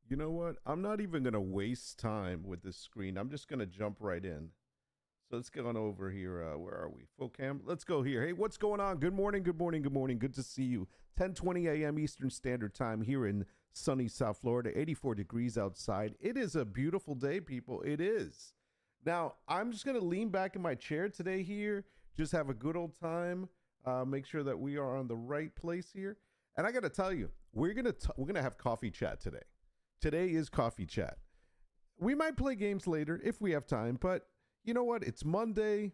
You know what? I'm not even going to waste time with this screen. I'm just going to jump right in. So let's get on over here. Where are we? Full cam. Let's go here. Hey, what's going on? Good morning. Good morning. Good morning. Good to see you. 10:20 a.m. Eastern Standard Time here in sunny South Florida. 84 degrees outside. It is a beautiful day, people. It is. Now, I'm just going to lean back in my chair today here. Just have a good old time. Make sure that we are on the right place here. And I got to tell you, we're gonna have coffee chat today. Today is coffee chat. We might play games later if we have time, but you know what? It's Monday.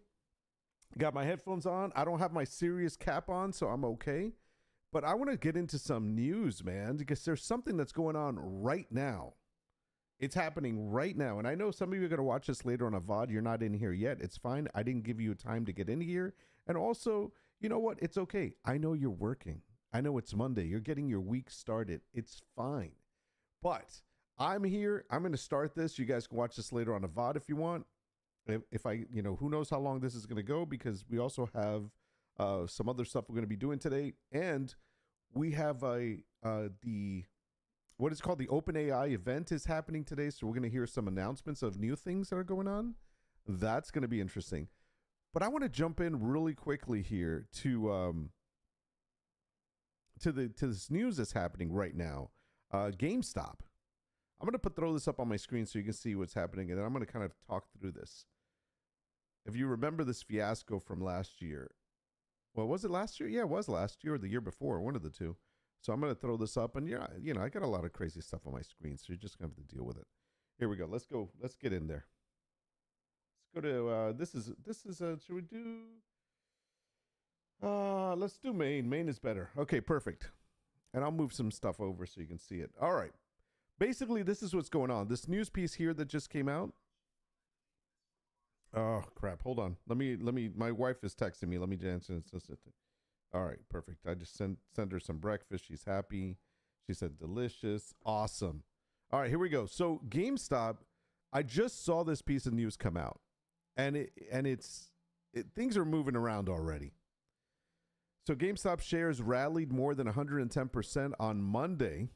Got my headphones on. I don't have my serious cap on, so I'm okay. But I want to get into some news, man, because there's something that's going on right now. It's happening right now. And I know some of you are going to watch this later on a VOD. You're not in here yet. It's fine. I didn't give you time to get in here. And also, you know what? It's okay. I know you're working. I know it's Monday. You're getting your week started. It's fine. But I'm here. I'm going to start this. You guys can watch this later on a VOD if you want. If I, who knows how long this is going to go, because we also have some other stuff we're going to be doing today. And we have what is called the OpenAI event is happening today. So we're going to hear some announcements of new things that are going on. That's going to be interesting. But I want to jump in really quickly here to this news that's happening right now. GameStop. I'm going to throw this up on my screen so you can see what's happening, and then I'm going to kind of talk through this. If you remember this fiasco from last year, well, was it last year? Yeah, it was last year or the year before, one of the two. So I'm going to throw this up, and yeah, I got a lot of crazy stuff on my screen, so you're just going to have to deal with it. Here we go. Let's go. Let's get in there. Let's go to this is should we do? Let's do Maine. Maine is better. Okay, perfect. And I'll move some stuff over so you can see it. All right. Basically, this is what's going on. This news piece here that just came out. Oh, crap. Hold on. Let me, my wife is texting me. Let me answer. All right, perfect. I just sent her some breakfast. She's happy. She said delicious. Awesome. All right, here we go. So GameStop, I just saw this piece of news come out, and things are moving around already. So GameStop shares rallied more than 110% on Monday,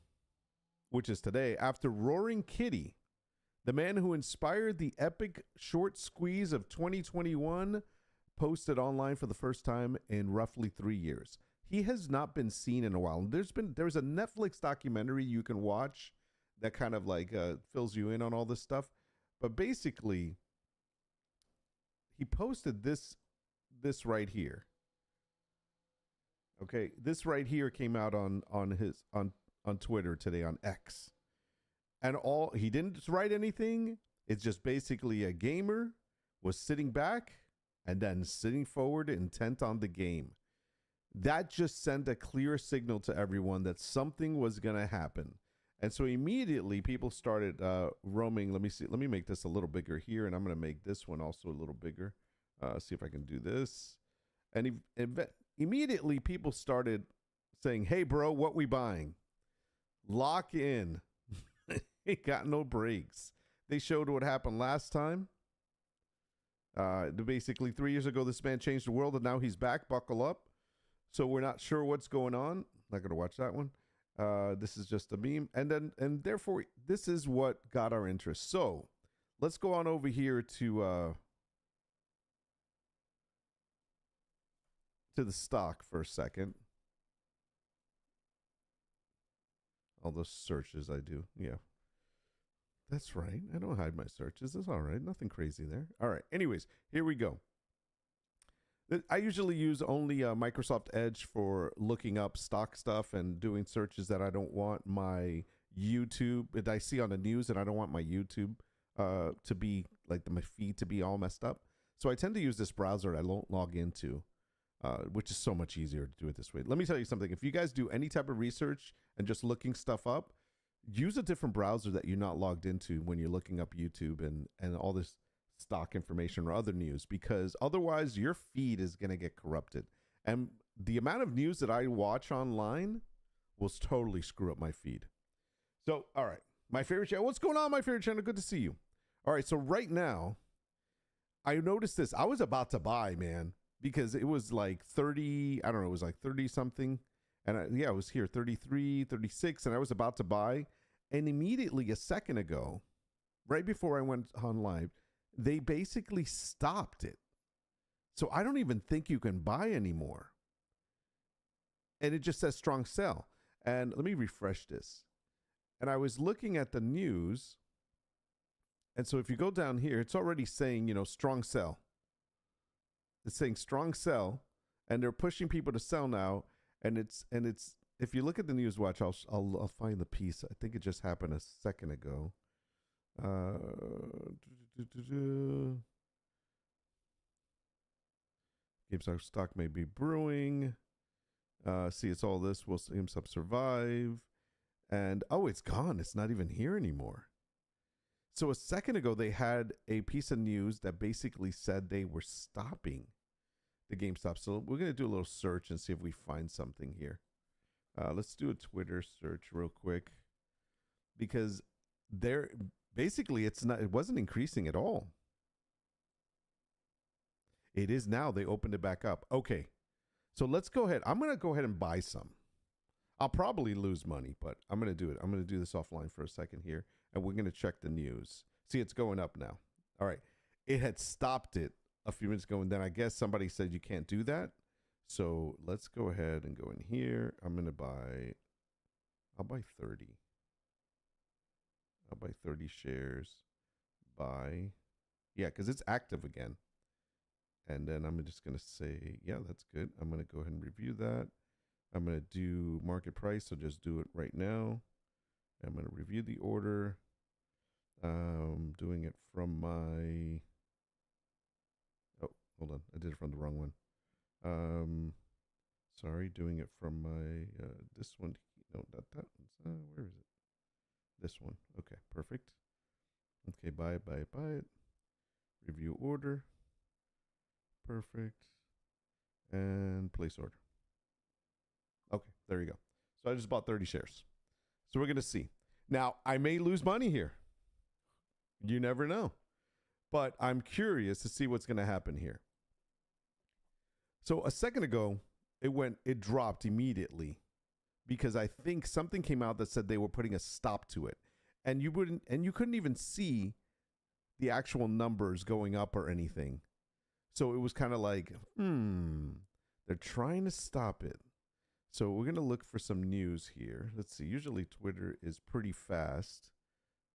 which is today, after Roaring Kitty, the man who inspired the epic short squeeze of 2021, posted online for the first time in roughly 3 years. He has not been seen in a while. There's a Netflix documentary you can watch that kind of like fills you in on all this stuff. But basically, he posted this right here. Okay, this right here came out on Twitter today, on X. And he didn't write anything. It's just basically a gamer was sitting back and then sitting forward, intent on the game. That just sent a clear signal to everyone that something was going to happen. And so immediately people started roaming. Let me see. Let me make this a little bigger here. And I'm going to make this one also a little bigger. See if I can do this. And immediately people started saying, hey, bro, what we buying? Lock in. It got no breaks. They showed what happened last time. Basically 3 years ago, this man changed the world, and now he's back. Buckle up. So we're not sure what's going on. Not going to watch that one. This is just a meme. And therefore, this is what got our interest. So let's go on over here to the stock for a second. All those searches I do. Yeah. That's right. I don't hide my searches. That's all right. Nothing crazy there. All right. Anyways, here we go. I usually use only Microsoft Edge for looking up stock stuff and doing searches that I don't want my YouTube that I see on the news, and I don't want my YouTube to be like my feed to be all messed up. So I tend to use this browser I don't log into, which is so much easier to do it this way. Let me tell you something. If you guys do any type of research and just looking stuff up, use a different browser that you're not logged into when you're looking up YouTube and all this stock information or other news, because otherwise your feed is going to get corrupted. And the amount of news that I watch online will totally screw up my feed. So, all right, my favorite channel. What's going on, my favorite channel? Good to see you. All right, so right now, I noticed this. I was about to buy, man, because it was like 30, I don't know, it was like 30 something. And it was here, 33, 36, and I was about to buy. And immediately a second ago, right before I went on live, they basically stopped it. So I don't even think you can buy anymore. And it just says strong sell. And let me refresh this. And I was looking at the news. And so if you go down here, it's already saying, strong sell. It's saying strong sell. And they're pushing people to sell now. And it's if you look at the news watch, I'll find the piece. I think it just happened a second ago. GameStop stock may be brewing. See, it's all this. Will GameStop survive? And it's gone. It's not even here anymore. So a second ago, they had a piece of news that basically said they were stopping the GameStop. So we're going to do a little search and see if we find something here. Let's do a Twitter search real quick, because basically it wasn't increasing at all. It is now. They opened it back up. Okay. So let's go ahead. I'm going to go ahead and buy some. I'll probably lose money, but I'm going to do it. I'm going to do this offline for a second here, and we're going to check the news. See, it's going up now. All right. It had stopped it a few minutes ago, and then I guess somebody said you can't do that. So let's go ahead and go in here. I'll buy 30. I'll buy 30 shares. Buy. Yeah, because it's active again. And then I'm just going to say, yeah, that's good. I'm going to go ahead and review that. I'm going to do market price, so just do it right now. I'm going to review the order. Doing it from my... Oh, hold on. I did it from the wrong one. Sorry, doing it from my... this one. No, not that one. Where is it? This one. Okay, perfect. Okay, buy it, buy it, buy it. Review order. Perfect. And place order. Okay, there you go. So I just bought 30 shares. So we're going to see. Now, I may lose money here. You never know. But I'm curious to see what's going to happen here. So a second ago, it dropped immediately because I think something came out that said they were putting a stop to it. And you couldn't even see the actual numbers going up or anything. So it was kind of like, they're trying to stop it. So we're going to look for some news here. Let's see. Usually Twitter is pretty fast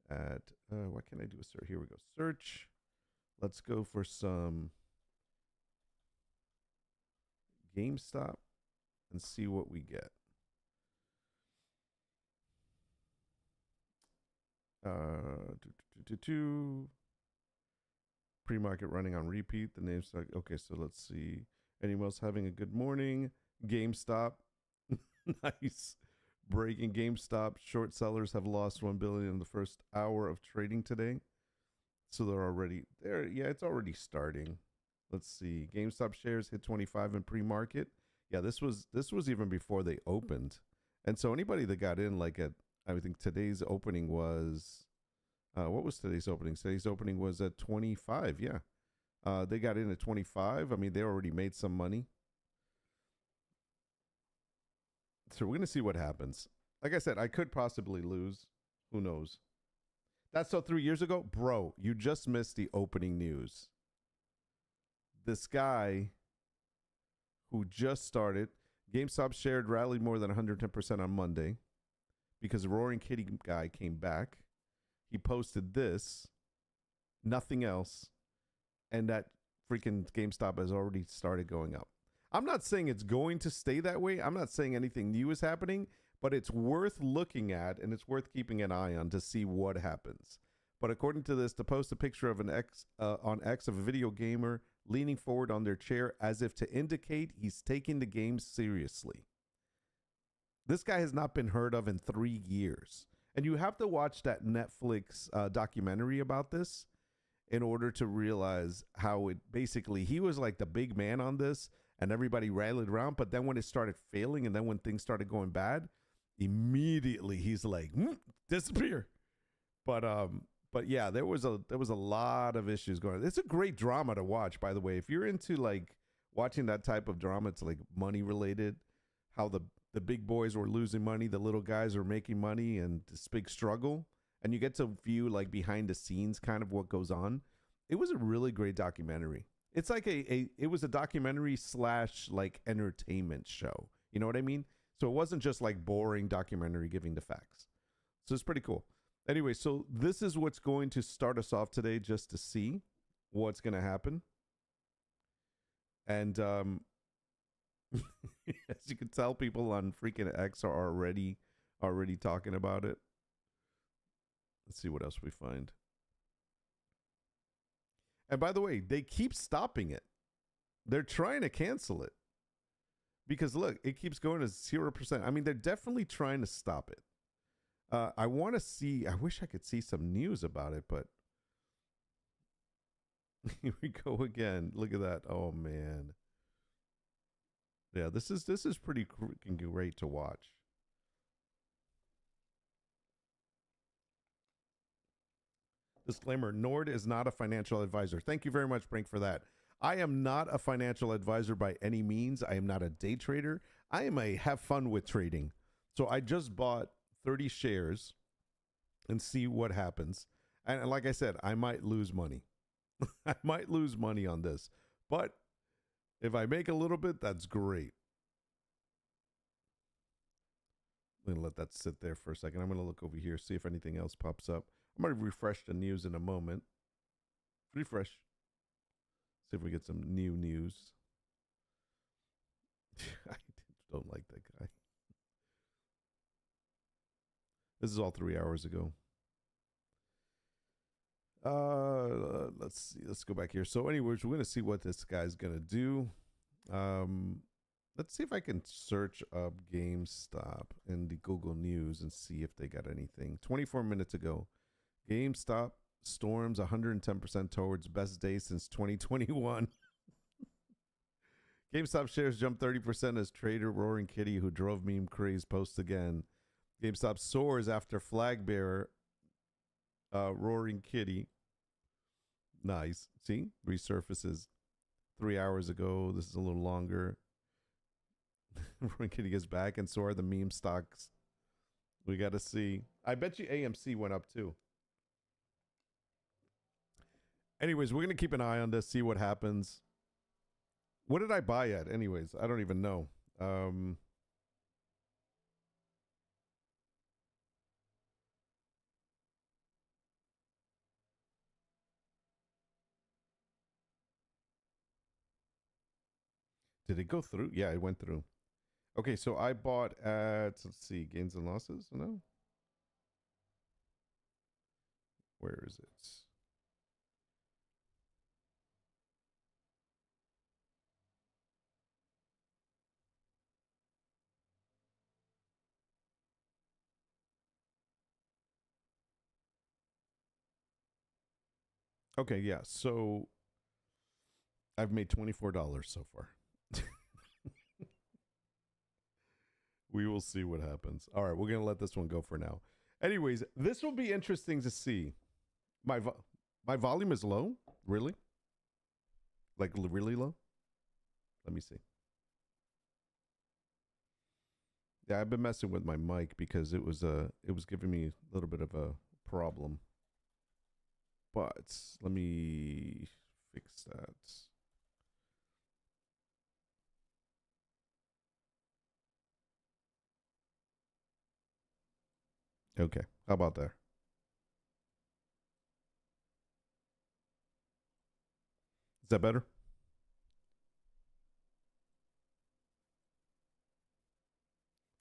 at, what can I do? Sir, here we go. Search. Let's go for some GameStop and see what we get. Pre-market running on repeat. The name's like, okay, so let's see. Anyone else having a good morning? GameStop. Nice. Breaking GameStop. Short sellers have lost 1 billion in the first hour of trading today. So they're already there. Yeah, it's already starting. Let's see. GameStop shares hit 25 in pre-market. Yeah, this was even before they opened. And so anybody that got in like I think today's opening was what was today's opening? Today's opening was at 25. Yeah. They got in at 25. I mean, they already made some money. So we're going to see what happens. Like I said, I could possibly lose. Who knows? That's so 3 years ago. Bro, you just missed the opening news. This guy who just started, GameStop shared rallied more than 110% on Monday because the Roaring Kitty guy came back. He posted this, nothing else, and that freaking GameStop has already started going up. I'm not saying it's going to stay that way. I'm not saying anything new is happening, but it's worth looking at and it's worth keeping an eye on to see what happens. But according to this, to post a picture of on X of a video gamer leaning forward on their chair as if to indicate he's taking the game seriously. This guy has not been heard of in 3 years. And you have to watch that Netflix documentary about this in order to realize how it basically, he was like the big man on this and everybody rallied around. But then when it started failing and then when things started going bad, immediately he's like, disappear. But yeah, there was a lot of issues going on. It's a great drama to watch, by the way. If you're into like watching that type of drama, it's like money related, how the big boys were losing money, the little guys are making money, and this big struggle. And you get to view like behind the scenes kind of what goes on. It was a really great documentary. It's like it was a documentary slash like entertainment show. You know what I mean? So it wasn't just like boring documentary giving the facts. So it's pretty cool. Anyway, so this is what's going to start us off today, just to see what's going to happen. And as you can tell, people on freaking X are already talking about it. Let's see what else we find. And by the way, they keep stopping it. They're trying to cancel it. Because look, it keeps going to 0%. I mean, they're definitely trying to stop it. I want to see, I wish I could see some news about it, but here we go again. Look at that. Oh man. Yeah, this is pretty great to watch. Disclaimer, Nord is not a financial advisor. Thank you very much, Brink, for that. I am not a financial advisor by any means. I am not a day trader. I am a have fun with trading. So I just bought 30 shares and see what happens. And like I said, I might lose money. I might lose money on this. But if I make a little bit, that's great. I'm going to let that sit there for a second. I'm going to look over here, see if anything else pops up. I'm going to refresh the news in a moment. Refresh. See if we get some new news. I don't like that guy. This is all 3 hours ago. Let's see. Let's go back here. So anyways, we're going to see what this guy's going to do. Let's see if I can search up GameStop in the Google News and see if they got anything. 24 minutes ago. GameStop storms 110% towards best day since 2021. GameStop shares jumped 30% as trader Roaring Kitty, who drove meme craze, posts again. GameStop soars after flag bearer Roaring Kitty. Nice. See? Resurfaces 3 hours ago. This is a little longer. Roaring Kitty gets back, and so are the meme stocks. We got to see. I bet you AMC went up too. Anyways, we're going to keep an eye on this, see what happens. What did I buy at? Anyways, I don't even know. Did it go through? Yeah, it went through. Okay, so I bought at, let's see, gains and losses? No? Where is it? Okay, yeah. So I've made $24 so far. We will see what happens. All right, we're going to let this one go for now. Anyways, this will be interesting to see. My volume is low? Really? Like really low? Let me see. Yeah, I've been messing with my mic because it was giving me a little bit of a problem. But let me fix that. Okay, how about that? Is that better?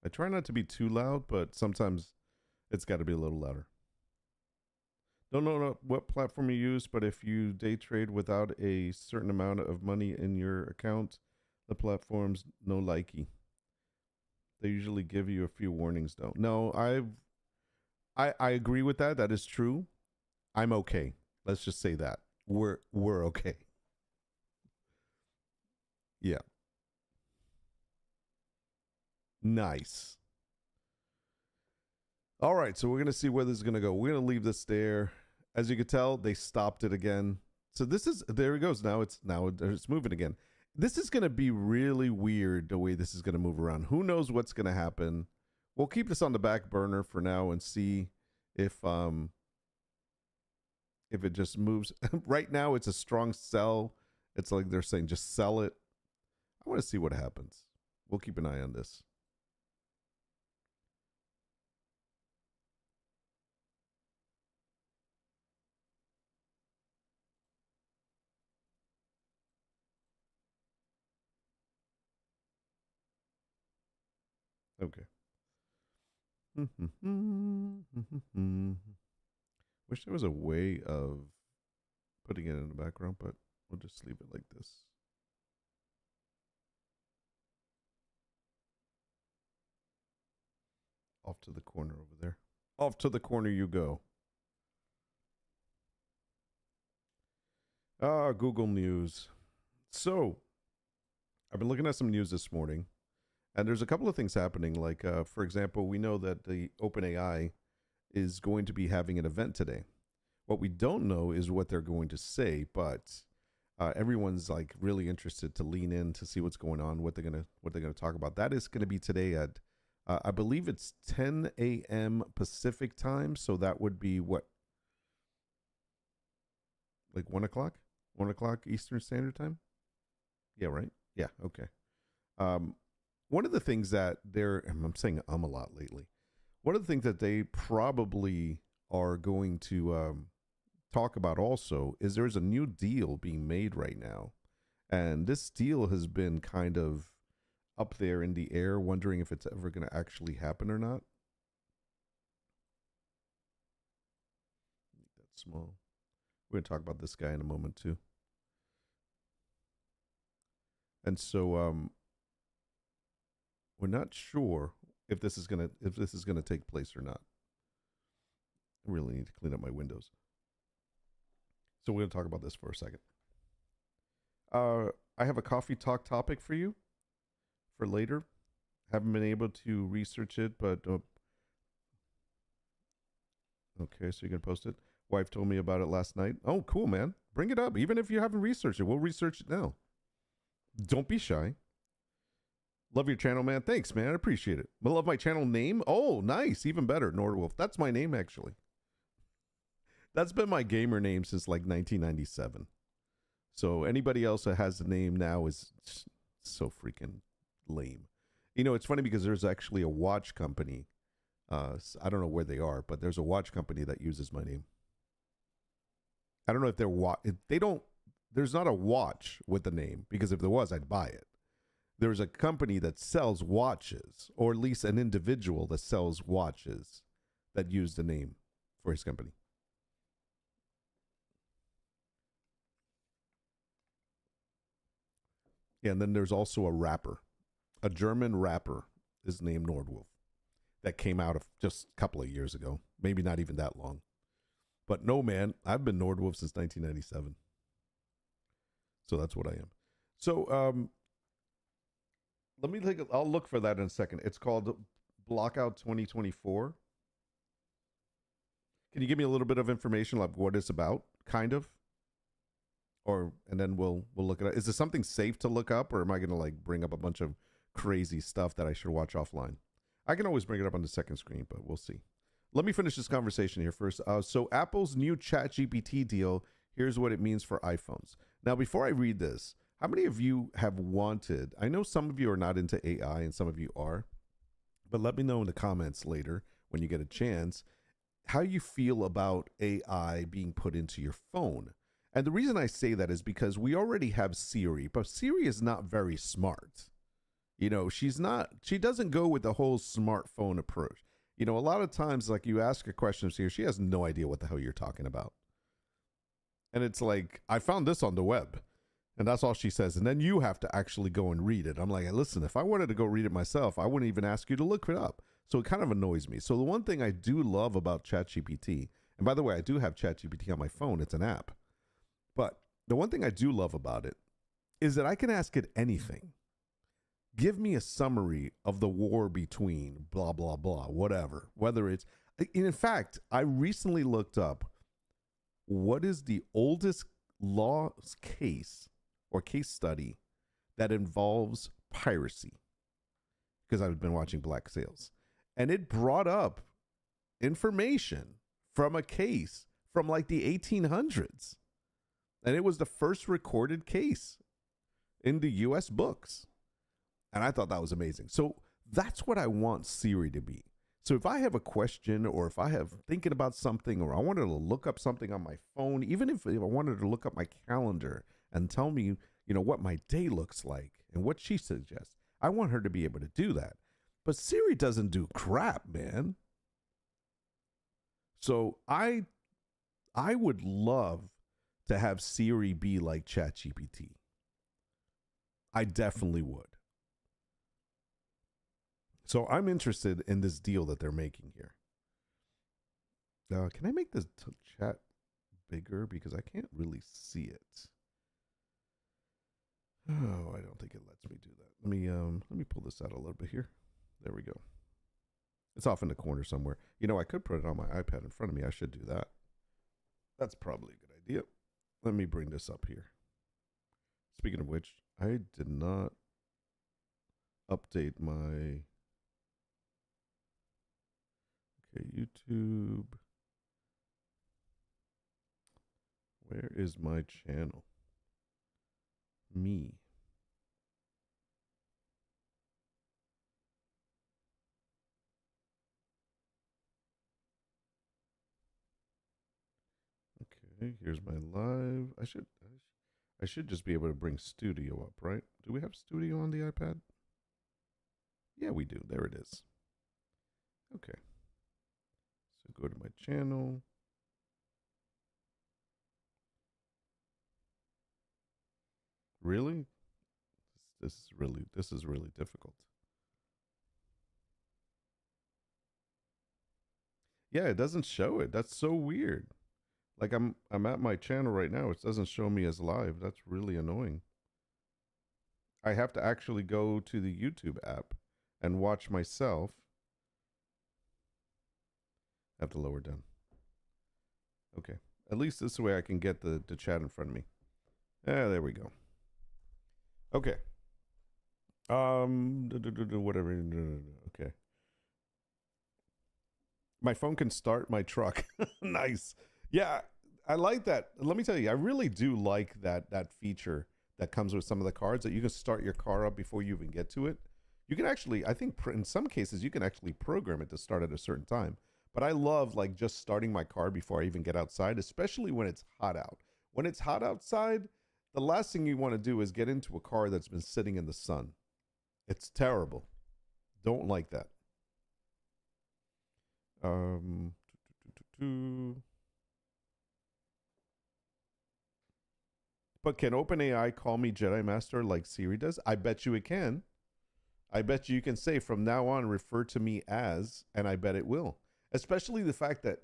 I try not to be too loud, but sometimes it's got to be a little louder. Don't know what platform you use, but if you day trade without a certain amount of money in your account, the platform's no likey. They usually give you a few warnings, though. No, I agree with that. That is true. I'm okay. Let's just say that we're okay. Yeah. Nice. All right, so we're gonna see where this is gonna go. We're gonna leave this there. As you can tell, they stopped it again. So this is, there it goes. Now it's moving again. This is going to be really weird the way this is going to move around. Who knows what's going to happen? We'll keep this on the back burner for now and see if it just moves. Right now it's a strong sell. It's like they're saying just sell it. I want to see what happens. We'll keep an eye on this. Okay. Wish there was a way of putting it in the background, but we'll just leave it like this. Off to the corner over there. Off to the corner you go. Google News. So, I've been looking at some news this morning, and there's a couple of things happening. Like, for example, we know that the OpenAI is going to be having an event today. What we don't know is what they're going to say, but everyone's like really interested to lean in to see what's going on, what they're gonna talk about. That is going to be today at I believe it's 10 a.m. Pacific time, so that would be what, like 1 o'clock? 1 o'clock Eastern Standard Time? Yeah, right? Yeah, okay. One of the things that I'm saying a lot lately. One of the things that they probably are going to talk about also is there's a new deal being made right now. And this deal has been kind of up there in the air, wondering if it's ever going to actually happen or not. Make that small. We're going to talk about this guy in a moment too. And so we're not sure if this is gonna take place or not. I really need to clean up my windows. So we're gonna talk about this for a second. I have a coffee talk topic for you for later. Haven't been able to research it, but okay, so you're gonna post it. Wife told me about it last night. Oh, cool, man. Bring it up. Even if you haven't researched it, we'll research it now. Don't be shy. Love your channel, man. Thanks, man. I appreciate it. I love my channel name. Oh, nice. Even better. Nordwolf. That's my name, actually. That's been my gamer name since like 1997. So anybody else that has the name now is so freaking lame. You know, it's funny because there's actually a watch company. I don't know where they are, but there's a watch company that uses my name. I don't know if they're there's not a watch with the name, because if there was, I'd buy it. There's a company that sells watches, or at least an individual that sells watches that use the name for his company. Yeah, and then there's also a rapper, a German rapper is named Nordwolf, that came out of just a couple of years ago, maybe not even that long. But no, man, I've been Nordwolf since 1997. So that's what I am. So let me I'll look for that in a second. It's called Blockout 2024. Can you give me a little bit of information, like what it's about, kind of? And then we'll look at it. Is this something safe to look up, or am I going to like bring up a bunch of crazy stuff that I should watch offline? I can always bring it up on the second screen, but we'll see. Let me finish this conversation here first. So Apple's new ChatGPT deal, here's what it means for iPhones. Now, before I read this, how many of you have wanted, I know some of you are not into AI and some of you are, but let me know in the comments later when you get a chance, how you feel about AI being put into your phone. And the reason I say that is because we already have Siri, but Siri is not very smart. You know, she doesn't go with the whole smartphone approach. You know, a lot of times, like, you ask her questions here, she has no idea what the hell you're talking about. And it's like, I found this on the web. And that's all she says. And then you have to actually go and read it. I'm like, listen, if I wanted to go read it myself, I wouldn't even ask you to look it up. So it kind of annoys me. So the one thing I do love about ChatGPT, and by the way, I do have ChatGPT on my phone. It's an app. But the one thing I do love about it is that I can ask it anything. Give me a summary of the war between blah, blah, blah, whatever. Whether it's, in fact, I recently looked up what is the oldest law case or case study that involves piracy because I've been watching Black Sails. And it brought up information from a case from like the 1800s. And it was the first recorded case in the US books. And I thought that was amazing. So that's what I want Siri to be. So if I have a question, or if I have thinking about something, or I wanted to look up something on my phone, even if I wanted to look up my calendar and tell me, what my day looks like and what she suggests, I want her to be able to do that. But Siri doesn't do crap, man. So I would love to have Siri be like ChatGPT. I definitely would. So I'm interested in this deal that they're making here. Can I make this chat bigger? Because I can't really see it. Oh, I don't think it lets me do that. Let me pull this out a little bit here. There we go. It's off in the corner somewhere. I could put it on my iPad in front of me. I should do that. That's probably a good idea. Let me bring this up here. Speaking of which, I did not update my... Okay, YouTube. Where is my channel? Me. Okay, here's my live. I should just be able to bring Studio up, right? Do we have Studio on the iPad? Yeah, we do. There it is. Okay. So go to my channel. Really? This is really difficult. Yeah, it doesn't show it. That's so weird. Like I'm at my channel right now. It doesn't show me as live. That's really annoying. I have to actually go to the YouTube app and watch myself. I have to lower down. Okay. At least this way I can get the chat in front of me. Yeah, there we go. Okay. Whatever. Okay. My phone can start my truck. Nice. Yeah, I like that. Let me tell you, I really do like that feature that comes with some of the cars, that you can start your car up before you even get to it. You can actually, I think in some cases, you can actually program it to start at a certain time. But I love like just starting my car before I even get outside, especially when it's hot out. When it's hot outside, the last thing you want to do is get into a car that's been sitting in the sun. It's terrible. Don't like that. But can OpenAI call me Jedi Master like Siri does? I bet you it can. I bet you can say from now on, refer to me as, and I bet it will. Especially the fact that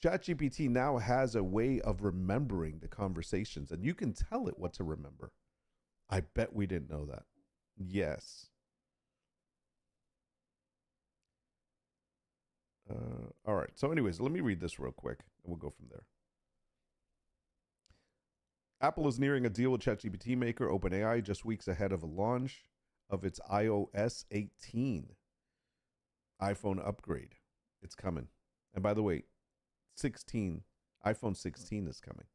ChatGPT now has a way of remembering the conversations, and you can tell it what to remember. I bet we didn't know that. Yes. All right. So anyways, let me read this real quick, and we'll go from there. Apple is nearing a deal with ChatGPT maker OpenAI just weeks ahead of a launch of its iOS 18 iPhone upgrade. It's coming. And by the way, iPhone 16 is coming.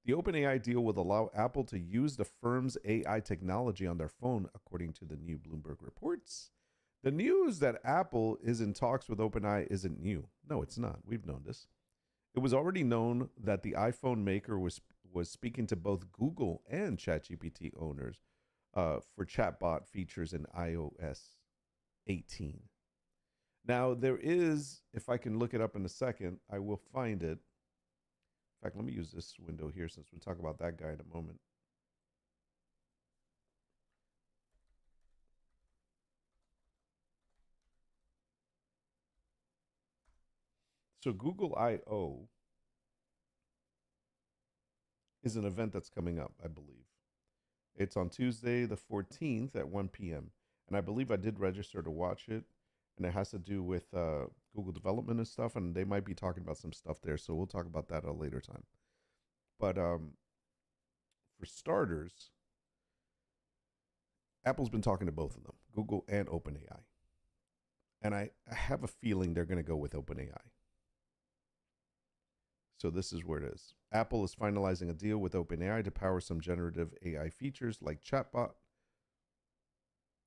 The OpenAI deal will allow Apple to use the firm's AI technology on their phone, according to the new Bloomberg reports. The news that Apple is in talks with OpenAI isn't new. No, it's not. We've known this. It was already known that the iPhone maker was speaking to both Google and ChatGPT owners for chatbot features in iOS 18. Now, there is, if I can look it up in a second, I will find it. In fact, let me use this window here since we'll talk about that guy in a moment. So Google I/O is an event that's coming up, I believe. It's on Tuesday the 14th at 1 p.m. And I believe I did register to watch it. And it has to do with Google development and stuff. And they might be talking about some stuff there. So we'll talk about that at a later time. But for starters, Apple's been talking to both of them, Google and OpenAI. And I have a feeling they're going to go with OpenAI. So this is where it is. Apple is finalizing a deal with OpenAI to power some generative AI features like chatbot.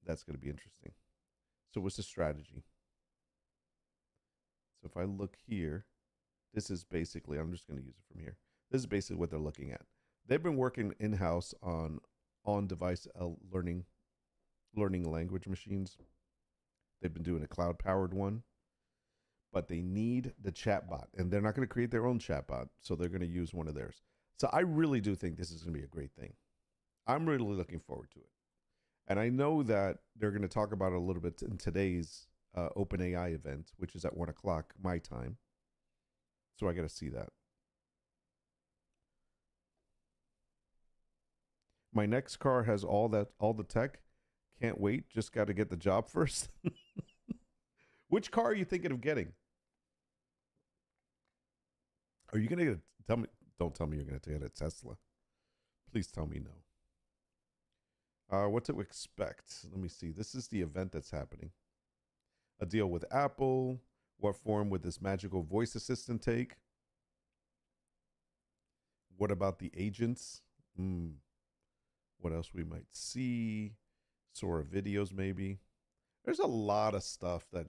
That's going to be interesting. So what's the strategy? So if I look here, this is basically, I'm just going to use it from here. This is basically what they're looking at. They've been working in-house on device learning language machines. They've been doing a cloud-powered one, but they need the chatbot, and they're not going to create their own chatbot, so they're going to use one of theirs. So I really do think this is going to be a great thing. I'm really looking forward to it. And I know that they're going to talk about it a little bit in today's OpenAI event, which is at 1 o'clock my time. So I got to see that. My next car has all the tech. Can't wait. Just got to get the job first. Which car are you thinking of getting? Are you going to tell me? Don't tell me you're going to get a Tesla. Please tell me no. What to expect? Let me see. This is the event that's happening. A deal with Apple. What form would this magical voice assistant take? What about the agents? What else we might see? Sora videos, maybe. There's a lot of stuff that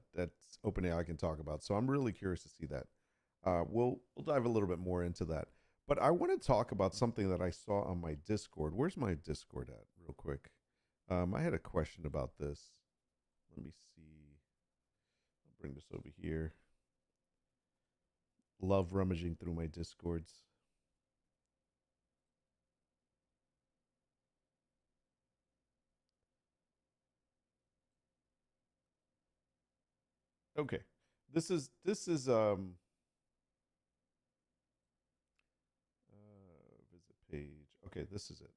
OpenAI can talk about. So I'm really curious to see that. We'll dive a little bit more into that. But I want to talk about something that I saw on my Discord. Where's my Discord at, real quick? I had a question about this. Let me see. I'll bring this over here. Love rummaging through my Discords. Okay. This is visit page. Okay, this is it.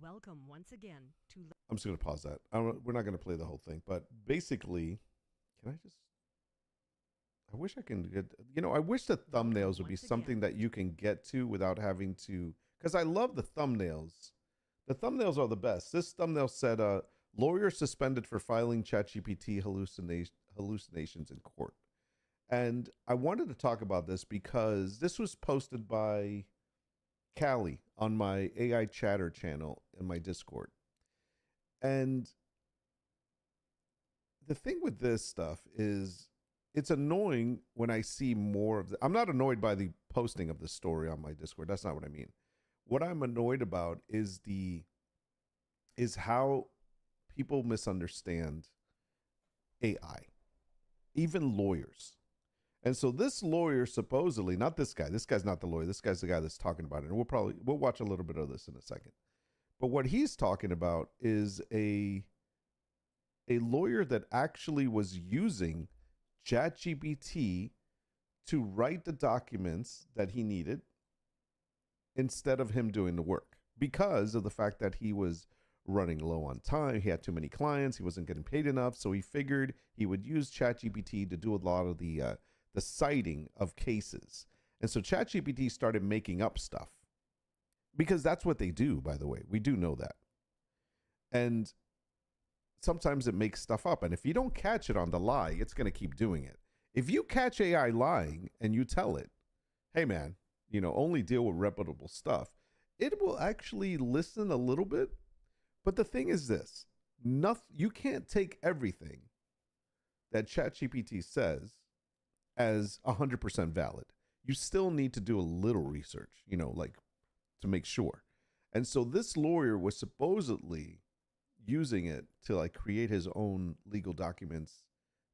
Welcome once again to. I'm just going to pause that. We're not going to play the whole thing, but basically, can I just? I wish I can get. I wish the thumbnails would be something that you can get to without having to. Because I love the thumbnails. The thumbnails are the best. This thumbnail said, "Lawyer suspended for filing ChatGPT hallucinations in court." And I wanted to talk about this because this was posted by Callie on my AI chatter channel in my Discord. And the thing with this stuff is it's annoying when I see more of I'm not annoyed by the posting of the story on my Discord. That's not what I mean. What I'm annoyed about is how people misunderstand AI, even lawyers. And so this lawyer supposedly, not this guy's not the lawyer. This guy's the guy that's talking about it. And we'll watch a little bit of this in a second. But what he's talking about is a lawyer that actually was using ChatGPT to write the documents that he needed instead of him doing the work because of the fact that he was running low on time. He had too many clients. He wasn't getting paid enough. So he figured he would use ChatGPT to do a lot of the citing of cases. And so ChatGPT started making up stuff because that's what they do, by the way. We do know that. And sometimes it makes stuff up. And if you don't catch it on the lie, it's going to keep doing it. If you catch AI lying and you tell it, hey, man, only deal with reputable stuff, it will actually listen a little bit. But the thing is this, you can't take everything that ChatGPT says as 100% valid. You still need to do a little research, to make sure. And so this lawyer was supposedly using it to create his own legal documents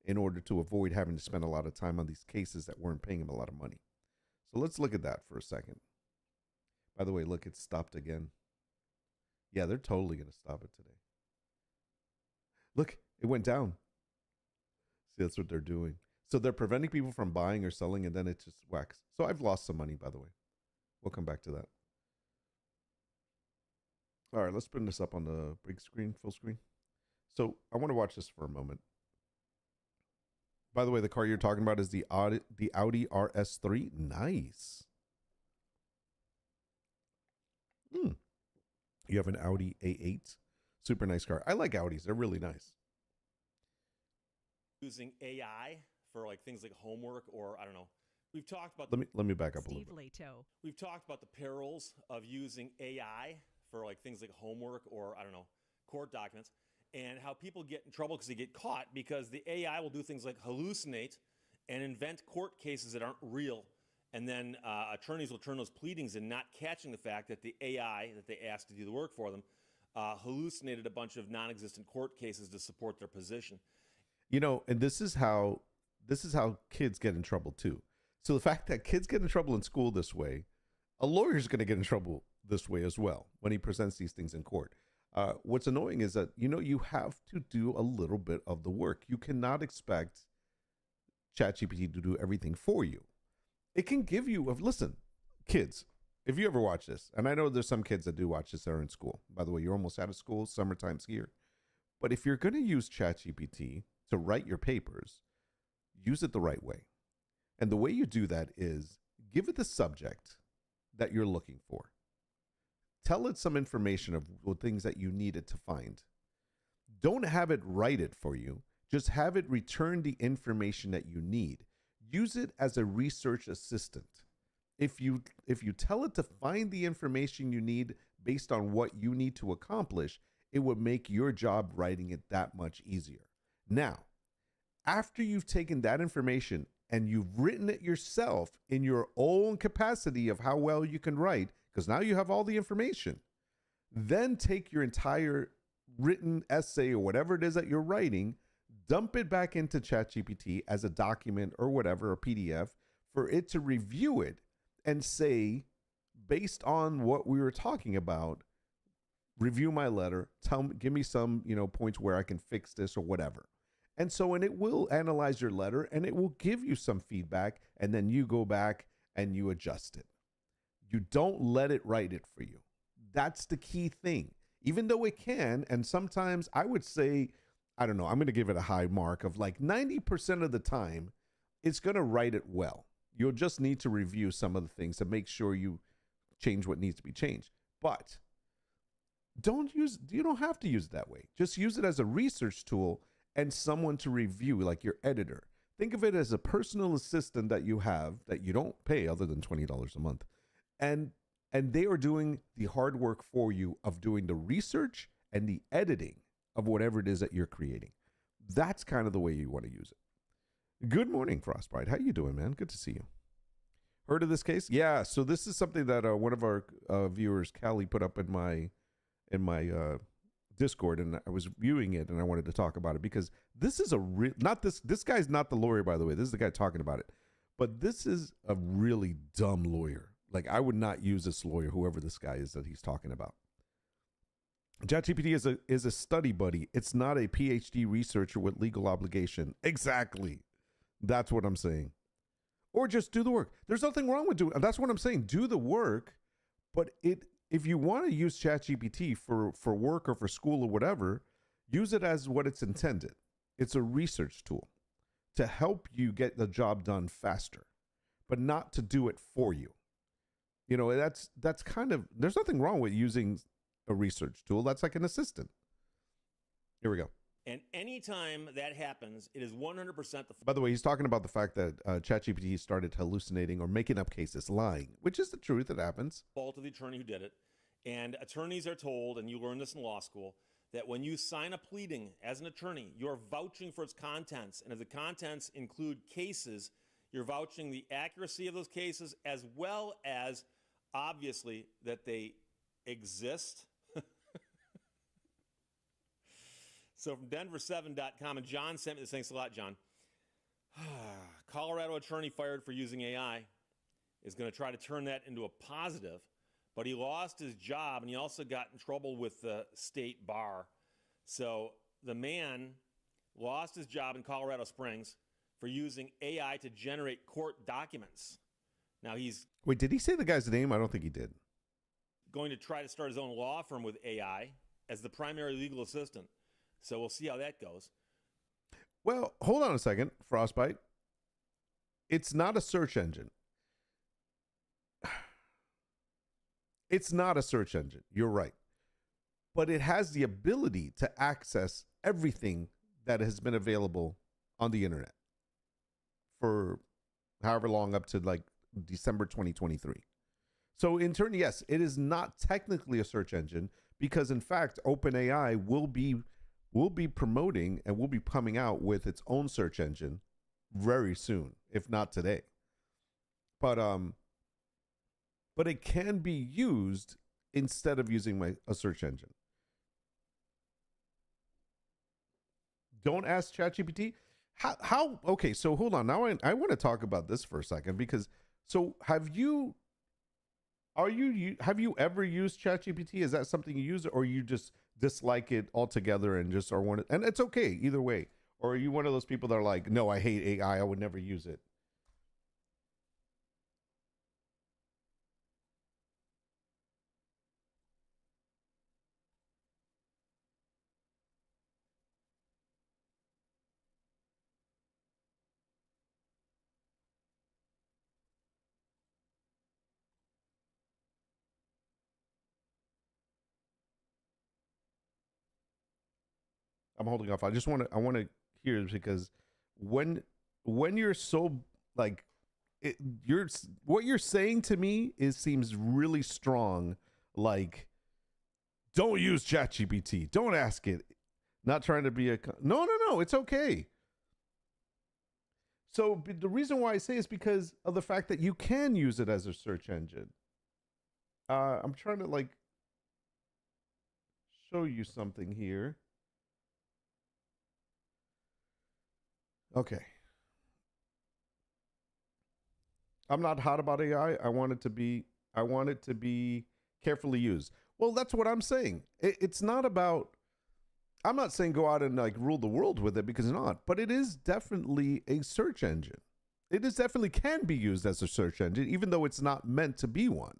in order to avoid having to spend a lot of time on these cases that weren't paying him a lot of money. So let's look at that for a second. By the way, look, it stopped again. Yeah, they're totally going to stop it today. Look, it went down. See, that's what they're doing. So they're preventing people from buying or selling, and then it just whacks. So I've lost some money, by the way. We'll come back to that. All right, let's bring this up on the big screen, full screen. So I want to watch this for a moment. By the way, the car you're talking about is the Audi RS3. Nice. You have an Audi A8. Super nice car. I like Audis. They're really nice. Using AI for like things like homework, or I don't know. We've talked about Let me back up a Steve little bit. Leto. we've talked about the perils of using AI for like things like homework, or I don't know, court documents, and how people get in trouble because they get caught because the AI will do things like hallucinate and invent court cases that aren't real. And then attorneys will turn those pleadings in, not catching the fact that the AI that they asked to do the work for them hallucinated a bunch of non-existent court cases to support their position. You know, and this is how kids get in trouble too. So the fact that kids get in trouble in school this way, a lawyer's going to get in trouble this way as well when he presents these things in court. What's annoying is that, you know, you have to do a little bit of the work. You cannot expect ChatGPT to do everything for you. It can give you listen, kids, if you ever watch this, and I know there's some kids that do watch this that are in school. By the way, you're almost out of school. Summertime's here. But if you're going to use ChatGPT to write your papers, use it the right way. And the way you do that is give it the subject that you're looking for. Tell it some information of things that you need it to find. Don't have it write it for you. Just have it return the information that you need. Use it as a research assistant. If you tell it to find the information you need based on what you need to accomplish, it would make your job writing it that much easier. Now, after you've taken that information and you've written it yourself in your own capacity of how well you can write, because now you have all the information, then take your entire written essay or whatever it is that you're writing, dump it back into ChatGPT as a document or whatever, a PDF, for it to review it and say, based on what we were talking about, review my letter, give me some, points where I can fix this or whatever. And so, and it will analyze your letter and it will give you some feedback, and then you go back and you adjust it. You don't let it write it for you. That's the key thing. Even though it can, and sometimes I would say, I don't know, I'm going to give it a high mark of like 90% of the time, it's going to write it well. You'll just need to review some of the things to make sure you change what needs to be changed. But you don't have to use it that way. Just use it as a research tool and someone to review, like your editor. Think of it as a personal assistant that you have that you don't pay other than $20 a month. And they are doing the hard work for you of doing the research and the editing of whatever it is that you're creating. That's kind of the way you want to use it. Good morning, Frostbite. How you doing, man? Good to see you. Heard of this case? Yeah, so this is something that one of our viewers, Callie, put up in my Discord, and I was viewing it and I wanted to talk about it because this is this guy's not the lawyer, by the way. This is the guy talking about it. But this is a really dumb lawyer. Like, I would not use this lawyer, whoever this guy is that he's talking about. ChatGPT is a study buddy. It's not a PhD researcher with legal obligation. Exactly. That's what I'm saying. Or just do the work. There's nothing wrong with doing it. That's what I'm saying. Do the work, but if you want to use ChatGPT for work or for school or whatever, use it as what it's intended. It's a research tool to help you get the job done faster, but not to do it for you. That's kind of, there's nothing wrong with using a research tool. That's like an assistant. Here we go. And anytime that happens, it is 100% By the way, he's talking about the fact that ChatGPT started hallucinating or making up cases, lying, which is the truth. It happens. fault of the attorney who did it. And attorneys are told, and you learn this in law school, that when you sign a pleading as an attorney, you're vouching for its contents. And if the contents include cases, you're vouching the accuracy of those cases as well as, obviously, that they exist. So from Denver7.com, and John sent me this. Thanks a lot, John. Colorado attorney fired for using AI is going to try to turn that into a positive, but he lost his job, and he also got in trouble with the state bar. So the man lost his job in Colorado Springs for using AI to generate court documents. Now he's... Wait, did he say the guy's name? I don't think he did. ...going to try to start his own law firm with AI as the primary legal assistant. So we'll see how that goes. Well, hold on a second, Frostbite. It's not a search engine. It's not a search engine. You're right. but it has the ability to access everything that has been available on the internet for however long, up to like December 2023. So in turn, yes, it is not technically a search engine, because in fact, OpenAI will be promoting and will be coming out with its own search engine very soon, if not today. But it can be used instead of using a search engine. Don't ask ChatGPT. How? Okay, so hold on. Now I want to talk about this for a second, because so have you ever used ChatGPT? Is that something you use, or you just dislike it altogether and just are one of, and it's okay either way? Or are you one of those people that are like, no, I hate AI, I would never use it? I'm holding off. I want to hear this, because when you're so like what you're saying to me seems really strong. Like, don't use ChatGPT. Don't ask it. Not trying to be no. It's okay. So the reason why I say is because of the fact that you can use it as a search engine. I'm trying to like show you something here. Okay. I'm not hot about AI. I want it to be carefully used. Well, that's what I'm saying. It's not about, I'm not saying go out and like rule the world with it, because it's not, but it is definitely a search engine. It is definitely can be used as a search engine, even though it's not meant to be one.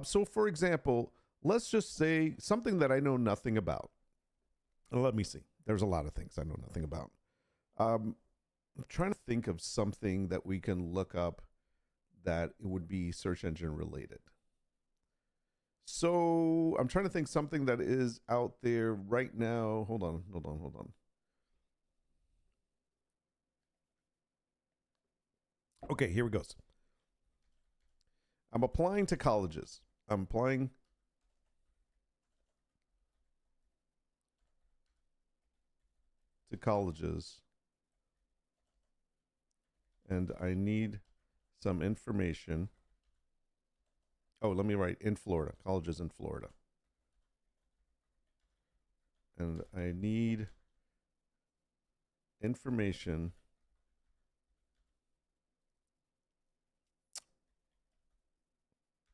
So for example, let's just say something that I know nothing about. Let me see. There's a lot of things I know nothing about. I'm trying to think of something that we can look up that it would be search engine related. So I'm trying to think something that is out there right now. Hold on. Okay, here it goes. I'm applying to colleges. I'm applying to colleges, and I need some information. Oh, let me write in Florida, colleges in Florida. And I need information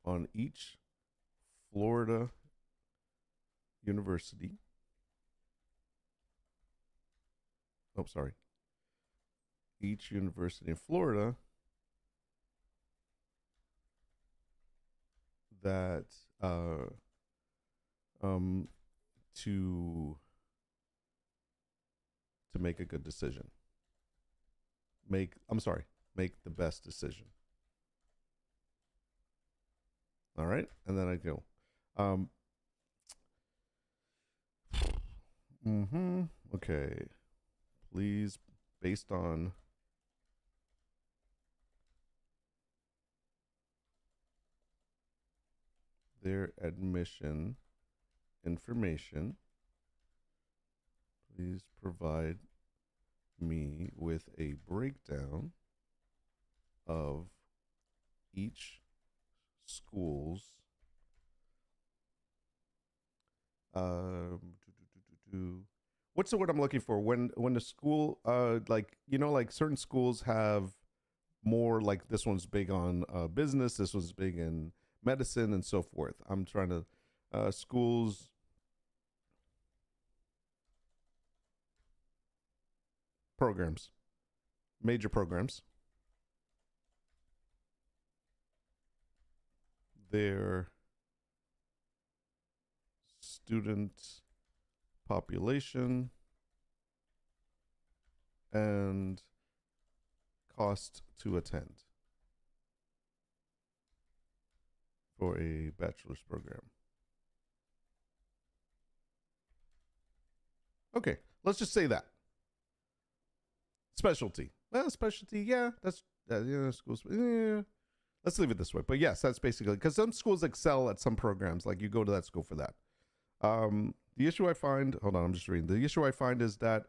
on each Florida university. Oh, sorry. Each university in Florida that to make a good decision. Make the best decision. All right, and then I go. Okay. Please, based on their admission information, please provide me with a breakdown of each school's what's the word I'm looking for? When the school like, you know, like certain schools have more, like this one's big on business, this one's big in medicine and so forth. I'm trying to schools programs, major programs, their student population and cost to attend for a bachelor's program. Okay, let's just say that. Specialty. Well, specialty, yeah, that's schools. Yeah. Let's leave it this way. But yes, that's basically because some schools excel at some programs. Like you go to that school for that. The issue I find, hold on, I'm just reading. The issue I find is that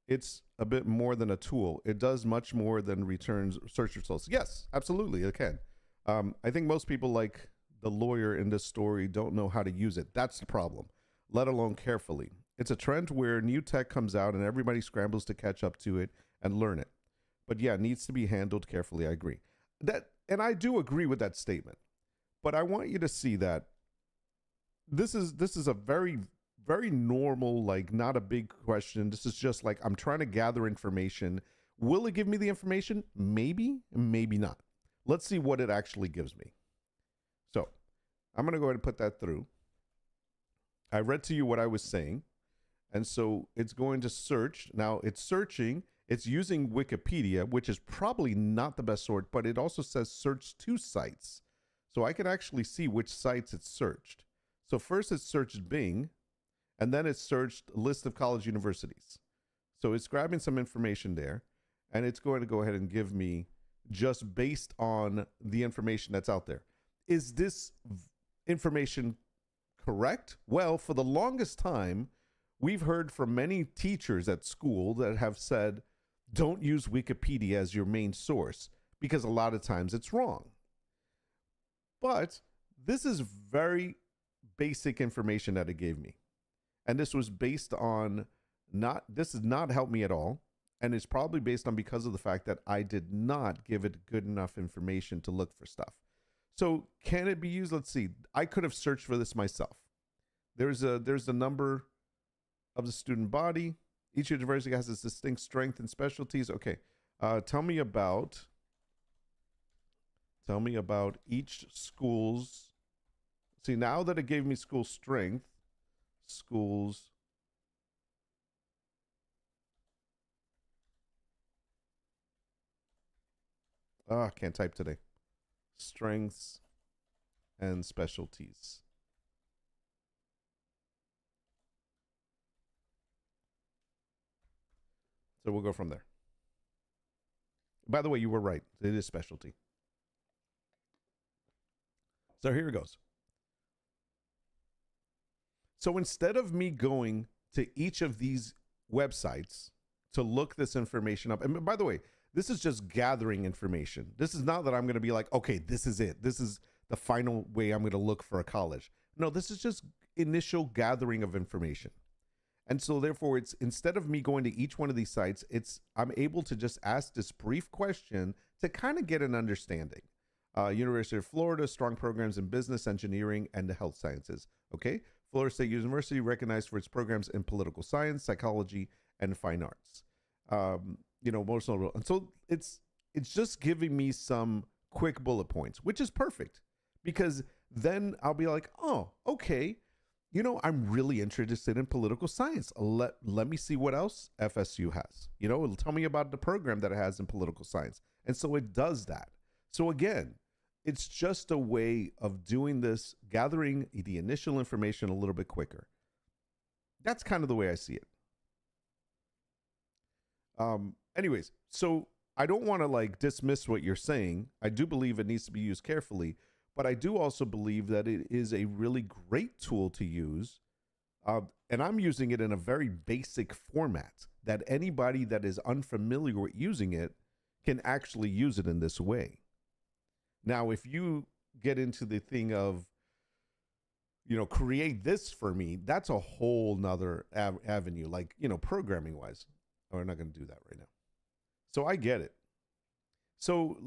it's a bit more than a tool. It does much more than returns search results. Yes, absolutely, it can. I think most people, like the lawyer in this story, don't know how to use it. That's the problem, let alone carefully. It's a trend where new tech comes out and everybody scrambles to catch up to it and learn it. But yeah, it needs to be handled carefully. I agree. And I do agree with that statement. But I want you to see that this is a very, very normal, like not a big question. This is just like I'm trying to gather information. Will it give me the information? Maybe, maybe not. Let's see what it actually gives me. So I'm going to go ahead and put that through. I read to you what I was saying. And so it's going to search. Now it's searching. It's using Wikipedia, which is probably not the best sort, but it also says search to sites. So I can actually see which sites it's searched. So first it searched Bing, and then it searched a list of college universities. So it's grabbing some information there, and it's going to go ahead and give me just based on the information that's out there. Is this information correct? Well, for the longest time, we've heard from many teachers at school that have said, don't use Wikipedia as your main source because a lot of times it's wrong. But this is very basic information that it gave me. And this was based on this has not helped me at all. And it's probably based on because of the fact that I did not give it good enough information to look for stuff. So can it be used? Let's see. I could have searched for this myself. There's a number of the student body. Each university has its distinct strength and specialties. Okay. Tell me about each school's. See, now that it gave me school strength, schools. I can't type today. Strengths and specialties. So we'll go from there. By the way, you were right. It is specialty. So here it goes. So instead of me going to each of these websites to look this information up, and by the way, this is just gathering information. This is not that I'm going to be like, okay, this is it. This is the final way I'm going to look for a college. No, this is just initial gathering of information. And so therefore, it's instead of me going to each one of these sites, I'm able to just ask this brief question to kind of get an understanding. University of Florida, strong programs in business, engineering, and the health sciences. Okay. Florida State University recognized for its programs in political science, psychology, and fine arts. Most notable. And so it's just giving me some quick bullet points, which is perfect because then I'll be like, oh, okay. I'm really interested in political science. Let me see what else FSU has. It'll tell me about the program that it has in political science. And so it does that. So again, it's just a way of doing this, gathering the initial information a little bit quicker. That's kind of the way I see it. Anyways, so I don't want to dismiss what you're saying. I do believe it needs to be used carefully. But I do also believe that it is a really great tool to use. And I'm using it in a very basic format that anybody that is unfamiliar with using it can actually use it in this way. Now, if you get into the thing of, create this for me, that's a whole nother avenue, programming wise. Oh, we're not going to do that right now. So I get it. So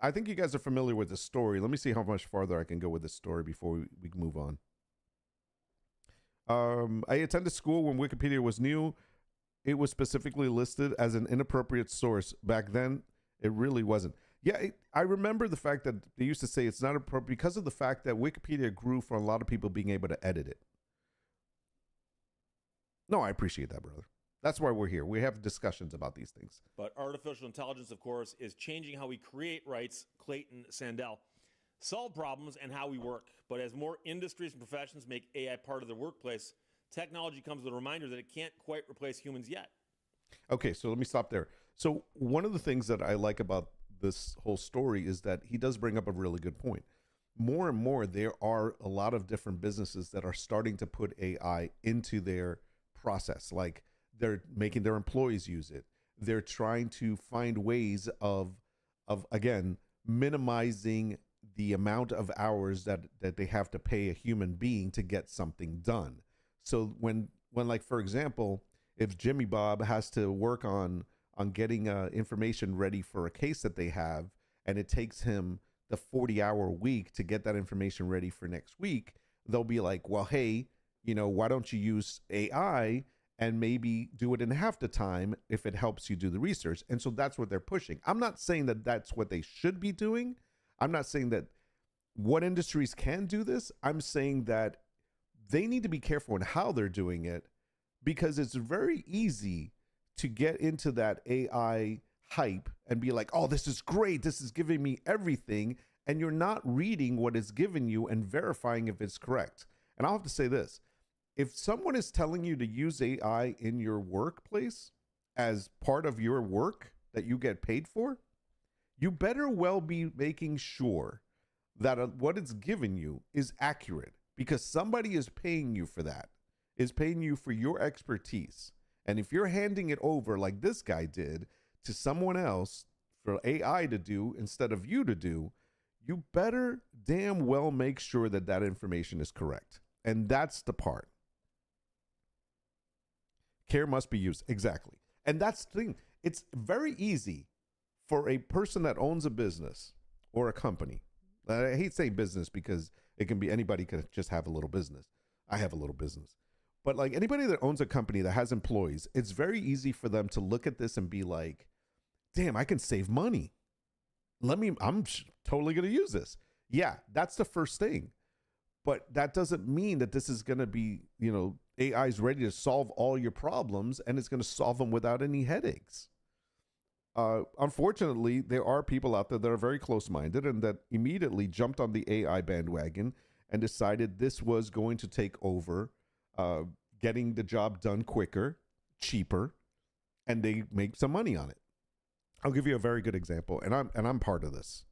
I think you guys are familiar with the story. Let me see how much farther I can go with this story before we move on. I attended school when Wikipedia was new. It was specifically listed as an inappropriate source. Back then, it really wasn't. Yeah, I remember the fact that they used to say it's not appropriate because of the fact that Wikipedia grew for a lot of people being able to edit it. No, I appreciate that, brother. That's why we're here. We have discussions about these things. But artificial intelligence, of course, is changing how we create, writes Clayton Sandell. Solve problems and how we work. But as more industries and professions make AI part of their workplace, technology comes with a reminder that it can't quite replace humans yet. Okay, so let me stop there. So one of the things that I like about this whole story is that he does bring up a really good point. More and more, there are a lot of different businesses that are starting to put AI into their process. Like they're making their employees use it. They're trying to find ways of again, minimizing the amount of hours that they have to pay a human being to get something done. So when like, for example, if Jimmy Bob has to work on getting information ready for a case that they have, and it takes him the 40-hour week to get that information ready for next week, they'll be like, well, hey, why don't you use AI and maybe do it in half the time if it helps you do the research? And so that's what they're pushing. I'm not saying that that's what they should be doing. I'm not saying that what industries can do this. I'm saying that they need to be careful in how they're doing it, because it's very easy to get into that AI hype and be like, oh, this is great, this is giving me everything, and you're not reading what it's giving you and verifying if it's correct. And I'll have to say this: if someone is telling you to use AI in your workplace as part of your work that you get paid for, you better well be making sure that what it's giving you is accurate, because somebody is paying you for that, is paying you for your expertise. And if you're handing it over like this guy did to someone else for AI to do instead of you to do, you better damn well make sure that that information is correct. And that's the part. Care must be used. Exactly. And that's the thing. It's very easy for a person that owns a business or a company. I hate saying business because it can be anybody could just have a little business. I have a little business. But like anybody that owns a company that has employees, it's very easy for them to look at this and be like, damn, I can save money. I'm totally going to use this. Yeah, that's the first thing. But that doesn't mean that this is going to be, AI is ready to solve all your problems and it's going to solve them without any headaches. Unfortunately, there are people out there that are very close-minded and that immediately jumped on the AI bandwagon and decided this was going to take over getting the job done quicker, cheaper, and they make some money on it. I'll give you a very good example, and I'm part of this.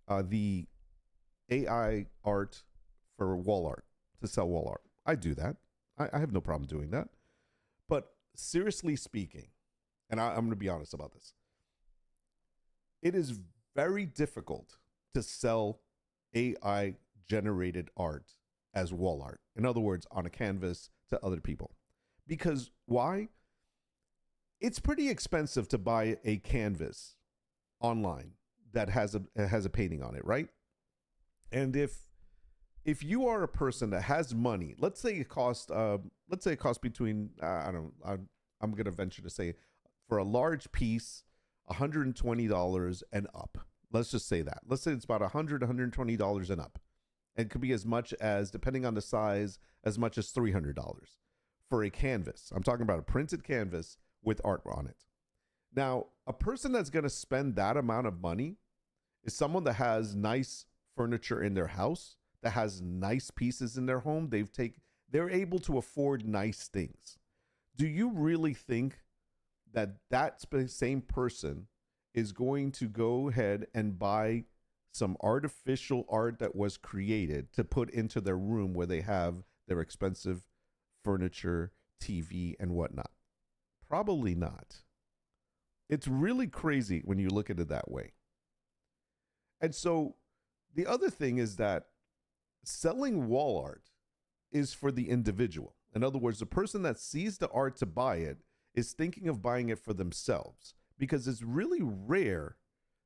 The AI art for wall art, to sell wall art. I do that. I have no problem doing that. But seriously speaking, and I'm going to be honest about this, it is very difficult to sell AI generated art as wall art. In other words, on a canvas to other people. Because why? It's pretty expensive to buy a canvas online that has a painting on it, right? And if you are a person that has money, let's say it costs between I'm going to venture to say, for a large piece, $120 and up. Let's just say that. Let's say it's about $120 and up. It could be as much as, depending on the size, as much as $300 for a canvas. I'm talking about a printed canvas with art on it. Now, a person that's going to spend that amount of money is someone that has nice furniture in their house, that has nice pieces in their home. They're able to afford nice things. Do you really think that same person is going to go ahead and buy some artificial art that was created to put into their room where they have their expensive furniture, TV, and whatnot? Probably not. It's really crazy when you look at it that way. And so the other thing is that selling wall art is for the individual. In other words, the person that sees the art to buy it is thinking of buying it for themselves, because it's really rare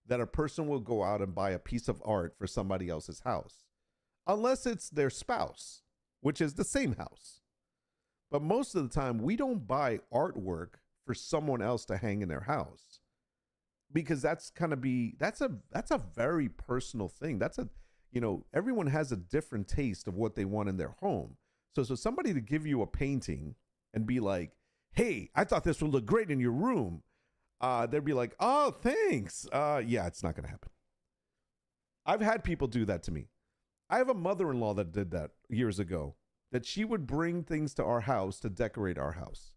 that a person will go out and buy a piece of art for somebody else's house, unless it's their spouse, which is the same house. But most of the time, we don't buy artwork for someone else to hang in their house, because that's a very personal thing. Everyone has a different taste of what they want in their home. So somebody to give you a painting and be like, hey, I thought this would look great in your room. They'd be like, oh, thanks. Yeah, it's not going to happen. I've had people do that to me. I have a mother-in-law that did that years ago. that she would bring things to our house to decorate our house.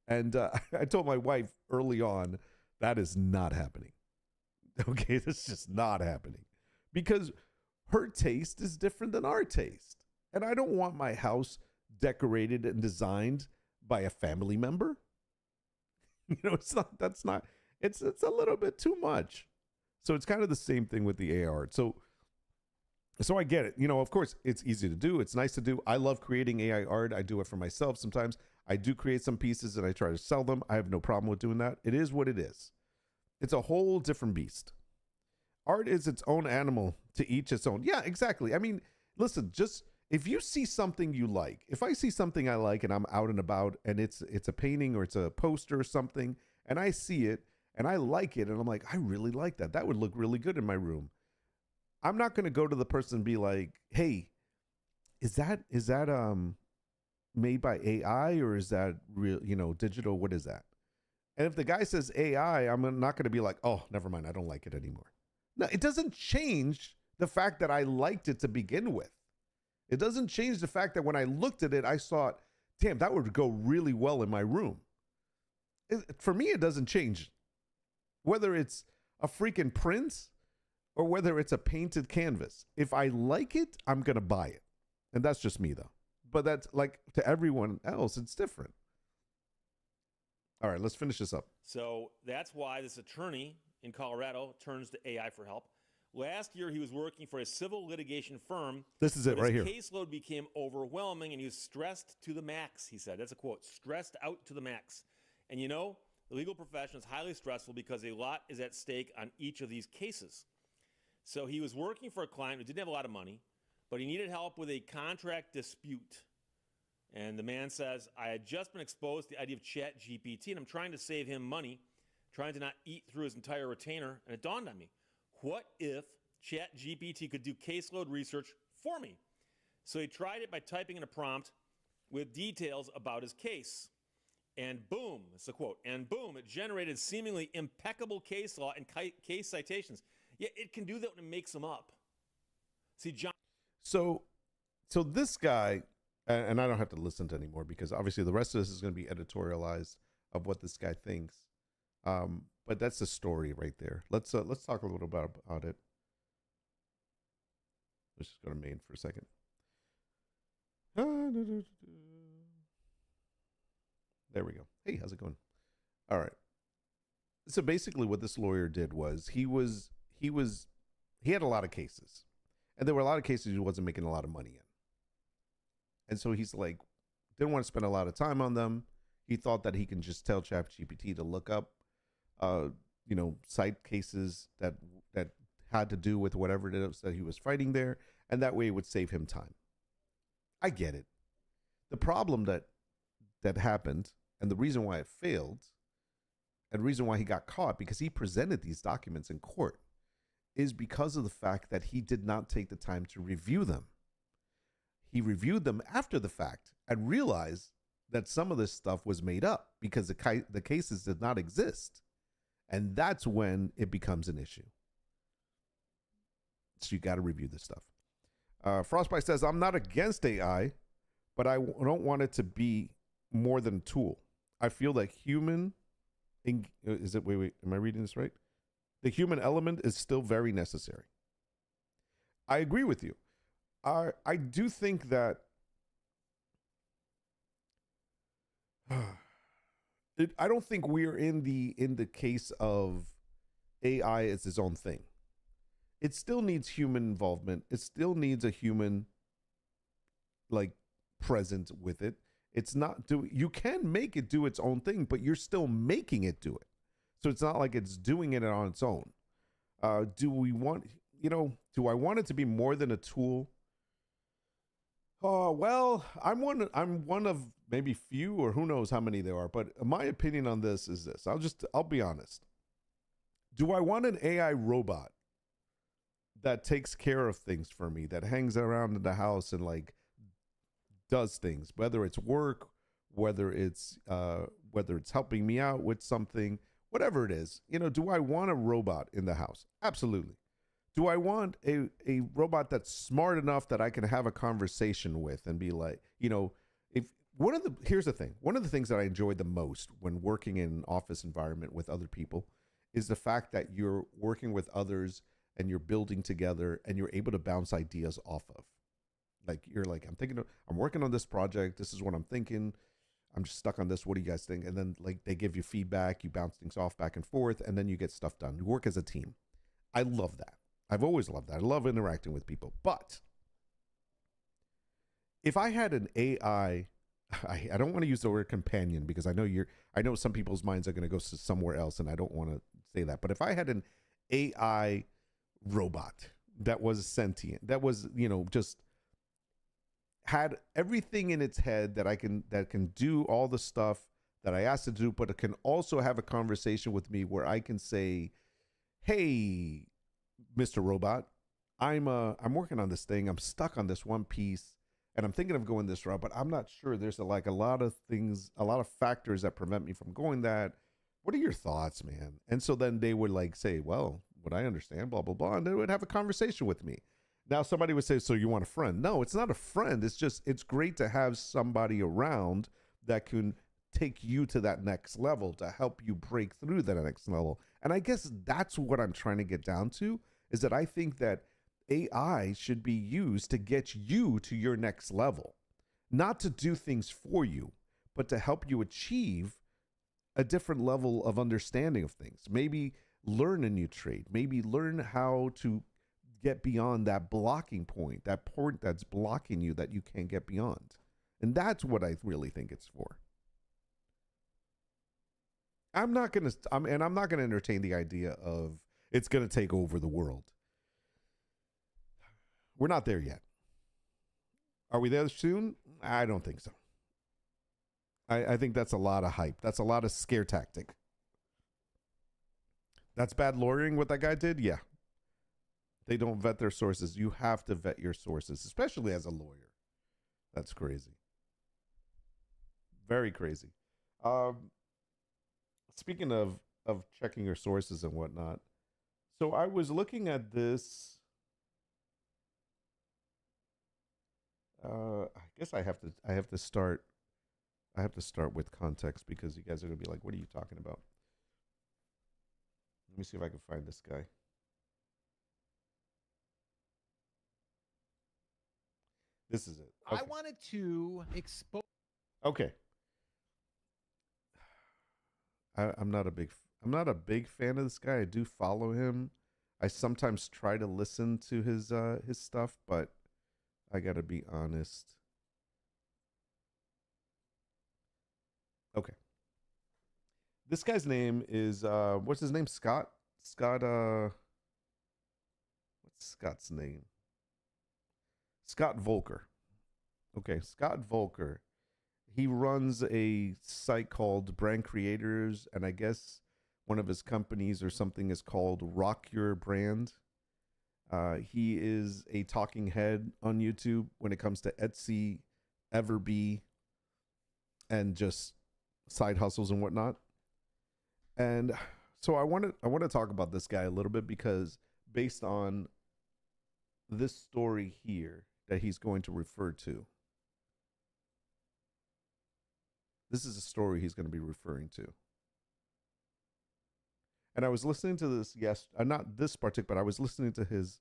And I told my wife early on, that is not happening. Okay, that's just not happening. Because her taste is different than our taste. And I don't want my house decorated and designed by a family member. It's a little bit too much. So it's kind of the same thing with the AI art. So I get it. Of course, it's easy to do. It's nice to do. I love creating AI art. I do it for myself sometimes. I do create some pieces and I try to sell them. I have no problem with doing that. It is what it is. It's a whole different beast. Art is its own animal, to each its own. Yeah, exactly. I mean, listen, just if you see something you like, if I see something I like and I'm out and about and it's a painting or it's a poster or something and I see it and I like it and I'm like, I really like that. That would look really good in my room. I'm not going to go to the person and be like, hey, is that made by AI or is that real, digital? What is that? And if the guy says AI, I'm not going to be like, oh, never mind. I don't like it anymore. No, it doesn't change the fact that I liked it to begin with. It doesn't change the fact that when I looked at it, I thought, damn, that would go really well in my room. For me, it doesn't change. Whether it's a freaking print or whether it's a painted canvas. If I like it, I'm going to buy it. And that's just me, though. But that's like to everyone else, it's different. All right, let's finish this up. So that's why this attorney in Colorado turns to AI for help. Last year, he was working for a civil litigation firm. This is it right here. His caseload became overwhelming and he was stressed to the max, he said. That's a quote, stressed out to the max. And the legal profession is highly stressful because a lot is at stake on each of these cases. So he was working for a client who didn't have a lot of money, but he needed help with a contract dispute. And the man says, I had just been exposed to the idea of ChatGPT, and I'm trying to save him money, trying to not eat through his entire retainer. And it dawned on me, what if ChatGPT could do caseload research for me? So he tried it by typing in a prompt with details about his case. And boom, it's a quote, and boom, it generated seemingly impeccable case law and case citations. Yeah, it can do that when it makes them up. See, John. So this guy, and I don't have to listen to anymore because obviously the rest of this is going to be editorialized of what this guy thinks. But that's the story right there. Let's talk a little about it. Let's just go to main for a second. There we go. Hey, how's it going? All right. So basically what this lawyer did was he had a lot of cases. And there were a lot of cases he wasn't making a lot of money in. And so he's like, didn't want to spend a lot of time on them. He thought that he can just tell ChatGPT to look up, cite cases that had to do with whatever it is that he was fighting there. And that way it would save him time. I get it. The problem that happened and the reason why it failed and the reason why he got caught because he presented these documents in court is because of the fact that he did not take the time to review them. He reviewed them after the fact and realized that some of this stuff was made up because the cases did not exist. And that's when it becomes an issue. So you got to review this stuff. Frostbite says, I'm not against AI, but I don't want it to be more than a tool. I feel that wait, am I reading this right? The human element is still very necessary. I agree with you. I do think that I don't think we're in the case of AI as its own thing. It still needs human involvement. It still needs a human present with it. It's not you can make it do its own thing, but you're still making it do it. So it's not like it's doing it on its own. Do I want it to be more than a tool? Oh, well, I'm one of maybe few or who knows how many there are. But my opinion on this is this. I'll be honest. Do I want an AI robot that takes care of things for me, that hangs around in the house and does things, whether it's work, whether it's helping me out with something, whatever it is, do I want a robot in the house? Absolutely. Do I want a robot that's smart enough that I can have a conversation with and be like, if here's the thing. One of the things that I enjoy the most when working in an office environment with other people is the fact that you're working with others and you're building together and you're able to bounce ideas off of. Like, you're like, I'm working on this project. This is what I'm thinking. I'm just stuck on this. What do you guys think? And then like they give you feedback, you bounce things off back and forth, and then you get stuff done. You work as a team. I love that. I've always loved that. I love interacting with people. But if I had an AI, I don't want to use the word companion because I know some people's minds are going to go somewhere else, and I don't want to say that. But if I had an AI robot that was sentient, that was, just had everything in its head that can do all the stuff that I asked it to do, but it can also have a conversation with me where I can say, "Hey, Mr. Robot, I'm working on this thing. I'm stuck on this one piece, and I'm thinking of going this route, but I'm not sure. There's a lot of things, a lot of factors that prevent me from going that. What are your thoughts, man?" And so then they would like say, "Well, what I understand, blah blah blah," and they would have a conversation with me. Now somebody would say, "So you want a friend?" No, it's not a friend. It's great to have somebody around that can take you to that next level, to help you break through that next level. And I guess that's what I'm trying to get down to, is that I think that AI should be used to get you to your next level, not to do things for you, but to help you achieve a different level of understanding of things. Maybe learn a new trade, maybe learn how to get beyond that blocking point, that point that's blocking you that you can't get beyond. And that's what I really think it's for. I'm not going to entertain the idea of it's going to take over the world. We're not there yet. Are we there soon? I don't think so. I think that's a lot of hype. That's a lot of scare tactic. That's bad lawyering what that guy did? Yeah. They don't vet their sources. You have to vet your sources, especially as a lawyer. That's crazy. Very crazy. Speaking of checking your sources and whatnot, so I was looking at this. I guess I have to start with context because you guys are gonna be like, "What are you talking about?" Let me see if I can find this guy. This is it. Okay. I wanted to expose. Okay. I'm not a big fan of this guy. I do follow him. I sometimes try to listen to his stuff, but I gotta be honest. Okay. This guy's name is what's his name? Scott? What's Scott's name? Scott Voelker. Okay, Scott Voelker. He runs a site called Brand Creators, and I guess one of his companies or something is called Rock Your Brand. He is a talking head on YouTube when it comes to Etsy, Everbee, and just side hustles and whatnot. And so I want to talk about this guy a little bit because based on this story here that he's going to refer to. This is a story he's going to be referring to. And I was listening to this, not this particular, but I was listening to his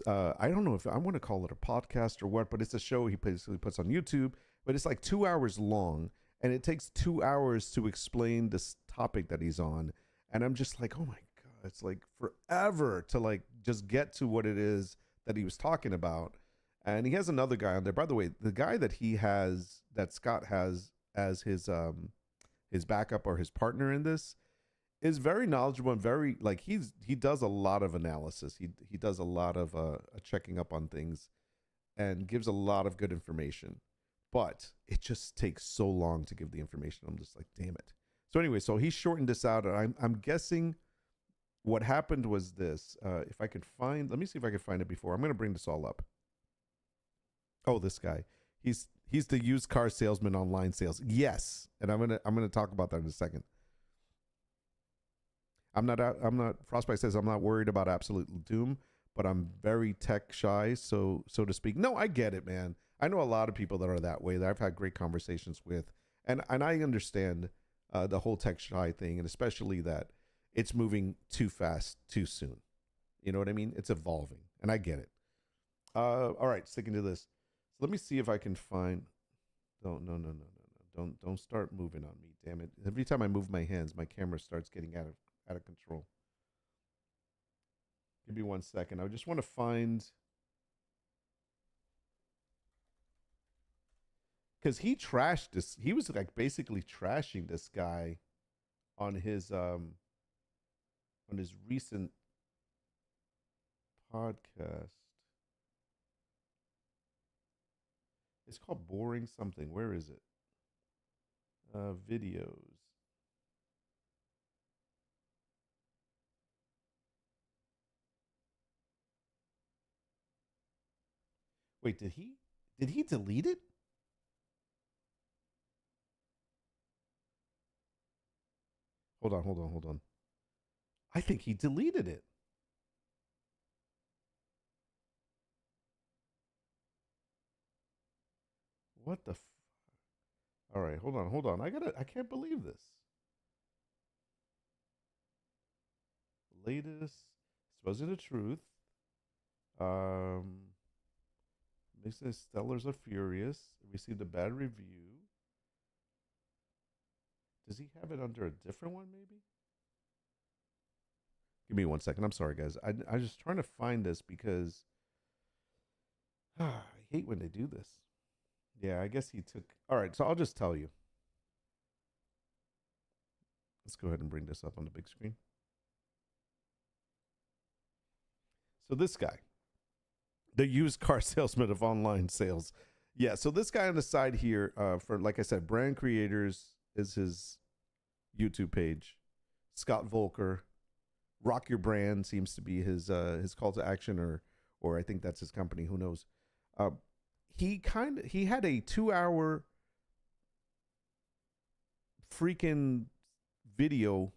I don't know if I want to call it a podcast or what, but it's a show he basically puts on YouTube, but it's like 2 hours long and it takes 2 hours to explain this topic that he's on. And I'm just like, oh my God, it's like forever to like just get to what it is that he was talking about. And he has another guy on there. By the way, the guy that Scott has as his backup or his partner in this is very knowledgeable and very like he does a lot of analysis. He does a lot of checking up on things and gives a lot of good information. But it just takes so long to give the information. I'm just like, damn it. So anyway, so he shortened this out. And I'm guessing what happened was this. If I could find, let me see if I could find it before. I'm going to bring this all up. Oh, this guy. He's the used car salesman online sales. Yes. And I'm going to talk about that in a second. Frostbite says I'm not worried about absolute doom, but I'm very tech shy, so to speak. No, I get it, man. I know a lot of people that are that way that I've had great conversations with, and I understand the whole tech shy thing, and especially that it's moving too fast, too soon. You know what I mean? It's evolving, and I get it. All right, sticking to this. So let me see if I can find. No. Don't start moving on me, damn it. Every time I move my hands, my camera starts getting out of control. Give me 1 second. I just want to find, because he trashed this. He was like basically trashing this guy on his recent podcast. It's called Boring Something. Where is it? Videos. Wait, did he delete it? Hold on. I think he deleted it. What the all right, hold on. I can't believe this. Latest, supposed the truth. Mixed Stellars are furious. Received a bad review. Does he have it under a different one, maybe? Give me 1 second. I'm sorry, guys. I'm just trying to find this because I hate when they do this. Yeah, I guess he took. All right, so I'll just tell you. Let's go ahead and bring this up on the big screen. So this guy, the used car salesman of online sales. Yeah, so this guy on the side here, for, like I said, brand creators is his YouTube page. Scott Voelker, Rock Your Brand seems to be his call to action, or I think that's his company. Who knows? He had a 2-hour freaking video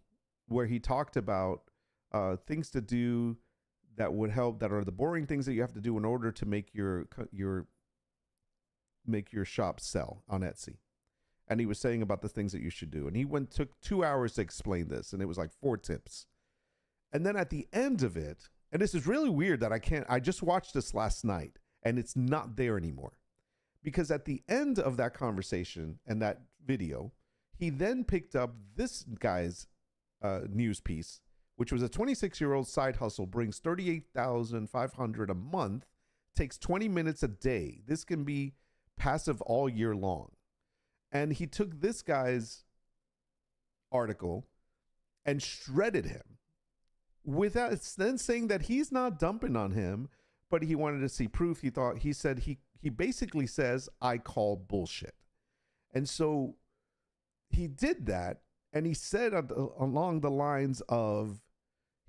where he talked about things to do that would help, that are the boring things that you have to do in order to make your shop sell on Etsy. And he was saying about the things that you should do. And he took 2 hours to explain this, and it was like 4 tips. And then at the end of it, and this is really weird that I just watched this last night and it's not there anymore. Because at the end of that conversation and that video, he then picked up this guy's news piece, which was a 26-year-old side hustle, brings $38,500 a month, takes 20 minutes a day. This can be passive all year long. And he took this guy's article and shredded him without then saying that he's not dumping on him, but he wanted to see proof. He said he basically says, I call bullshit. And so he did that, and he said along the lines of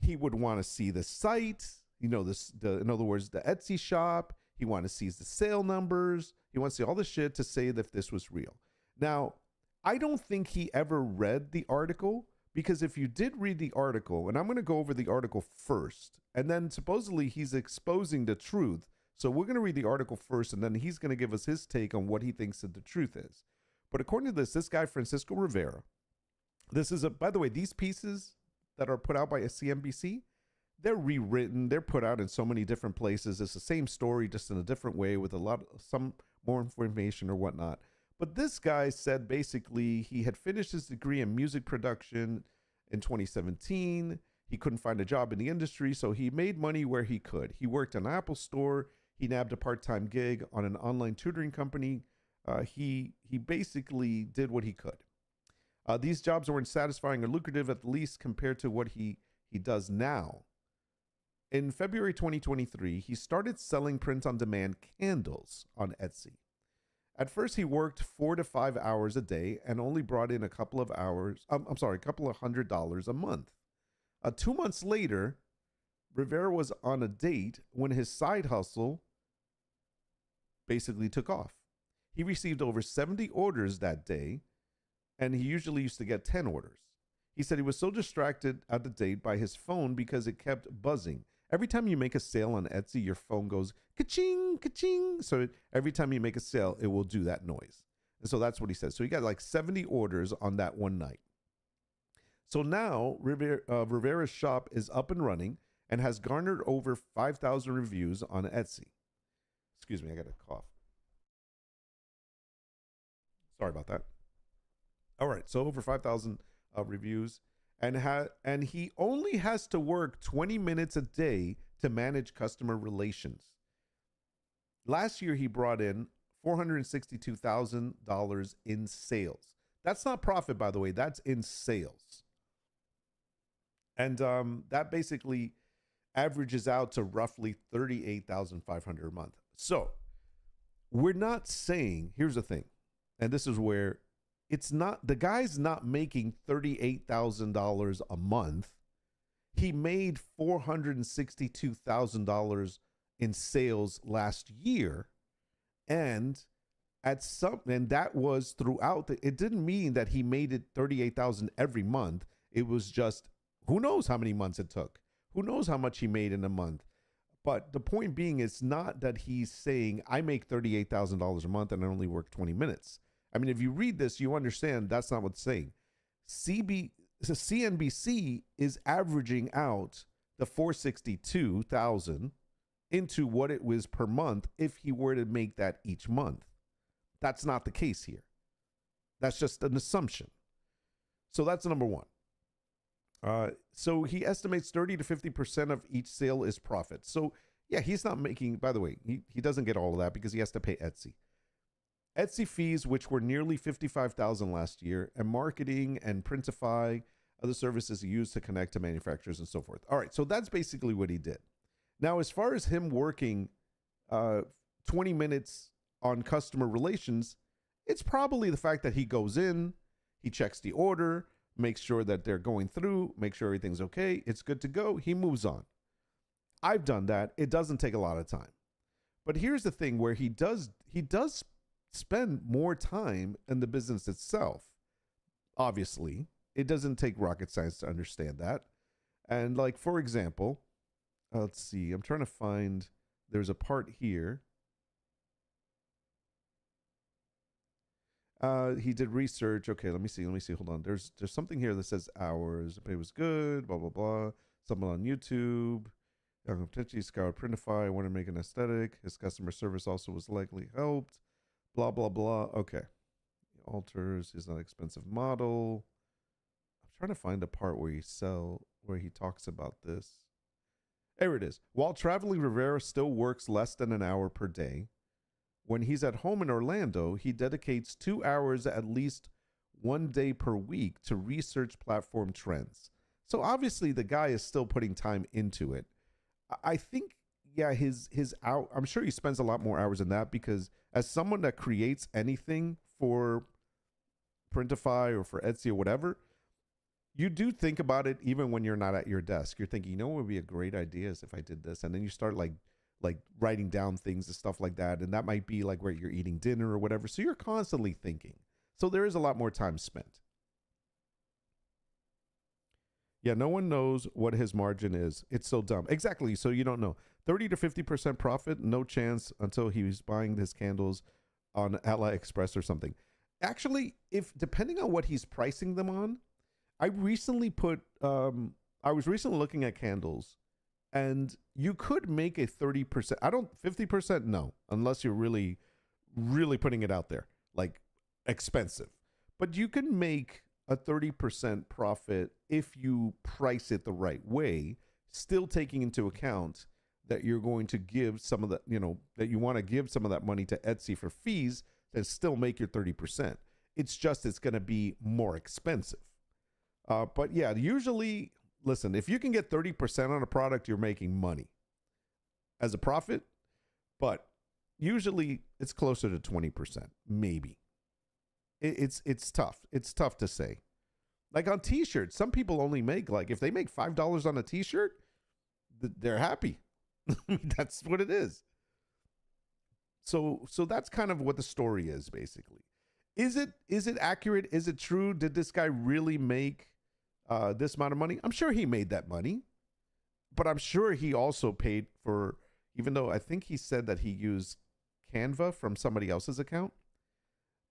he would want to see the site, in other words, the Etsy shop. He wanted to see the sale numbers. He wants to see all the shit to say that if this was real. Now, I don't think he ever read the article, because if you did read the article, and I'm going to go over the article first, and then supposedly he's exposing the truth. So we're going to read the article first, and then he's going to give us his take on what he thinks that the truth is. But according to this guy, Francisco Rivera, by the way, these pieces that are put out by CNBC, they're rewritten. They're put out in so many different places. It's the same story, just in a different way with some more information or whatnot. But this guy said basically he had finished his degree in music production in 2017. He couldn't find a job in the industry, so he made money where he could. He worked in an Apple store. He nabbed a part-time gig on an online tutoring company. He basically did what he could. These jobs weren't satisfying or lucrative, at least compared to what he does now. In February 2023, he started selling print-on-demand candles on Etsy. At first, he worked 4 to 5 hours a day and only brought in a couple of $100 a month. 2 months later, Rivera was on a date when his side hustle basically took off. He received over 70 orders that day, and he usually used to get 10 orders. He said he was so distracted at the date by his phone because it kept buzzing. Every time you make a sale on Etsy, your phone goes ka-ching, ka-ching. So every time you make a sale, it will do that noise. And so that's what he said. So he got like 70 orders on that one night. So now Rivera's shop is up and running and has garnered over 5,000 reviews on Etsy. Excuse me, I got a cough. Sorry about that. All right, so over 5,000 reviews, and he only has to work 20 minutes a day to manage customer relations. Last year, he brought in $462,000 in sales. That's not profit, by the way. That's in sales. And that basically averages out to roughly $38,500 a month. So we're not saying, here's the thing, and this is where it's not, the guy's not making $38,000 a month. He made $462,000 in sales last year. And that was throughout it didn't mean that he made it 38,000 every month. It was just, who knows how many months it took? Who knows how much he made in a month? But the point being, it's not that he's saying I make $38,000 a month and I only work 20 minutes. I mean, if you read this, you understand that's not what's saying. CNBC is averaging out the 462,000 into what it was per month if he were to make that each month. That's not the case here. That's just an assumption. So that's number one. So he estimates 30 to 50% of each sale is profit. So yeah, he's not making, by the way, he doesn't get all of that because he has to pay Etsy. Etsy fees, which were nearly $55,000 last year, and marketing and Printify, other services he used to connect to manufacturers and so forth. All right, so that's basically what he did. Now, as far as him working 20 minutes on customer relations, it's probably the fact that he goes in, he checks the order, makes sure that they're going through, make sure everything's okay, it's good to go, he moves on. I've done that. It doesn't take a lot of time. But here's the thing where he does spend more time in the business itself. Obviously, it doesn't take rocket science to understand that. And like, for example, let's see, I'm trying to find, there's a part here. He did research. Okay, let me see. Hold on. There's something here that says hours. The pay was good, blah, blah, blah. Someone on YouTube. Potentially scoured Printify. Want to make an aesthetic. His customer service also was likely helped. Blah, blah, blah. Okay. Alters. He's not an expensive model. I'm trying to find a part where he talks about this. There it is. While traveling, Rivera still works less than an hour per day. When he's at home in Orlando, he dedicates 2 hours at least one day per week to research platform trends. So obviously the guy is still putting time into it. I think, yeah, I'm sure he spends a lot more hours than that because as someone that creates anything for Printify or for Etsy or whatever, you do think about it even when you're not at your desk. You're thinking, you know what would be a great idea is if I did this. And then you start like writing down things and stuff like that. And that might be like where you're eating dinner or whatever. So you're constantly thinking. So there is a lot more time spent. Yeah, no one knows what his margin is. It's so dumb. Exactly. So you don't know. 30 to 50% profit, no chance until he's buying his candles on AliExpress or something. Actually, if depending on what he's pricing them on, I was recently looking at candles and you could make a 30%. 50%, no, unless you're really, really putting it out there, like expensive. But you can make a 30% profit if you price it the right way, still taking into account that you're going to give some of the, that you want to give some of that money to Etsy for fees and still make your 30%. It's going to be more expensive. But yeah, usually, listen, if you can get 30% on a product, you're making money as a profit, but usually it's closer to 20%, maybe. It's tough. It's tough to say. Like on t-shirts, some people only make if they make $5 on a t-shirt, they're happy. That's what it is. So that's kind of what the story is basically. Is it accurate? Is it true? Did this guy really make this amount of money. I'm sure he made that money, but I'm sure he also paid for, even though I think he said that he used Canva from somebody else's account,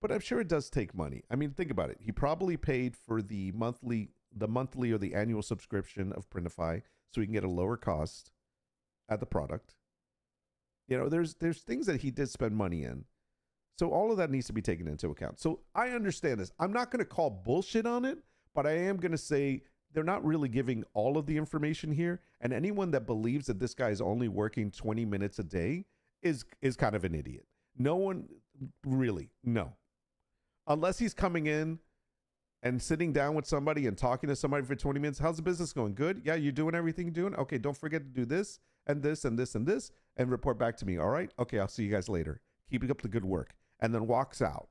but I'm sure it does take money. I mean, think about it. He probably paid for the monthly or the annual subscription of Printify so he can get a lower cost at the product. You know, there's things that he did spend money in. So all of that needs to be taken into account. So I understand this. I'm not going to call bullshit on it, but I am going to say they're not really giving all of the information here. And anyone that believes that this guy is only working 20 minutes a day is kind of an idiot. No one really, no. Unless he's coming in and sitting down with somebody and talking to somebody for 20 minutes. How's the business going? Good? Yeah, you're doing everything you're doing? Okay, don't forget to do this and this and this and this and report back to me. All right? Okay, I'll see you guys later. Keeping up the good work. And then walks out.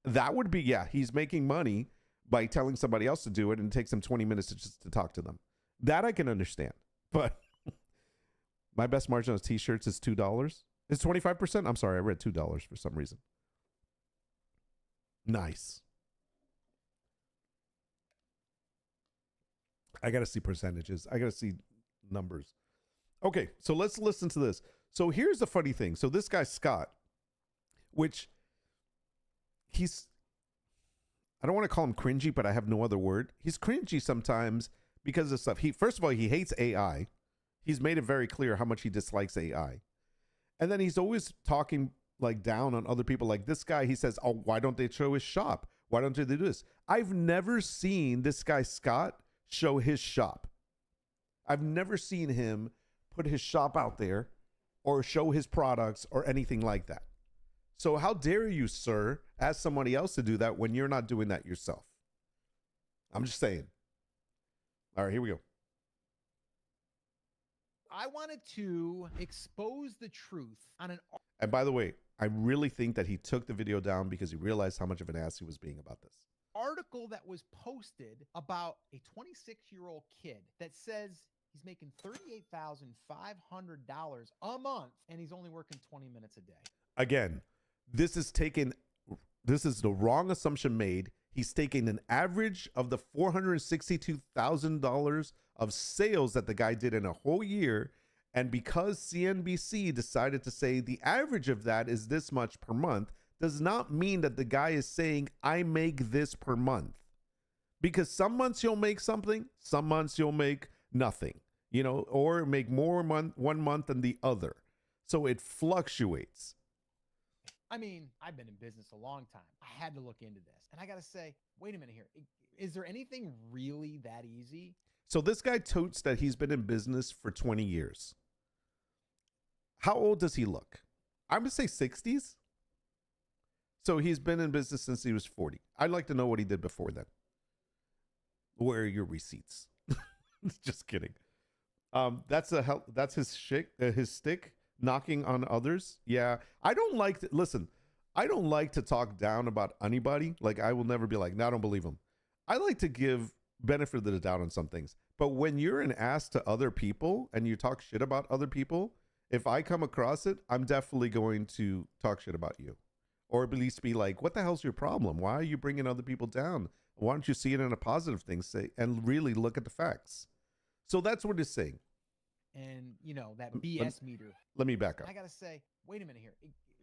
That would be, yeah, he's making money by telling somebody else to do it and it takes him 20 minutes to talk to them. That I can understand. But my best margin on t-shirts is $2. It's 25%? I'm sorry, I read $2 for some reason. Nice. I got to see percentages. I got to see numbers. Okay, so let's listen to this. So here's the funny thing. So this guy, Scott, which I don't want to call him cringy, but I have no other word. He's cringy sometimes because of stuff. First of all, he hates AI. He's made it very clear how much he dislikes AI. And then he's always talking like down on other people. Like this guy, he says, oh, why don't they show his shop? Why don't they do this? I've never seen this guy, Scott, show his shop. I've never seen him put his shop out there or show his products or anything like that. So how dare you, sir, ask somebody else to do that when you're not doing that yourself? I'm just saying. All right, here we go. I wanted to expose the truth on an And by the way, I really think that he took the video down because he realized how much of an ass he was being about this. article that was posted about a 26-year-old kid that says he's making $38,500 a month and he's only working 20 minutes a day. Again, this is the wrong assumption made. He's taking an average of the $462,000 of sales that the guy did in a whole year. And because CNBC decided to say the average of that is this much per month, does not mean that the guy is saying, I make this per month. Because some months you'll make something, some months you'll make nothing, or make more one month than the other. So it fluctuates. I mean, I've been in business a long time. I had to look into this. And I got to say, wait a minute here. Is there anything really that easy? So this guy totes that he's been in business for 20 years. How old does he look? I'm going to say 60s. So he's been in business since he was 40. I'd like to know what he did before then. Where are your receipts? Just kidding. That's his stick, knocking on others. Yeah. I don't like to talk down about anybody. Like, I will never be like, no, I don't believe him. I like to give benefit of the doubt on some things. But when you're an ass to other people and you talk shit about other people, if I come across it, I'm definitely going to talk shit about you. Or at least be like, what the hell's your problem? Why are you bringing other people down? Why don't you see it in a positive thing, and really look at the facts? So that's what it's saying. And, that BS meter. Let me back up. I got to say, wait a minute here.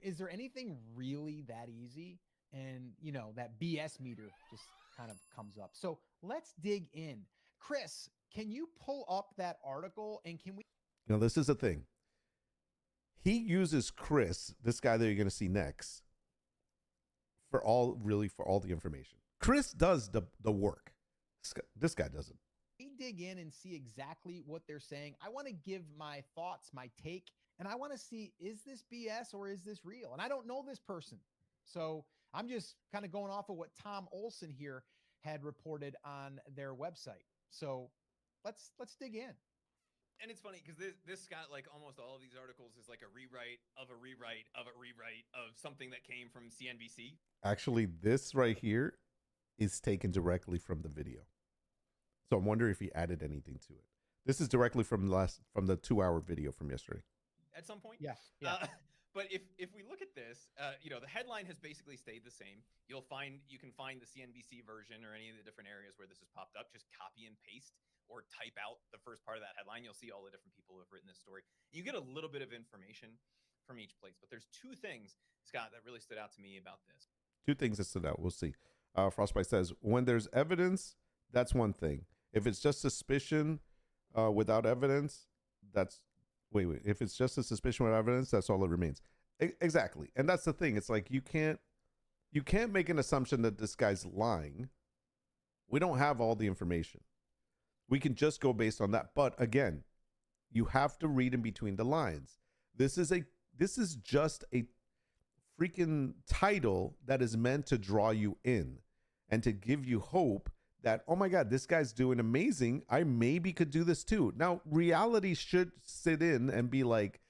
Is there anything really that easy? And, that BS meter just kind of comes up. So let's dig in. Chris, can you pull up that article and can we? This is the thing. He uses Chris, this guy that you're going to see next, for all the information. Chris does the work. This guy doesn't. We dig in and see exactly what they're saying. I want to give my thoughts, my take, and I want to see, is this BS or is this real? And I don't know this person. So I'm just kind of going off of what Tom Olson here had reported on their website. So let's dig in. And it's funny because this got, like, almost all of these articles is like a rewrite of a rewrite of a rewrite of something that came from CNBC. Actually, this right here is taken directly from the video. So I'm wondering if he added anything to it. This is directly from the 2-hour video from yesterday. At some point. Yeah. But if we look at this, the headline has basically stayed the same. You can find the CNBC version or any of the different areas where this has popped up. Just copy and paste or type out the first part of that headline. You'll see all the different people who have written this story. You get a little bit of information from each place. But there's two things, Scott, that really stood out to me about this. Two things that stood out. We'll see. Frostbite says, when there's evidence, that's one thing. If it's just suspicion without evidence, that's wait. If it's just a suspicion without evidence, that's all that remains. Exactly. And that's the thing. It's like you can't make an assumption that this guy's lying. We don't have all the information. We can just go based on that. But again, you have to read in between the lines. This is just a freaking title that is meant to draw you in and to give you hope that, oh my God, this guy's doing amazing. I maybe could do this too. Now, reality should sit in and be like,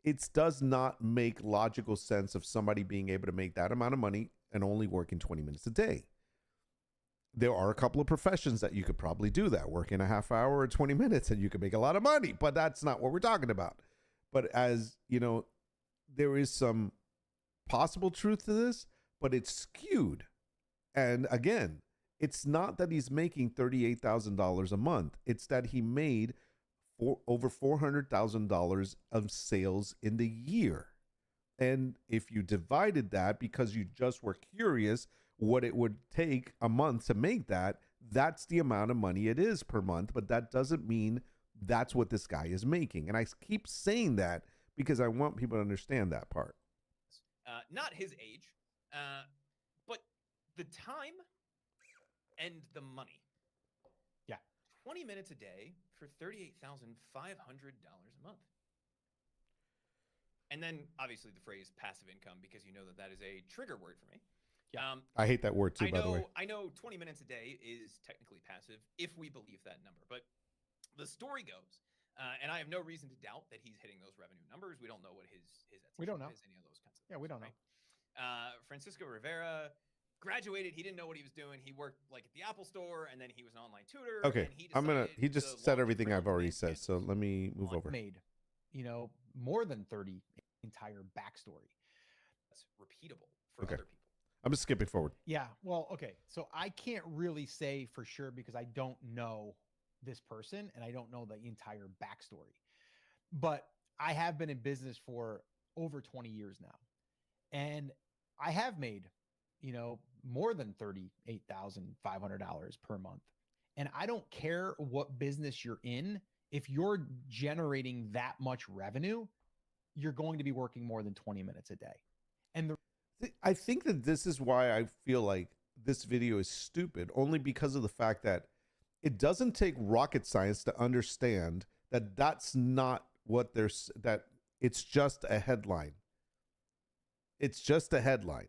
it does not make logical sense of somebody being able to make that amount of money and only working 20 minutes a day. There are a couple of professions that you could probably do that, working a half hour or 20 minutes, and you can make a lot of money, but that's not what we're talking about. But as you know, there is some possible truth to this, but it's skewed. And again, it's not that he's making $38,000 a month. It's that he made over $400,000 of sales in the year. And if you divided that because you just were curious what it would take a month to make that, that's the amount of money it is per month. But that doesn't mean that's what this guy is making. And I keep saying that because I want people to understand that part. Not his age, but the time and the money. Yeah. 20 minutes a day for $38,500 a month. And then obviously the phrase passive income, because you know that is a trigger word for me. Yeah. I hate that word too, by the way. I know 20 minutes a day is technically passive if we believe that number, but the story goes, and I have no reason to doubt that he's hitting those revenue numbers. We don't know what his we don't know is, any of those kinds of yeah, things, we don't right? know. Francisco Rivera graduated. He didn't know what he was doing. He worked like at the Apple store, and then he was an online tutor. Okay, And he just said everything I've already said, so let me move over. Made, more than 30 entire backstory. That's repeatable for other people. I'm just skipping forward. Yeah. Well, okay. So I can't really say for sure because I don't know this person and I don't know the entire backstory. But I have been in business for over 20 years now. And I have made, more than $38,500 per month. And I don't care what business you're in. If you're generating that much revenue, you're going to be working more than 20 minutes a day. And I think that this is why I feel like this video is stupid, only because of the fact that it doesn't take rocket science to understand that that's not what that it's just a headline. It's just a headline.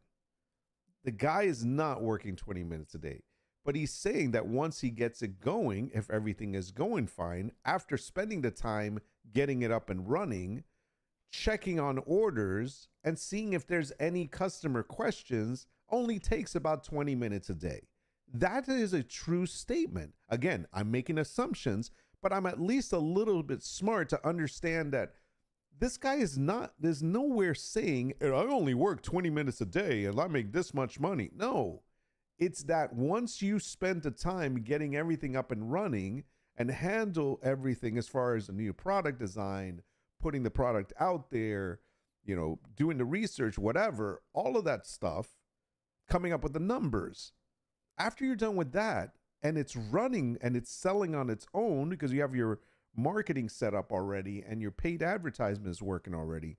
The guy is not working 20 minutes a day, but he's saying that once he gets it going, if everything is going fine, after spending the time getting it up and running, checking on orders and seeing if there's any customer questions, only takes about 20 minutes a day. That is a true statement. Again, I'm making assumptions, but I'm at least a little bit smart to understand that this guy is not, there's nowhere saying, I only work 20 minutes a day and I make this much money. No, it's that once you spend the time getting everything up and running and handle everything as far as a new product design, putting the product out there, doing the research, whatever, all of that stuff, coming up with the numbers. After you're done with that and it's running and it's selling on its own because you have your marketing set up already and your paid advertisement is working already,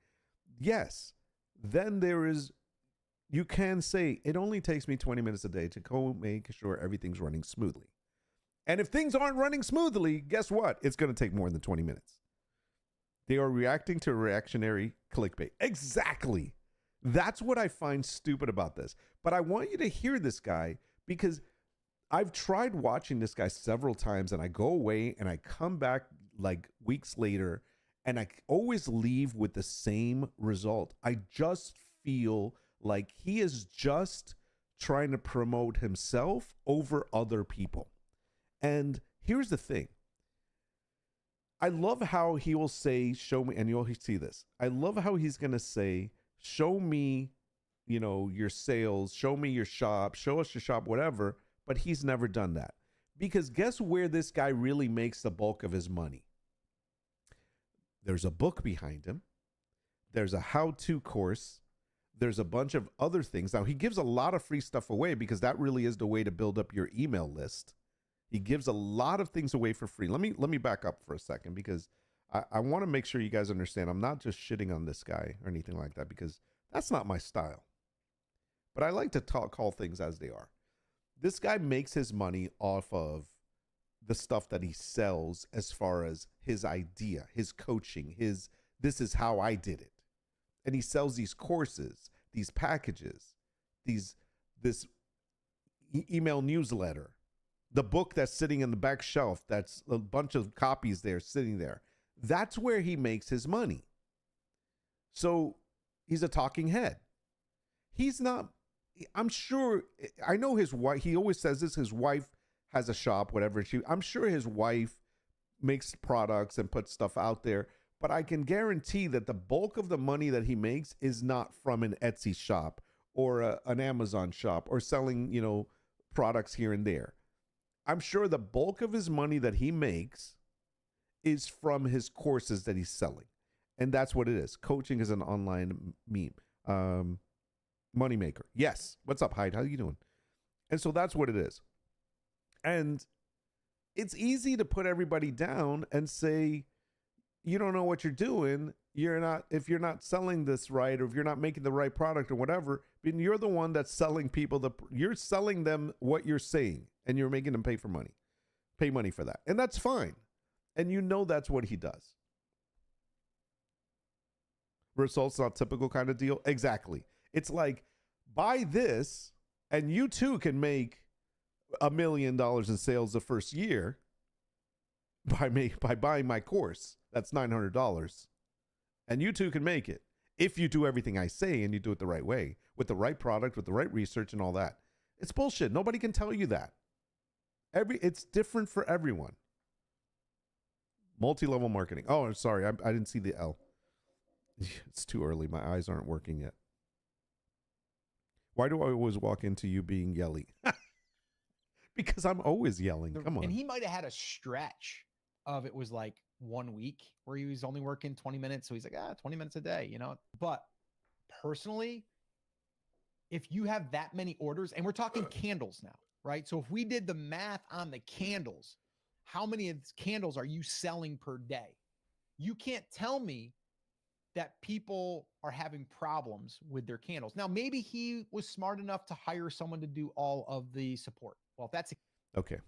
yes, then you can say it only takes me 20 minutes a day to go make sure everything's running smoothly. And if things aren't running smoothly, guess what? It's going to take more than 20 minutes. They are reacting to reactionary clickbait. Exactly. That's what I find stupid about this. But I want you to hear this guy because I've tried watching this guy several times and I go away and I come back like weeks later and I always leave with the same result. I just feel like he is just trying to promote himself over other people. And here's the thing. I love how he will say, show me, and you'll see this. I love how he's going to say, show me, your sales, show me your shop, show us your shop, whatever. But he's never done that. Because guess where this guy really makes the bulk of his money? There's a book behind him. There's a how-to course. There's a bunch of other things. Now, he gives a lot of free stuff away because that really is the way to build up your email list. He gives a lot of things away for free. Let me back up for a second because I want to make sure you guys understand I'm not just shitting on this guy or anything like that because that's not my style. But I like to call things as they are. This guy makes his money off of the stuff that he sells as far as his idea, his coaching, this is how I did it. And he sells these courses, these packages, this email newsletter, the book that's sitting in the back shelf, that's a bunch of copies there sitting there. That's where he makes his money. So he's a talking head. He's not, I'm sure, I know his wife, he always says this, his wife has a shop, whatever. I'm sure his wife makes products and puts stuff out there, but I can guarantee that the bulk of the money that he makes is not from an Etsy shop or an Amazon shop or selling, products here and there. I'm sure the bulk of his money that he makes is from his courses that he's selling. And that's what it is. Coaching is an online meme. Moneymaker. Yes. What's up, Hyde? How you doing? And so that's what it is. And it's easy to put everybody down and say, you don't know what you're doing. If you're not selling this right, or if you're not making the right product or whatever, then you're the one that's selling people you're selling them what you're saying, and you're making them pay money for that. And that's fine. And that's what he does. Results not typical kind of deal. Exactly. It's like, buy this and you too can make $1 million in sales the first year by buying my course. That's $900. And you too can make it if you do everything I say and you do it the right way, with the right product, with the right research and all that. It's bullshit. Nobody can tell you that. It's different for everyone. Multi-level marketing. Oh, I'm sorry. I didn't see the L. It's too early. My eyes aren't working yet. Why do I always walk into you being yelly? Because I'm always yelling. Come on. And he might have had a stretch of, it was like 1 week where he was only working 20 minutes. So he's like, 20 minutes a day, But personally, if you have that many orders, and we're talking candles now, right? So if we did the math on the candles, how many of these candles are you selling per day? You can't tell me that people are having problems with their candles. Now, maybe he was smart enough to hire someone to do all of the support. Well, if that's okay.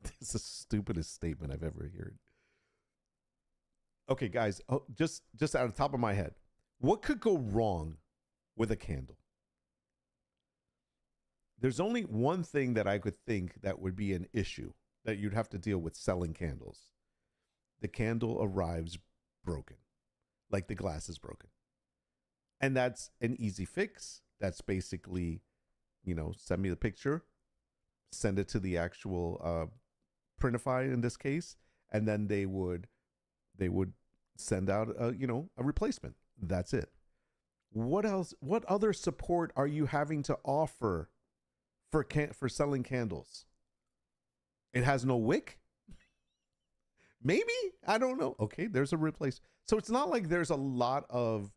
This is the stupidest statement I've ever heard. Okay, guys, just out of the top of my head, what could go wrong with a candle? There's only one thing that I could think that would be an issue that you'd have to deal with selling candles. The candle arrives broken, like the glass is broken. And that's an easy fix. That's basically, send me the picture, send it to the actual Printify in this case, and then they would send out a replacement. That's it. What else? What other support are you having to offer for selling candles? It has no wick? Maybe? I don't know. Okay, there's a replace. So it's not like there's a lot of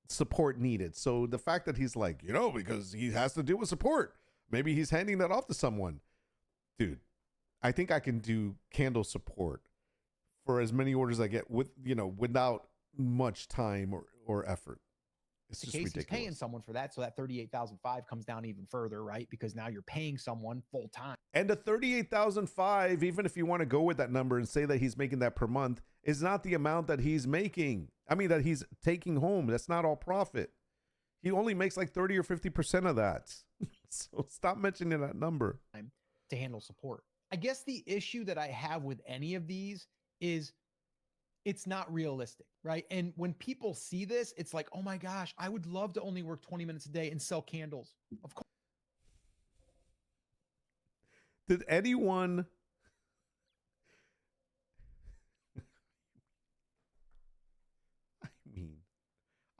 support needed. So the fact that he's like, because he has to deal with support, maybe he's handing that off to someone. Dude, I think I can do candle support for as many orders I get without much time or effort. It's just ridiculous. He's paying someone for that, so that $38,500 comes down even further, right? Because now you're paying someone full time. And the $38,500, even if you want to go with that number and say that he's making that per month, is not the amount that he's making. I mean, that he's taking home. That's not all profit. He only makes like 30 or 50% of that. So stop mentioning that number. To handle support. I guess the issue that I have with any of these is it's not realistic, right? And when people see this, it's like, oh my gosh, I would love to only work 20 minutes a day and sell candles. Of course. Did anyone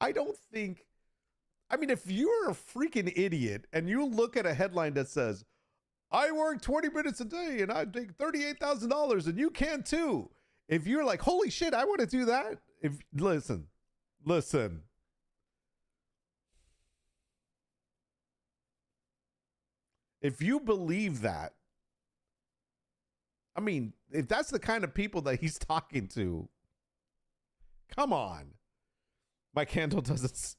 I don't think, I mean, if you're a freaking idiot and you look at a headline that says, I work 20 minutes a day and I take $38,000 and you can too. If you're like, holy shit, I want to do that. Listen. If you believe that, I mean, if that's the kind of people that he's talking to, come on. My candle doesn't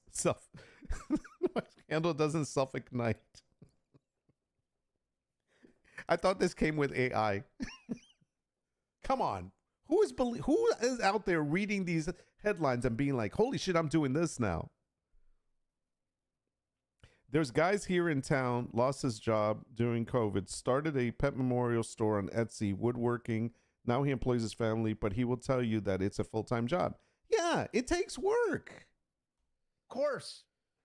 self-ignite. I thought this came with AI. Come on. Who is out there reading these headlines and being like, holy shit, I'm doing this now? There's guys here in town, lost his job during COVID, started a pet memorial store on Etsy, woodworking. Now he employs his family, but he will tell you that it's a full-time job. Yeah, it takes work. Of course.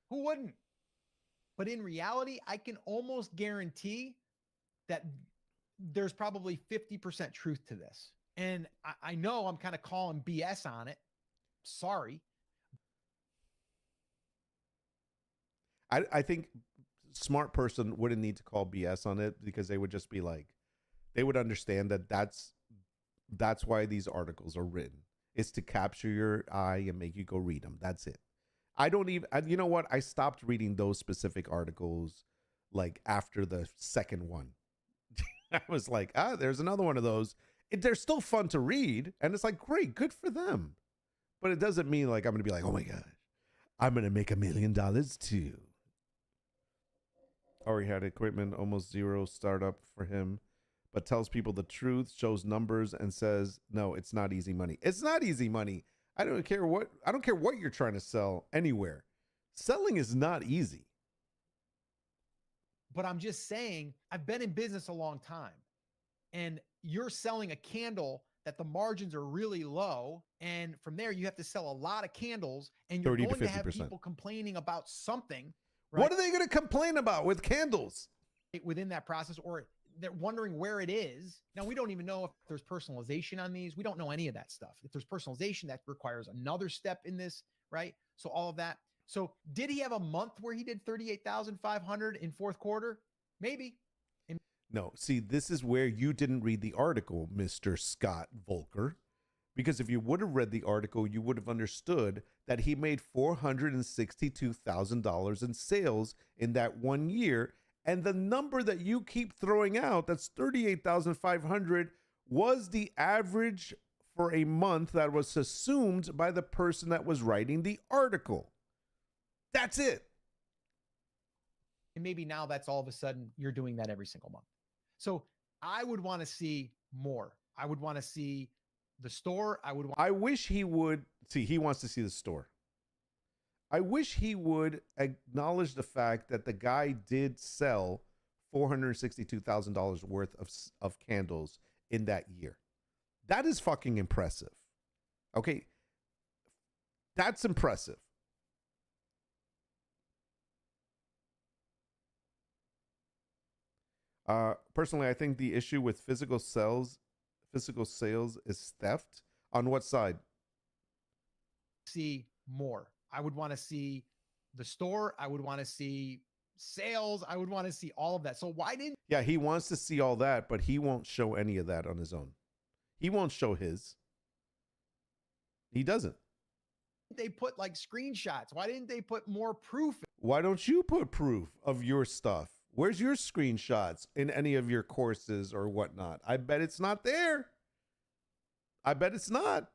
Who wouldn't? But in reality, I can almost guarantee that there's probably 50% truth to this. And I know I'm kind of calling BS on it. Sorry. I think smart person wouldn't need to call BS on it because they would just be like, they would understand that that's why these articles are written. It's to capture your eye and make you go read them. That's it. I don't even, you know what? I stopped reading those specific articles like after the second one. I was like, there's another one of those. They're still fun to read. And it's like, great, good for them. But it doesn't mean like I'm going to be like, oh my gosh, I'm going to make $1 million too. Already had equipment, almost zero startup for him, but tells people the truth, shows numbers, and says, no, it's not easy money. It's not easy money. I don't care what you're trying to sell anywhere. Selling is not easy. But I'm just saying, I've been in business a long time, and you're selling a candle that the margins are really low. And from there, you have to sell a lot of candles, and you're going to have people complaining about something. Right? What are they going to complain about with candles? Within that process, or they're wondering where it is. Now, we don't even know if there's personalization on these. We don't know any of that stuff. If there's personalization, that requires another step in this, right? So all of that. So did he have a month where he did 38,500 in fourth quarter? Maybe. No, see, this is where you didn't read the article, Mr. Scott Voelker. Because if you would have read the article, you would have understood that he made $462,000 in sales in that 1 year. And the number that you keep throwing out, that's 38,500, was the average for a month that was assumed by the person that was writing the article. That's it. And maybe now that's all of a sudden you're doing that every single month. So I would want to see more. I would want to see the store. I wish he would see, he wants to see the store. I wish he would acknowledge the fact that the guy did sell $462,000 worth of candles in that year. That is fucking impressive. Okay. That's impressive. Personally, I think the issue with physical sales is theft. On what side? See more. I would want to see the store. I would want to see sales. I would want to see all of that. So why didn't? Yeah, he wants to see all that, but he won't show any of that on his own. He won't show his. He doesn't. They put like screenshots. Why didn't they put more proof? Why don't you put proof of your stuff? Where's your screenshots in any of your courses or whatnot? I bet it's not there. I bet it's not.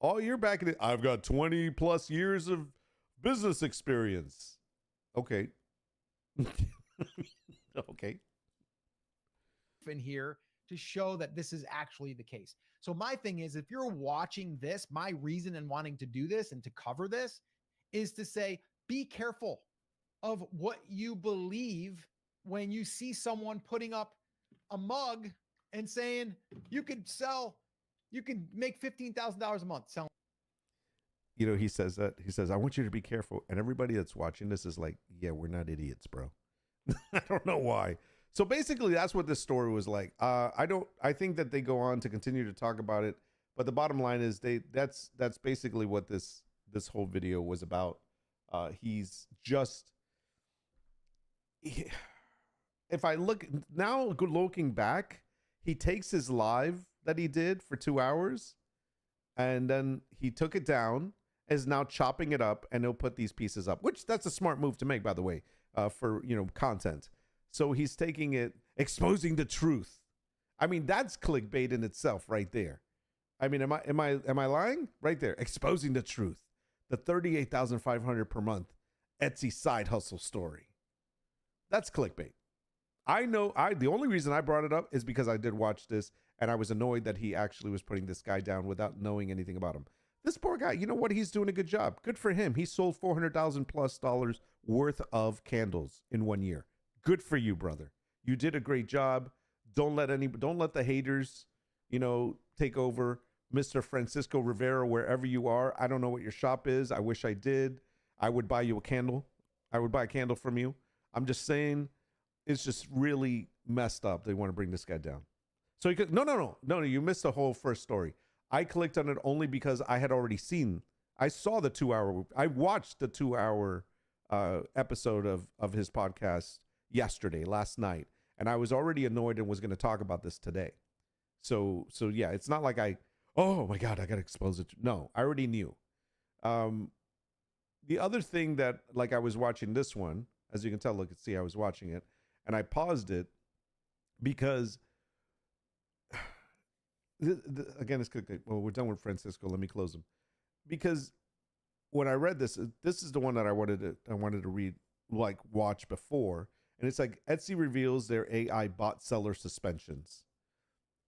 All you're back in it. I've got 20 plus years of business experience. Okay. Okay. In here to show that this is actually the case. So my thing is, if you're watching this, my reason in wanting to do this and to cover this is to say, be careful of what you believe when you see someone putting up a mug and saying you could make $15,000 a month selling. You know, he says that. He says, I want you to be careful. And everybody that's watching this is like, yeah, we're not idiots, bro. I don't know why. So basically, that's what this story was like. I think that they go on to continue to talk about it. But the bottom line is that's basically what this this whole video was about. He's just, if I look now, looking back, he takes his live that he did for 2 hours, and then he took it down, is now chopping it up, and he'll put these pieces up, which that's a smart move to make, by the way, for, content. So he's taking it, exposing the truth. I mean, that's clickbait in itself right there. I mean, am I lying? Right there, exposing the truth. The 38,500 per month Etsy side hustle story. That's clickbait. I know. The only reason I brought it up is because I did watch this, and I was annoyed that he actually was putting this guy down without knowing anything about him. This poor guy, you know what? He's doing a good job. Good for him. He sold $400,000+ worth of candles in 1 year. Good for you, brother. You did a great job. Don't let the haters, take over. Mr. Francisco Rivera, wherever you are. I don't know what your shop is. I wish I did. I would buy you a candle. I would buy a candle from you. I'm just saying, it's just really messed up. They want to bring this guy down. So you could, no, you missed the whole first story. I clicked on it only because I had already I saw the 2 hour, I watched the 2 hour episode of his podcast last night, and I was already annoyed and was going to talk about this today. So yeah, it's not like oh my God, I got to expose it. No, I already knew. The other thing that, like, I was watching this one, as you can tell, I was watching it, and I paused it because again, it's good. Well, we're done with Francisco. Let me close him, because when I read this is the one that I wanted to read, watch before, and it's like Etsy reveals their AI bot seller suspensions,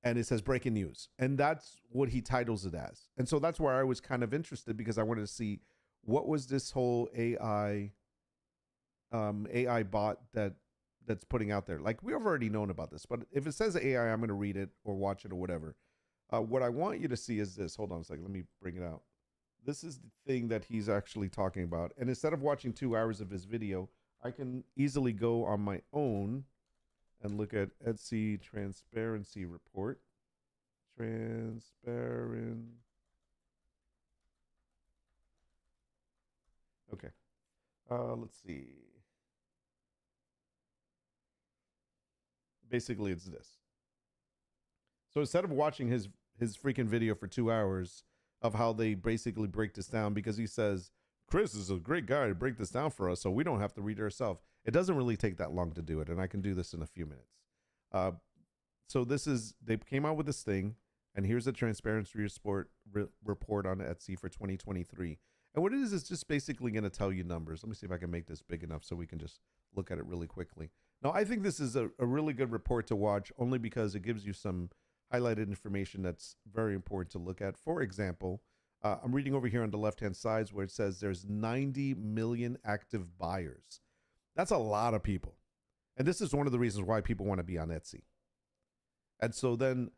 and it says breaking news, and that's what he titles it as, and so that's where I was kind of interested, because I wanted to see what was this whole AI bot that's putting out there. Like, we've already known about this, but if it says AI, I'm going to read it or watch it or whatever. What I want you to see is this. Hold on a second. Let me bring it out. This is the thing that he's actually talking about. And instead of watching 2 hours of his video, I can easily go on my own and look at Etsy transparency report. Transparent. Okay. Let's see. Basically, it's this. So instead of watching his freaking video for 2 hours of how they basically break this down, because he says, Chris is a great guy to break this down for us, so we don't have to read it ourselves. It doesn't really take that long to do it, and I can do this in a few minutes. So they came out with this thing, and here's a transparency report on Etsy for 2023. And what it is just basically going to tell you numbers. Let me see if I can make this big enough so we can just look at it really quickly. Now, I think this is a really good report to watch, only because it gives you some highlighted information that's very important to look at. For example, I'm reading over here on the left-hand side where it says there's 90 million active buyers. That's a lot of people. And this is one of the reasons why people want to be on Etsy. And so then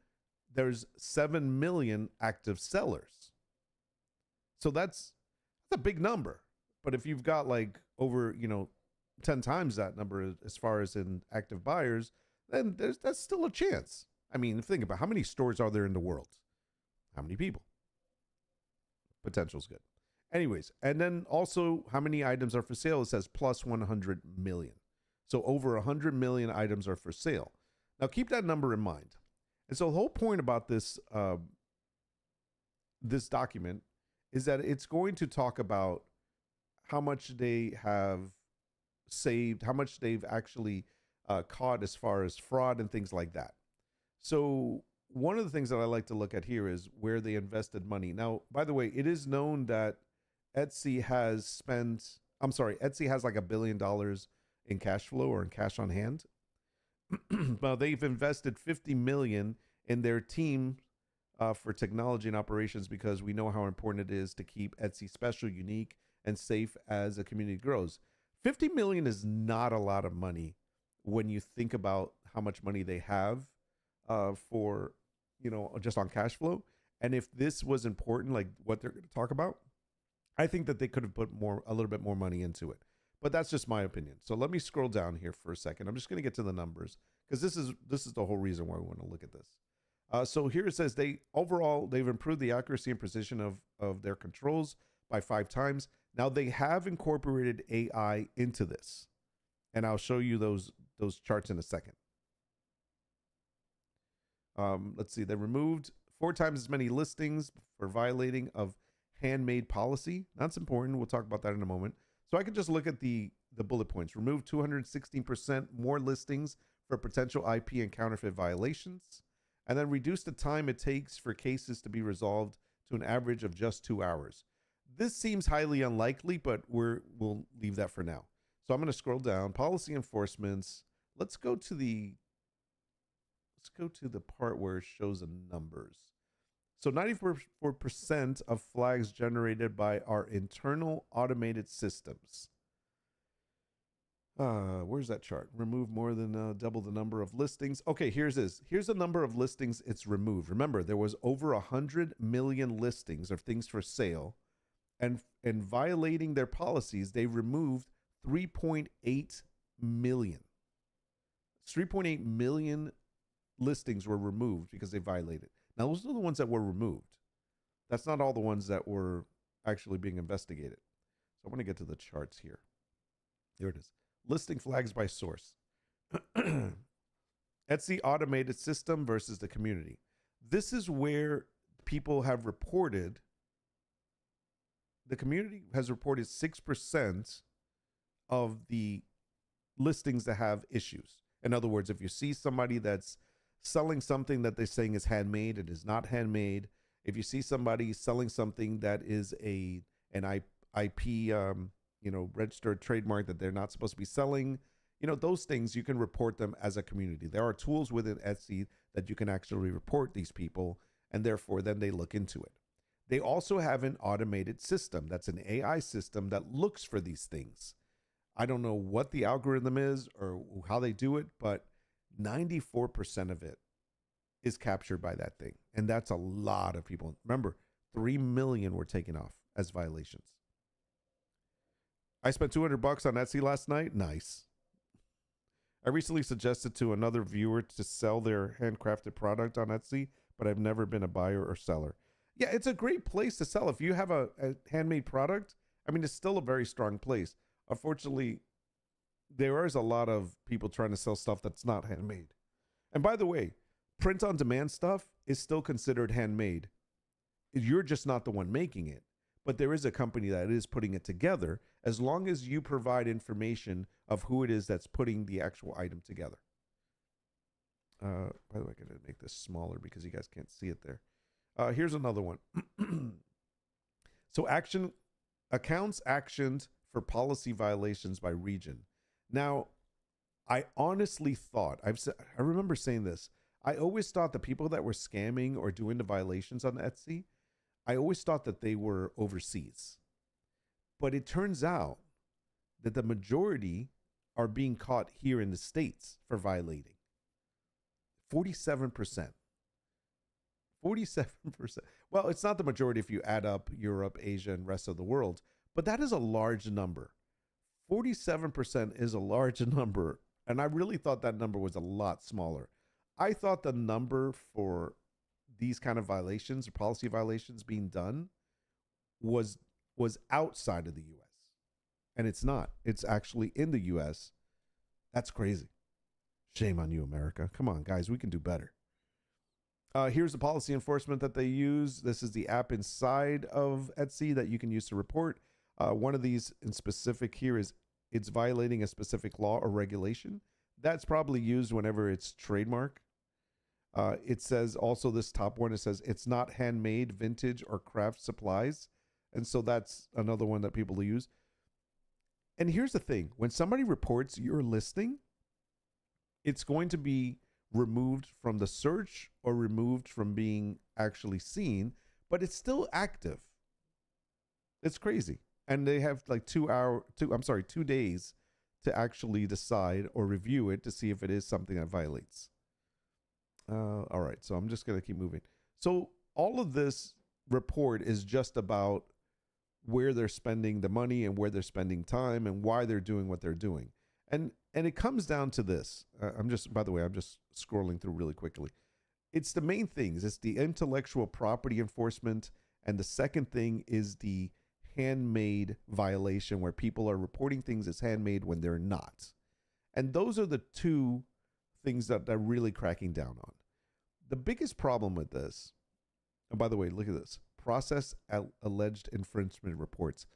there's 7 million active sellers. So that's a big number. But if you've got like over, 10 times that number as far as in active buyers, then that's still a chance. I mean, think about how many stores are there in the world? How many people? Potential's good. Anyways, and then also how many items are for sale? It says plus 100 million. So over 100 million items are for sale. Now keep that number in mind. And so the whole point about this this document is that it's going to talk about how much they have saved, how much they've actually caught as far as fraud and things like that. So one of the things that I like to look at here is where they invested money. Now, by the way, it is known that Etsy has like $1 billion in cash flow or in cash on hand. Now, they've invested 50 million in their team for technology and operations, because we know how important it is to keep Etsy special, unique, and safe as a community grows. 50 million is not a lot of money when you think about how much money they have for, just on cash flow. And if this was important, like what they're going to talk about, I think that they could have put a little bit more money into it. But that's just my opinion. So let me scroll down here for a second. I'm just going to get to the numbers, because this is the whole reason why we want to look at this. So here it says they've improved the accuracy and precision of their controls by 5 times. Now they have incorporated AI into this, and I'll show you those charts in a second. Let's see. They removed 4 times as many listings for violating of handmade policy. That's important. We'll talk about that in a moment. So I can just look at the bullet points. Remove 216% more listings for potential IP and counterfeit violations, and then reduce the time it takes for cases to be resolved to an average of just 2 hours. This seems highly unlikely, but we'll leave that for now. So I'm going to scroll down. Policy enforcements. Let's go to the part where it shows the numbers. So 94% of flags generated by our internal automated systems. Where's that chart? Remove more than double the number of listings. Okay, here's the number of listings it's removed. Remember, there was over 100 million listings of things for sale, and violating their policies, they removed 3.8 million. 3.8 million listings were removed because they violated. Now, those are the ones that were removed. That's not all the ones that were actually being investigated. So I want to get to the charts here. There it is. Listing flags by source. Etsy automated system versus the community. This is where people have reported, the community has reported 6% of the listings that have issues. In other words, if you see somebody that's selling something that they're saying is handmade, it is not handmade. If you see somebody selling something that is an IP, registered trademark that they're not supposed to be selling, those things, you can report them as a community. There are tools within Etsy that you can actually report these people, and therefore then they look into it. They also have an automated system. That's an AI system that looks for these things. I don't know what the algorithm is or how they do it, but 94% of it is captured by that thing. And that's a lot of people. Remember, 3 million were taken off as violations. I spent $200 on Etsy last night. Nice. I recently suggested to another viewer to sell their handcrafted product on Etsy, but I've never been a buyer or seller. Yeah, it's a great place to sell. If you have a handmade product, it's still a very strong place. Unfortunately, there is a lot of people trying to sell stuff that's not handmade. And by the way, print on demand stuff is still considered handmade. You're just not the one making it, but there is a company that is putting it together, as long as you provide information of who it is that's putting the actual item together. By the way, I'm going to make this smaller because you guys can't see it there. Here's another one. So accounts actioned for policy violations by region. Now, I honestly thought, I remember saying this, I always thought the people that were scamming or doing the violations on Etsy, I always thought that they were overseas. But it turns out that the majority are being caught here in the States for violating. 47%. 47%. Well, it's not the majority if you add up Europe, Asia, and rest of the world, but that is a large number. 47% is a large number, and I really thought that number was a lot smaller. I thought the number for these kind of violations or policy violations being done was outside of the U.S. And it's not. It's actually in the U.S. That's crazy. Shame on you, America. Come on, guys. We can do better. Here's the policy enforcement that they use. This is the app inside of Etsy that you can use to report. One of these in specific here is it's violating a specific law or regulation. That's probably used whenever it's trademark. It says also this top one, it says it's not handmade, vintage, or craft supplies. And so that's another one that people use. And here's the thing. When somebody reports your listing, it's going to be removed from the search or removed from being actually seen, but it's still active. It's crazy. And they have like 2 days to actually decide or review it to see if it is something that violates. All right, so I'm just going to keep moving. So all of this report is just about where they're spending the money and where they're spending time and why they're doing what they're doing. And it comes down to this. I'm just scrolling through really quickly. It's the main things. It's the intellectual property enforcement. And the second thing is the handmade violation where people are reporting things as handmade when they're not. And those are the two things that they're really cracking down on. The biggest problem with this, and by the way, look at this, process alleged infringement reports,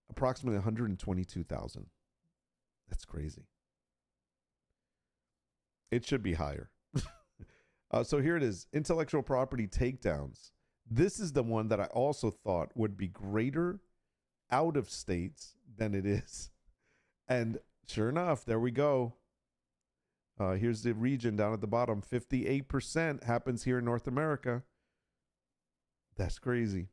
approximately 122,000. That's crazy. It should be higher. So here it is, intellectual property takedowns. This is the one that I also thought would be greater out of states than it is. And sure enough, there we go. Here's the region down at the bottom. 58% happens here in North America. That's crazy.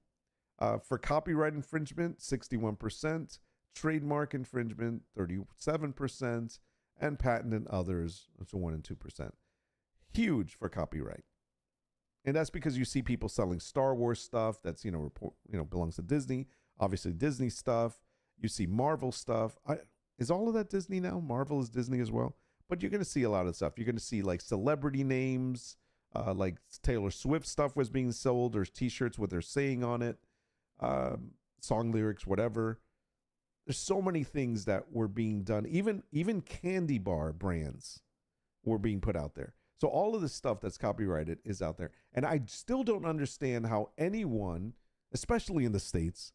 For copyright infringement, 61%. Trademark infringement, 37%. And patent and others, it's 1% and 2%. Huge for copyright. And that's because you see people selling Star Wars stuff that's, belongs to Disney. Obviously Disney stuff. You see Marvel stuff. Is all of that Disney now? Marvel is Disney as well. But you're going to see a lot of stuff. You're going to see like celebrity names, like Taylor Swift stuff was being sold, or T-shirts with their saying on it, song lyrics, whatever. There's so many things that were being done. Even candy bar brands were being put out there. So all of this stuff that's copyrighted is out there. And I still don't understand how anyone, especially in the States,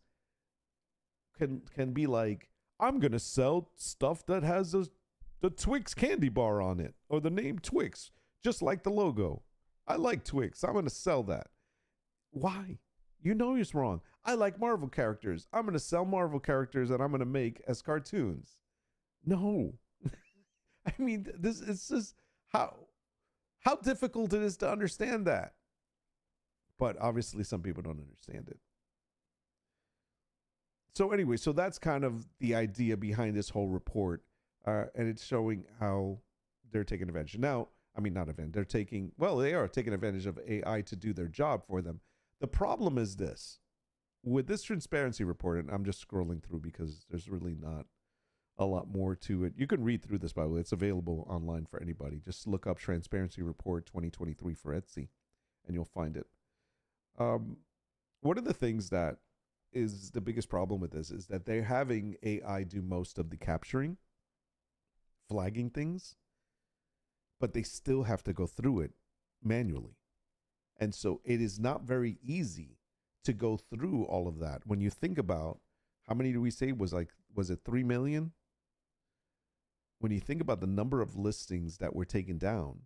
can be like, I'm going to sell stuff that has the Twix candy bar on it, or the name Twix, just like the logo. I like Twix. I'm going to sell that. Why? You know it's wrong. I like Marvel characters. I'm going to sell Marvel characters that I'm going to make as cartoons. No. I mean, this is just how difficult it is to understand that. But obviously some people don't understand it. So anyway, so that's kind of the idea behind this whole report. And it's showing how they're taking advantage. Now, I mean, not advantage. They are taking advantage of AI to do their job for them. The problem is this. With this transparency report, and I'm just scrolling through because there's really not a lot more to it. You can read through this, by the way. It's available online for anybody. Just look up Transparency Report 2023 for Etsy, and you'll find it. One of the things that is the biggest problem with this is that they're having AI do most of the capturing, flagging things, but they still have to go through it manually. And so it is not very easy to go through all of that. When you think about how many do we say was it 3 million? When you think about the number of listings that were taken down,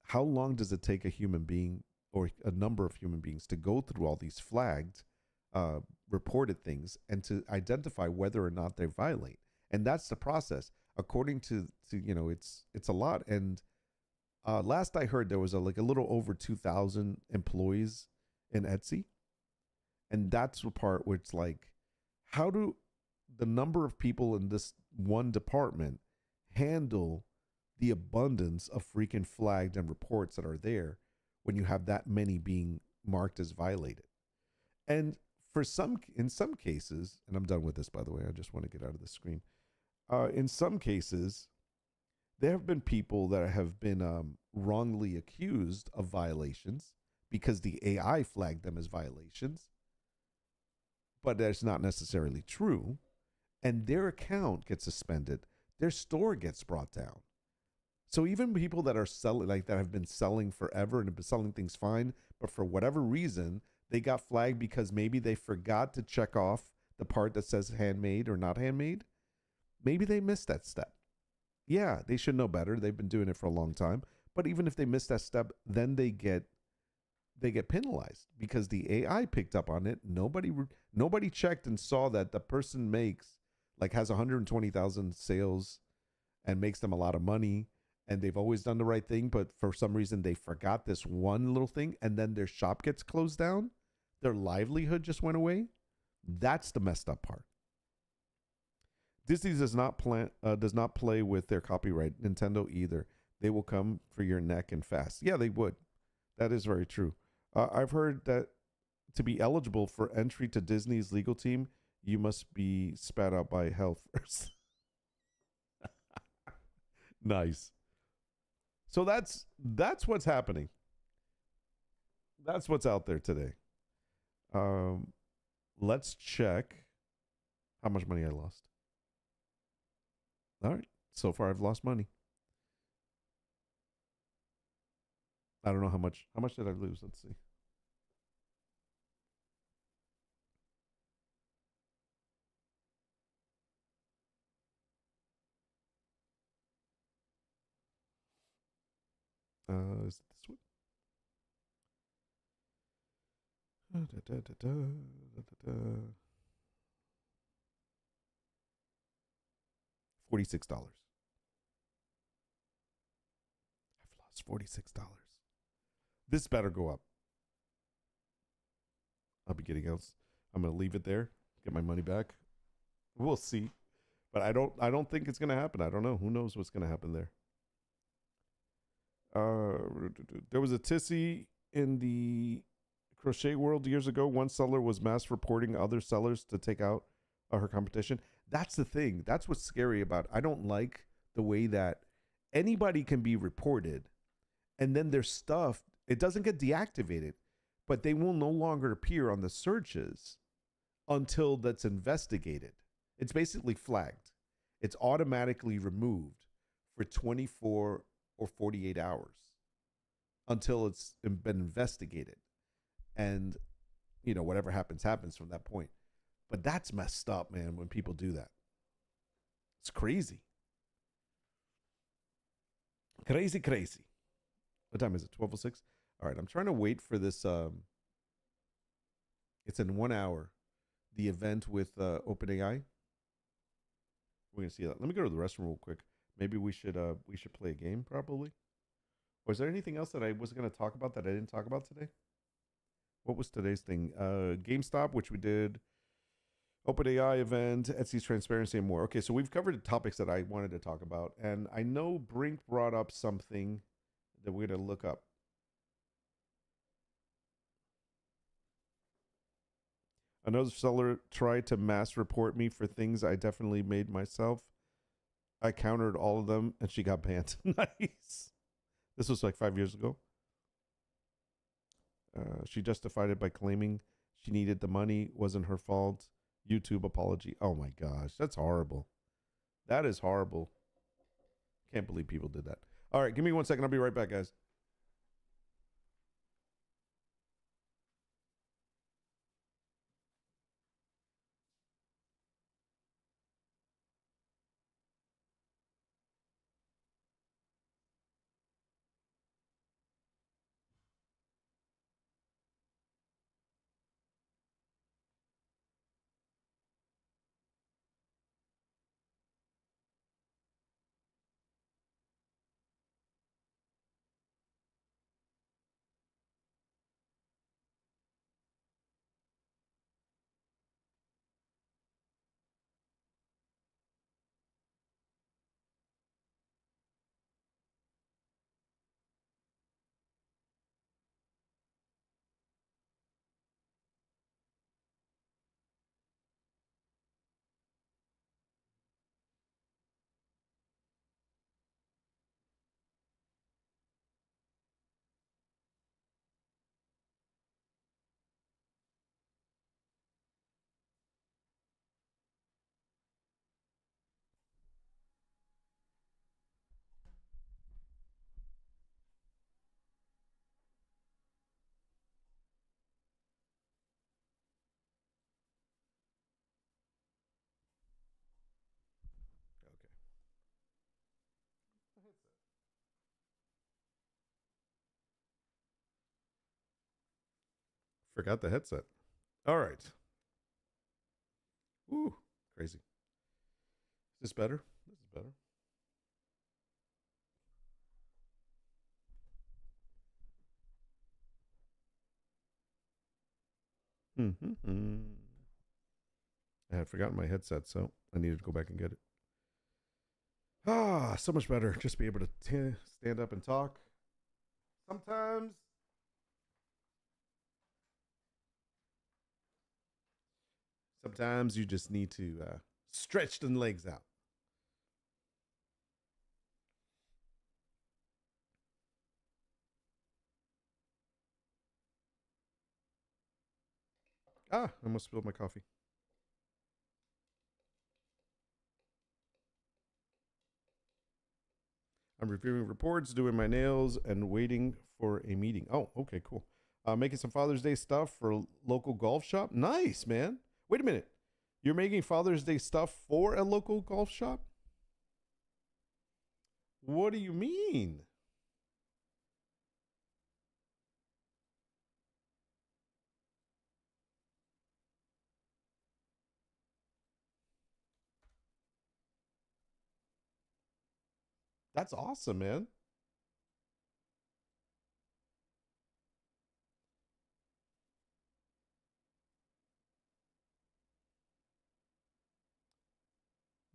how long does it take a human being or a number of human beings to go through all these flagged, reported things and to identify whether or not they violate? And that's the process. According to it's a lot. And last I heard, there was a little over 2,000 employees in Etsy. And that's the part where it's like, how do the number of people in this one department handle the abundance of freaking flagged and reports that are there when you have that many being marked as violated? And in some cases, and I'm done with this, by the way, I just want to get out of the screen. In some cases, there have been people that have been wrongly accused of violations because the AI flagged them as violations, but that's not necessarily true. And their account gets suspended. Their store gets brought down. So even people that are selling, that have been selling forever and have been selling things fine, but for whatever reason, they got flagged because maybe they forgot to check off the part that says handmade or not handmade. Maybe they missed that step. Yeah, they should know better. They've been doing it for a long time. But even if they miss that step, then they get penalized because the AI picked up on it. Nobody checked and saw that the person has 120,000 sales and makes them a lot of money, and they've always done the right thing, but for some reason they forgot this one little thing, and then their shop gets closed down. Their livelihood just went away. That's the messed up part. Disney does not play with their copyright. Nintendo either. They will come for your neck and fast. Yeah, they would. That is very true. I've heard that to be eligible for entry to Disney's legal team, you must be spat out by hell first. Nice. So that's what's happening. That's what's out there today. Let's check how much money I lost. All right. So far, I've lost money. I don't know how much. How much did I lose? Let's see. Is it this one? $46. I've lost $46. This better go up. I'll be getting else. I'm gonna leave it there. Get my money back. We'll see. But I don't think it's gonna happen. I don't know. Who knows what's gonna happen there? There was a tissy in the crochet world years ago. One seller was mass reporting other sellers to take out her competition. That's the thing. That's what's scary about it. I don't like the way that anybody can be reported and then their stuff, it doesn't get deactivated, but they will no longer appear on the searches until that's investigated. It's basically flagged. It's automatically removed for 24 or 48 hours until it's been investigated. And, you know, whatever happens from that point. But that's messed up, man, when people do that. It's crazy. Crazy, crazy. What time is it? 12:06? All right, I'm trying to wait for this. It's in 1 hour. The event with OpenAI. We're going to see that. Let me go to the restroom real quick. Maybe we should play a game, probably. Or is there anything else that I was going to talk about that I didn't talk about today? What was today's thing? GameStop, which we did. OpenAI event, Etsy's transparency, and more. Okay, so we've covered the topics that I wanted to talk about. And I know Brink brought up something that we're going to look up. Another seller tried to mass report me for things I definitely made myself. I countered all of them, and she got banned. Nice. This was like 5 years ago. She justified it by claiming she needed the money. Wasn't her fault. YouTube apology. Oh my gosh. That's horrible. That is horrible. Can't believe people did that. All right. Give me 1 second. I'll be right back, guys. Forgot the headset. All right. Ooh, crazy. Is this better? This is better. I had forgotten my headset, so I needed to go back and get it. Ah, so much better. Just be able to stand up and talk. Sometimes you just need to stretch the legs out. I almost spilled my coffee. I'm reviewing reports, doing my nails, and waiting for a meeting. Oh, okay, cool. Making some Father's Day stuff for a local golf shop. Nice, man. Wait a minute. You're making Father's Day stuff for a local golf shop? What do you mean? That's awesome, man.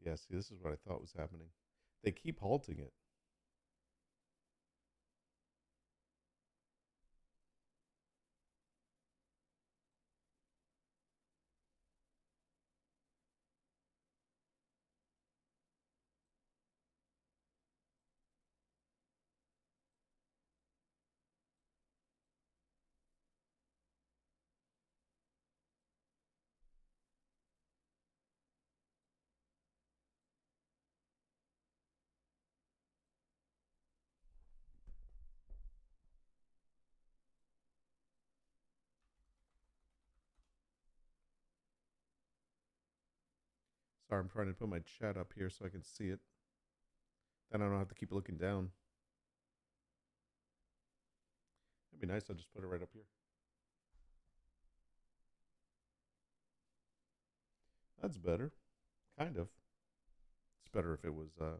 Yeah, see, this is what I thought was happening. They keep halting it. Sorry, I'm trying to put my chat up here so I can see it. Then I don't have to keep looking down. It'd be nice. I'll just put it right up here. That's better. Kind of. It's better if it was on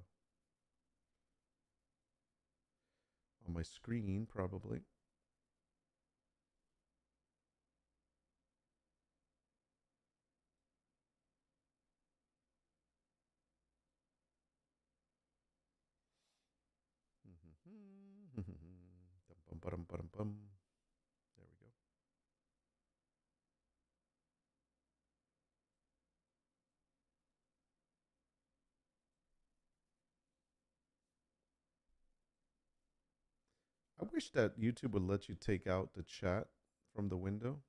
my screen, probably. There we go. I wish that YouTube would let you take out the chat from the window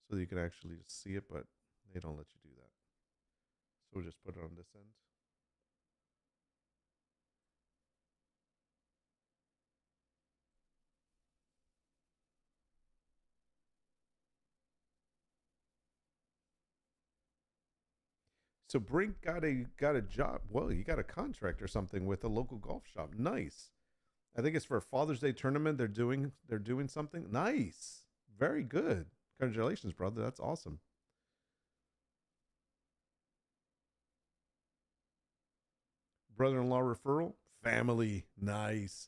so that you can actually see it, but they don't let you do that. So we'll just put it on this end. So Brink got a job. Well, he got a contract or something with a local golf shop. Nice. I think it's for a Father's Day tournament. They're doing something. Nice. Very good. Congratulations, brother. That's awesome. Brother-in-law referral. Family. Nice.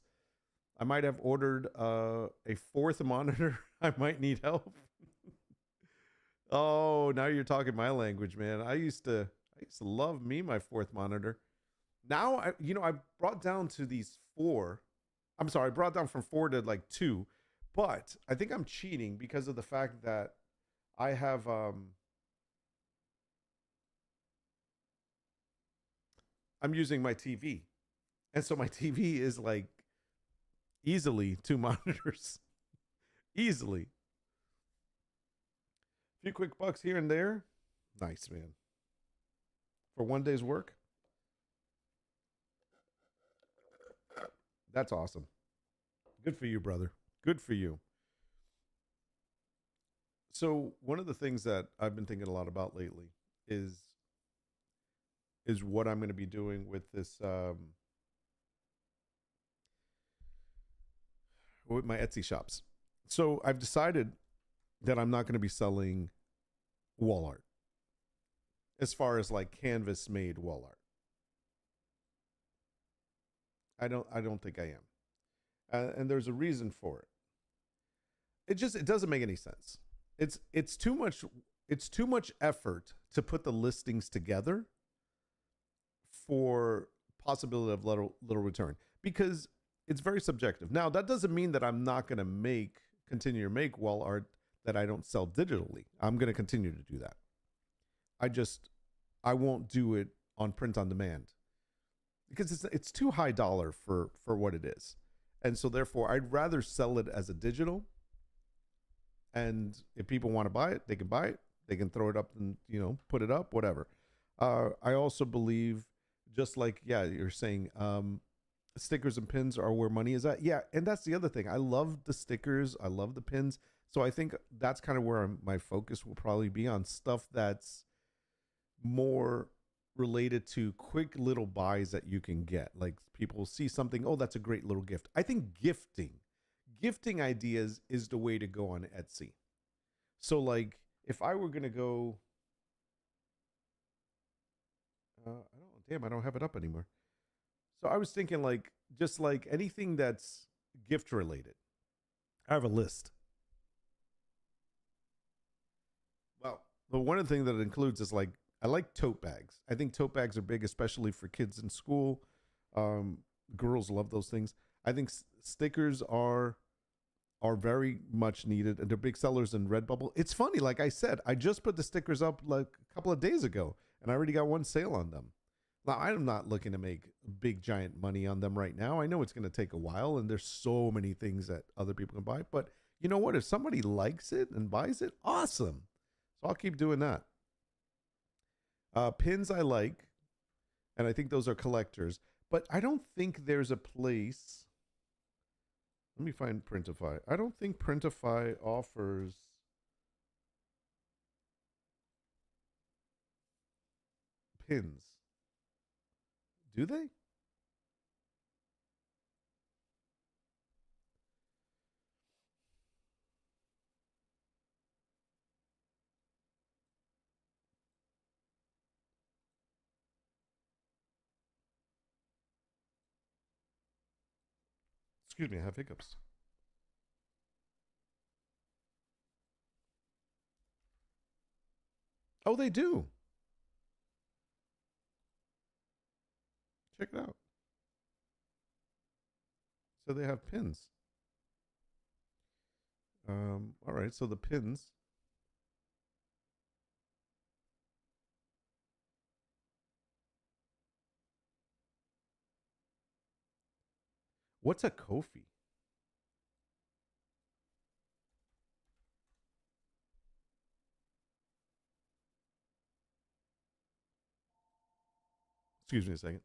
I might have ordered a fourth monitor. I might need help. Oh, now you're talking my language, man. I used to love me my fourth monitor. Now I brought down to these 4. I'm sorry, I brought down from 4 to like 2, but I think I'm cheating because of the fact that I have I'm using my TV. And so my TV is like easily 2 monitors. Easily. A few quick bucks here and there. Nice, man. For one day's work. That's awesome. Good for you, brother. Good for you. So one of the things that I've been thinking a lot about lately is what I'm going to be doing with this with my Etsy shops. So I've decided that I'm not going to be selling wall art as far as like canvas made wall art. I don't think I am. And there's a reason for it. It doesn't make any sense. It's too much effort to put the listings together for possibility of little return, because it's very subjective. Now, that doesn't mean that I'm not going to continue to make wall art that I don't sell digitally. I'm going to continue to do that. I won't do it on print on demand because it's too high dollar for what it is. And so therefore I'd rather sell it as a digital. And if people want to buy it, they can buy it. They can throw it up and, put it up, whatever. I also believe, just like, yeah, you're saying, stickers and pins are where money is at. Yeah, and that's the other thing. I love the stickers. I love the pins. So I think that's kind of where my focus will probably be on stuff that's more related to quick little buys that you can get. Like people see something, oh, that's a great little gift. I think gifting ideas is the way to go on Etsy. So like if I were going to go, I don't have it up anymore. So I was thinking like, just like anything that's gift related. I have a list. Well, but one of the things that it includes is like, I like tote bags. I think tote bags are big, especially for kids in school. Girls love those things. I think stickers are very much needed, and they're big sellers in Redbubble. It's funny, like I said, I just put the stickers up like a couple of days ago, and I already got one sale on them. Now, I'm not looking to make big giant money on them right now. I know it's going to take a while, and there's so many things that other people can buy. But you know what? If somebody likes it and buys it, awesome. So I'll keep doing that. Pins I like, and I think those are collectors. But I don't think there's a place. Let me find Printify. I don't think Printify offers pins. Do they? Excuse me, I have hiccups. Oh, they do. Check it out. So they have pins. All right, so the pins. What's a Kofi? Excuse me a second.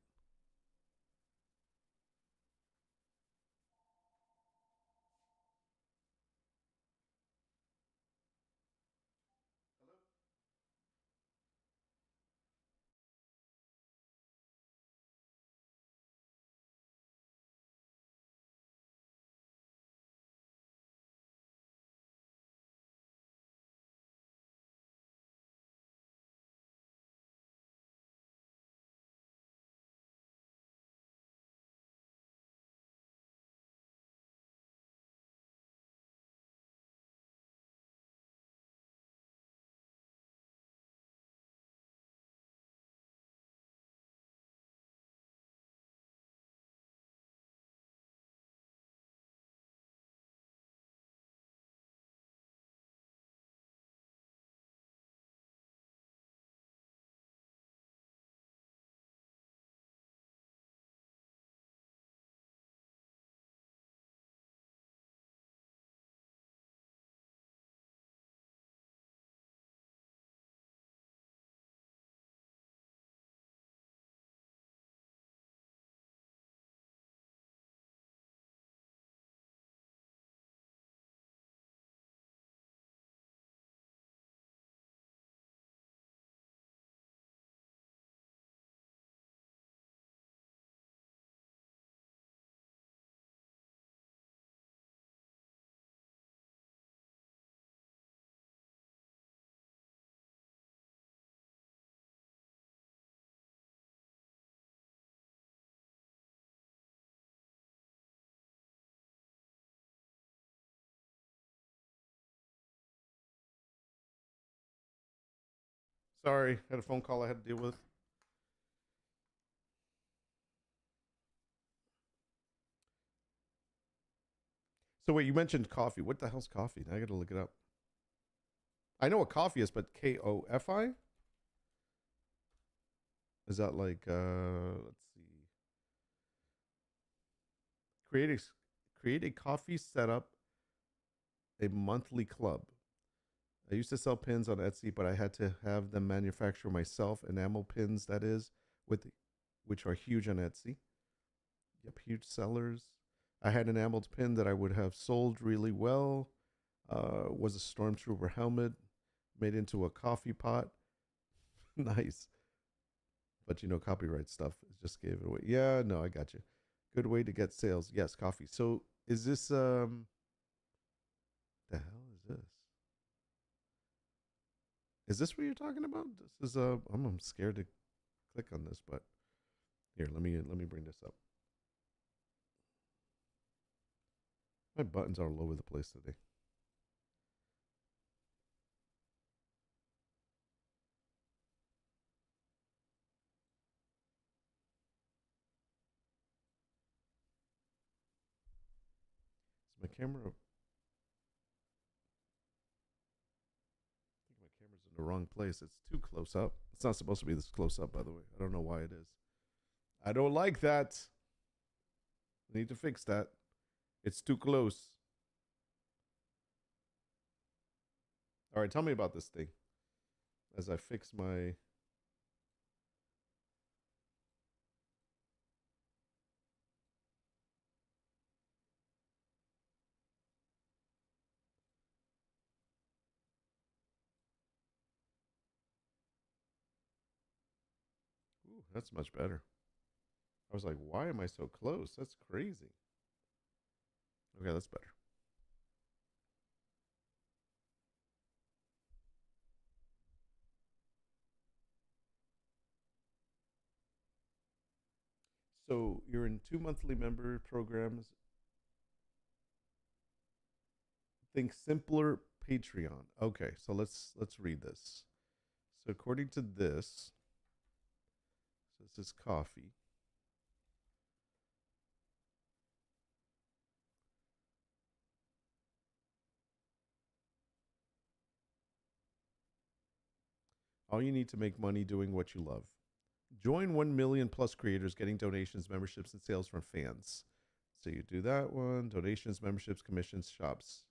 Sorry, had a phone call I had to deal with. So wait, you mentioned coffee. What the hell's coffee? I got to look it up. I know what coffee is, but Kofi? Is that like let's see. Create a coffee setup, a monthly club. I used to sell pins on Etsy, but I had to have them manufacture myself, enamel pins, that is, which are huge on Etsy. Yep, huge sellers. I had an enameled pin that I would have sold really well. Was a stormtrooper helmet made into a coffee pot. Nice. But copyright stuff just gave it away. Yeah, no, I got you. Good way to get sales. Yes, coffee. So is this the hell is this? Is this what you're talking about? This is I'm scared to click on this, but here, let me bring this up. My buttons are all over the place today. Is my camera? I think my camera's in the wrong place. It's too close up. It's not supposed to be this close up, by the way. I don't know why it is. I don't like that. I need to fix that. It's too close. All right, tell me about this thing as I fix my... Ooh, that's much better. I was like, why am I so close? That's crazy. Okay, that's better. So you're in 2 monthly member programs. Think simpler Patreon. Okay, so let's read this. So according to this, so this is coffee. All you need to make money doing what you love. Join 1 million plus creators getting donations, memberships, and sales from fans. So you do that one, donations, memberships, commissions, shops.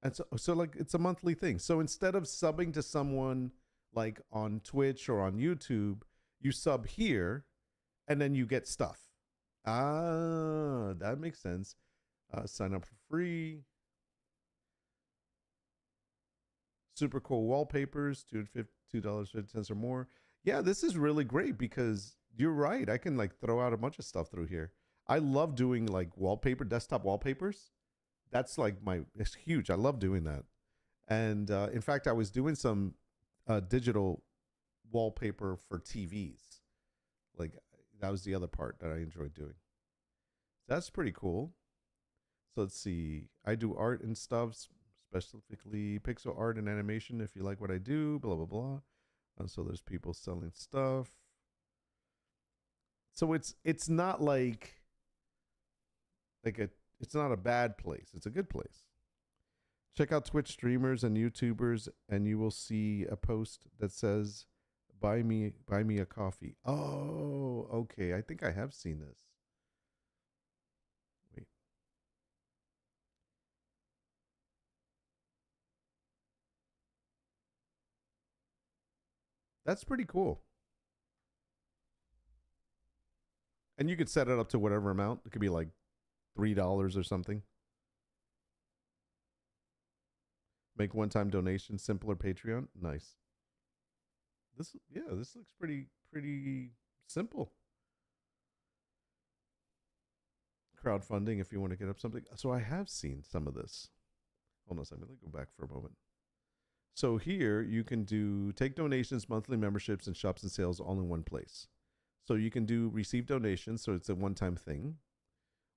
And so like it's a monthly thing. So instead of subbing to someone like on Twitch or on YouTube, you sub here and then you get stuff. Ah, that makes sense. Sign up for free. Super cool wallpapers, $2.50 or more. Yeah, this is really great because you're right. I can like throw out a bunch of stuff through here. I love doing like wallpaper, desktop wallpapers. That's like it's huge. I love doing that. And in fact, I was doing some digital wallpaper for TVs. Like that was the other part that I enjoyed doing. That's pretty cool. So let's see. I do art and stuff, specifically pixel art and animation. If you like what I do, blah, blah, blah. So there's people selling stuff. So it's not like it's not a bad place. It's a good place. Check out Twitch streamers and YouTubers, and you will see a post that says, buy me a coffee. Oh, okay. I think I have seen this. Wait. That's pretty cool. And you could set it up to whatever amount. It could be like $3 or something. Make one-time donation, simpler Patreon. Nice. This looks pretty simple. Crowdfunding if you want to get up something. So I have seen some of this. Hold on a second. Let me go back for a moment. So here you can take donations, monthly memberships, and shops and sales all in one place. So you can do receive donations, so it's a one-time thing.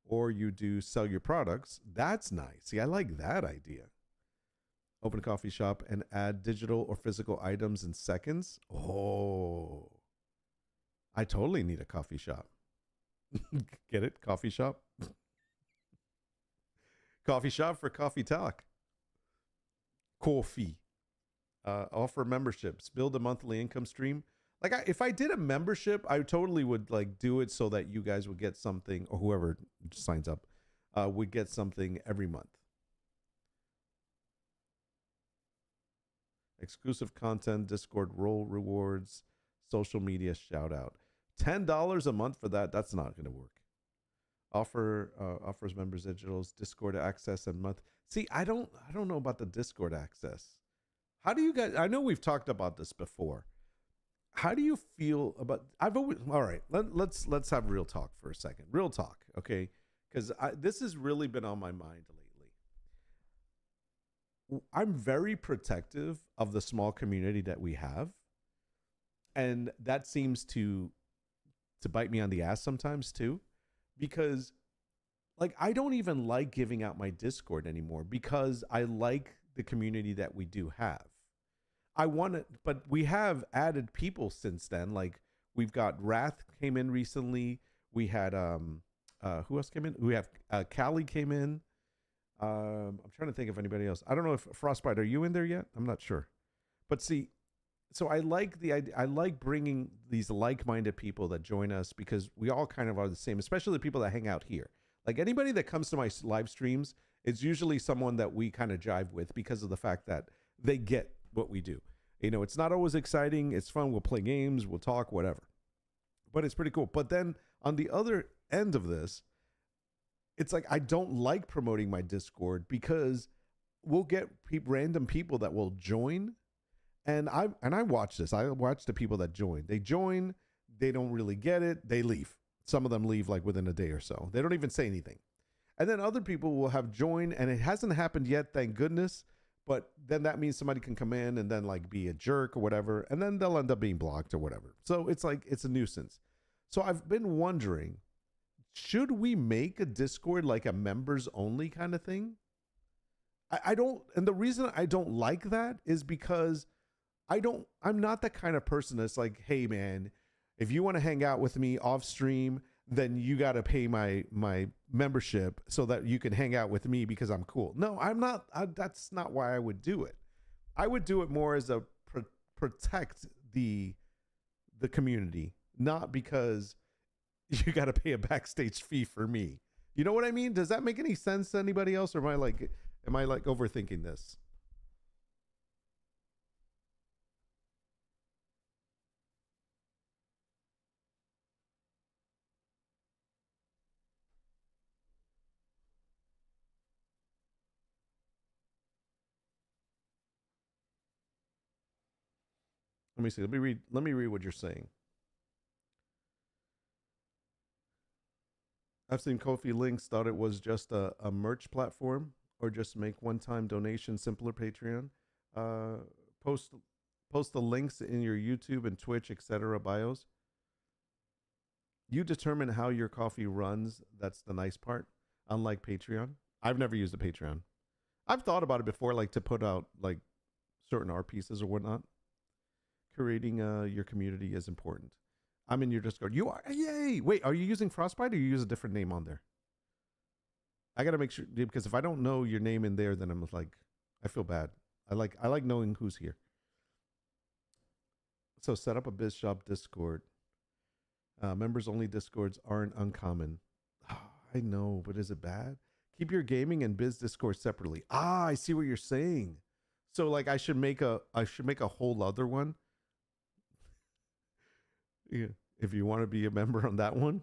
Or you do sell your products. That's nice. See, I like that idea. Open a coffee shop and add digital or physical items in seconds. Oh, I totally need a coffee shop. Get it? Coffee shop? Coffee shop for coffee talk. Kofi. Offer memberships. Build a monthly income stream. Like if I did a membership, I totally would like do it so that you guys would get something, or whoever signs up would get something every month. exclusive content, Discord role rewards, social media shout out. $10 a month for that. That's not going to work. Offers members digitals, Discord access and month. See, I don't know about the Discord access. How do you guys, I know we've talked about this before. How do you feel about, all right, let's have real talk for a second. Real talk, okay? Because this has really been on my mind lately. I'm very protective of the small community that we have. And that seems to bite me on the ass sometimes too. Because like, I don't even like giving out my Discord anymore because I like the community that we do have. I want it, but we have added people since then. Like we've got Wrath came in recently. We had, who else came in? We have, Callie came in. I'm trying to think of anybody else. I don't know if Frostbite, are you in there yet? I'm not sure, but see, so I like the idea. I like bringing these like-minded people that join us because we all kind of are the same, especially the people that hang out here. Like anybody that comes to my live streams, it's usually someone that we kind of jive with because of the fact that they get what we do. You know, it's not always exciting. It's fun. We'll play games, we'll talk, whatever, but it's pretty cool. But then on the other end of this, it's like, I don't like promoting my Discord because we'll get random people that will join. And I watch this. I watch the people that join. They join, they don't really get it, they leave. Some of them leave like within a day or so. They don't even say anything. And then other people will have joined, and it hasn't happened yet, thank goodness. But then that means somebody can come in and then like be a jerk or whatever, and then they'll end up being blocked or whatever. So it's like, it's a nuisance. So I've been wondering, should we make a Discord like a members only kind of thing? I don't, and the reason I don't like that is because I'm not the kind of person that's like, hey man, if you want to hang out with me off stream, then you got to pay my membership so that you can hang out with me because I'm cool. No, I'm not. That's not why I would do it. I would do it more as a protect the community, not because you got to pay a backstage fee for me. You know what I mean? Does that make any sense to anybody else? Or am I like overthinking this? Let me see. Let me read what you're saying. I've seen Kofi links, thought it was just a merch platform or just make one-time donation, simpler Patreon. Post the links in your YouTube and Twitch, etc. bios. You determine how your coffee runs. That's the nice part. Unlike Patreon. I've never used a Patreon. I've thought about it before, like to put out like certain art pieces or whatnot. Curating your community is important. I'm in your Discord. You are? Yay! Wait, are you using Frostbite or you use a different name on there? I gotta make sure, because if I don't know your name in there, then I'm like, I feel bad. I like knowing who's here. So set up a BizShop Discord. Members only Discords aren't uncommon. Oh, I know, but is it bad? Keep your gaming and biz Discord separately. I see what you're saying. So like I should make a whole other one. Yeah, if you want to be a member on that one.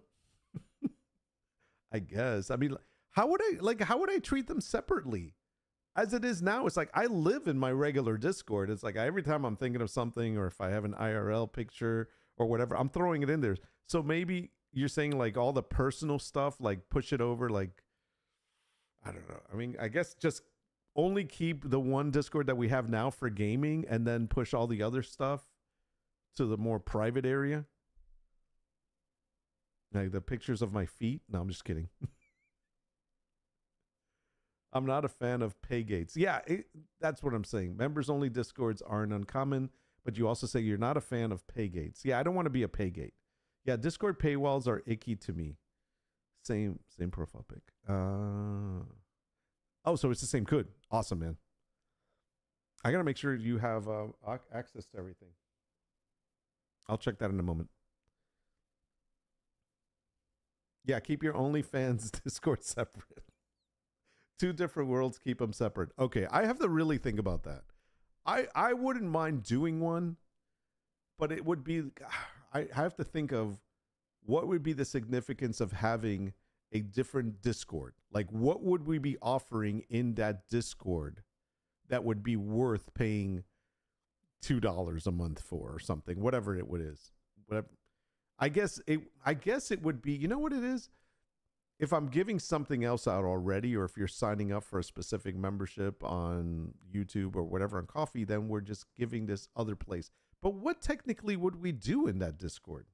I guess. I mean, how would I treat them separately? As it is now, it's like I live in my regular Discord. It's like every time I'm thinking of something, or if I have an IRL picture or whatever, I'm throwing it in there. So maybe you're saying like all the personal stuff, like push it over, like, I don't know. I mean, I guess just only keep the one Discord that we have now for gaming and then push all the other stuff to the more private area. Like the pictures of my feet. No, I'm just kidding. I'm not a fan of pay gates. Yeah, that's what I'm saying. Members only Discords aren't uncommon, but you also say you're not a fan of pay gates. Yeah, I don't want to be a pay gate. Yeah, Discord paywalls are icky to me. Same profile pic. Oh, so it's the same. Good. Awesome, man. I got to make sure you have access to everything. I'll check that in a moment. Yeah, keep your OnlyFans Discord separate. Two different worlds, keep them separate. Okay, I have to really think about that. I wouldn't mind doing one, but it would be, I have to think of what would be the significance of having a different Discord. Like, what would we be offering in that Discord that would be worth paying $2 a month for, or something, whatever it would is. Whatever. I guess it would be, you know what it is? If I'm giving something else out already, or if you're signing up for a specific membership on YouTube or whatever on Kofi, then we're just giving this other place. But what technically would we do in that Discord?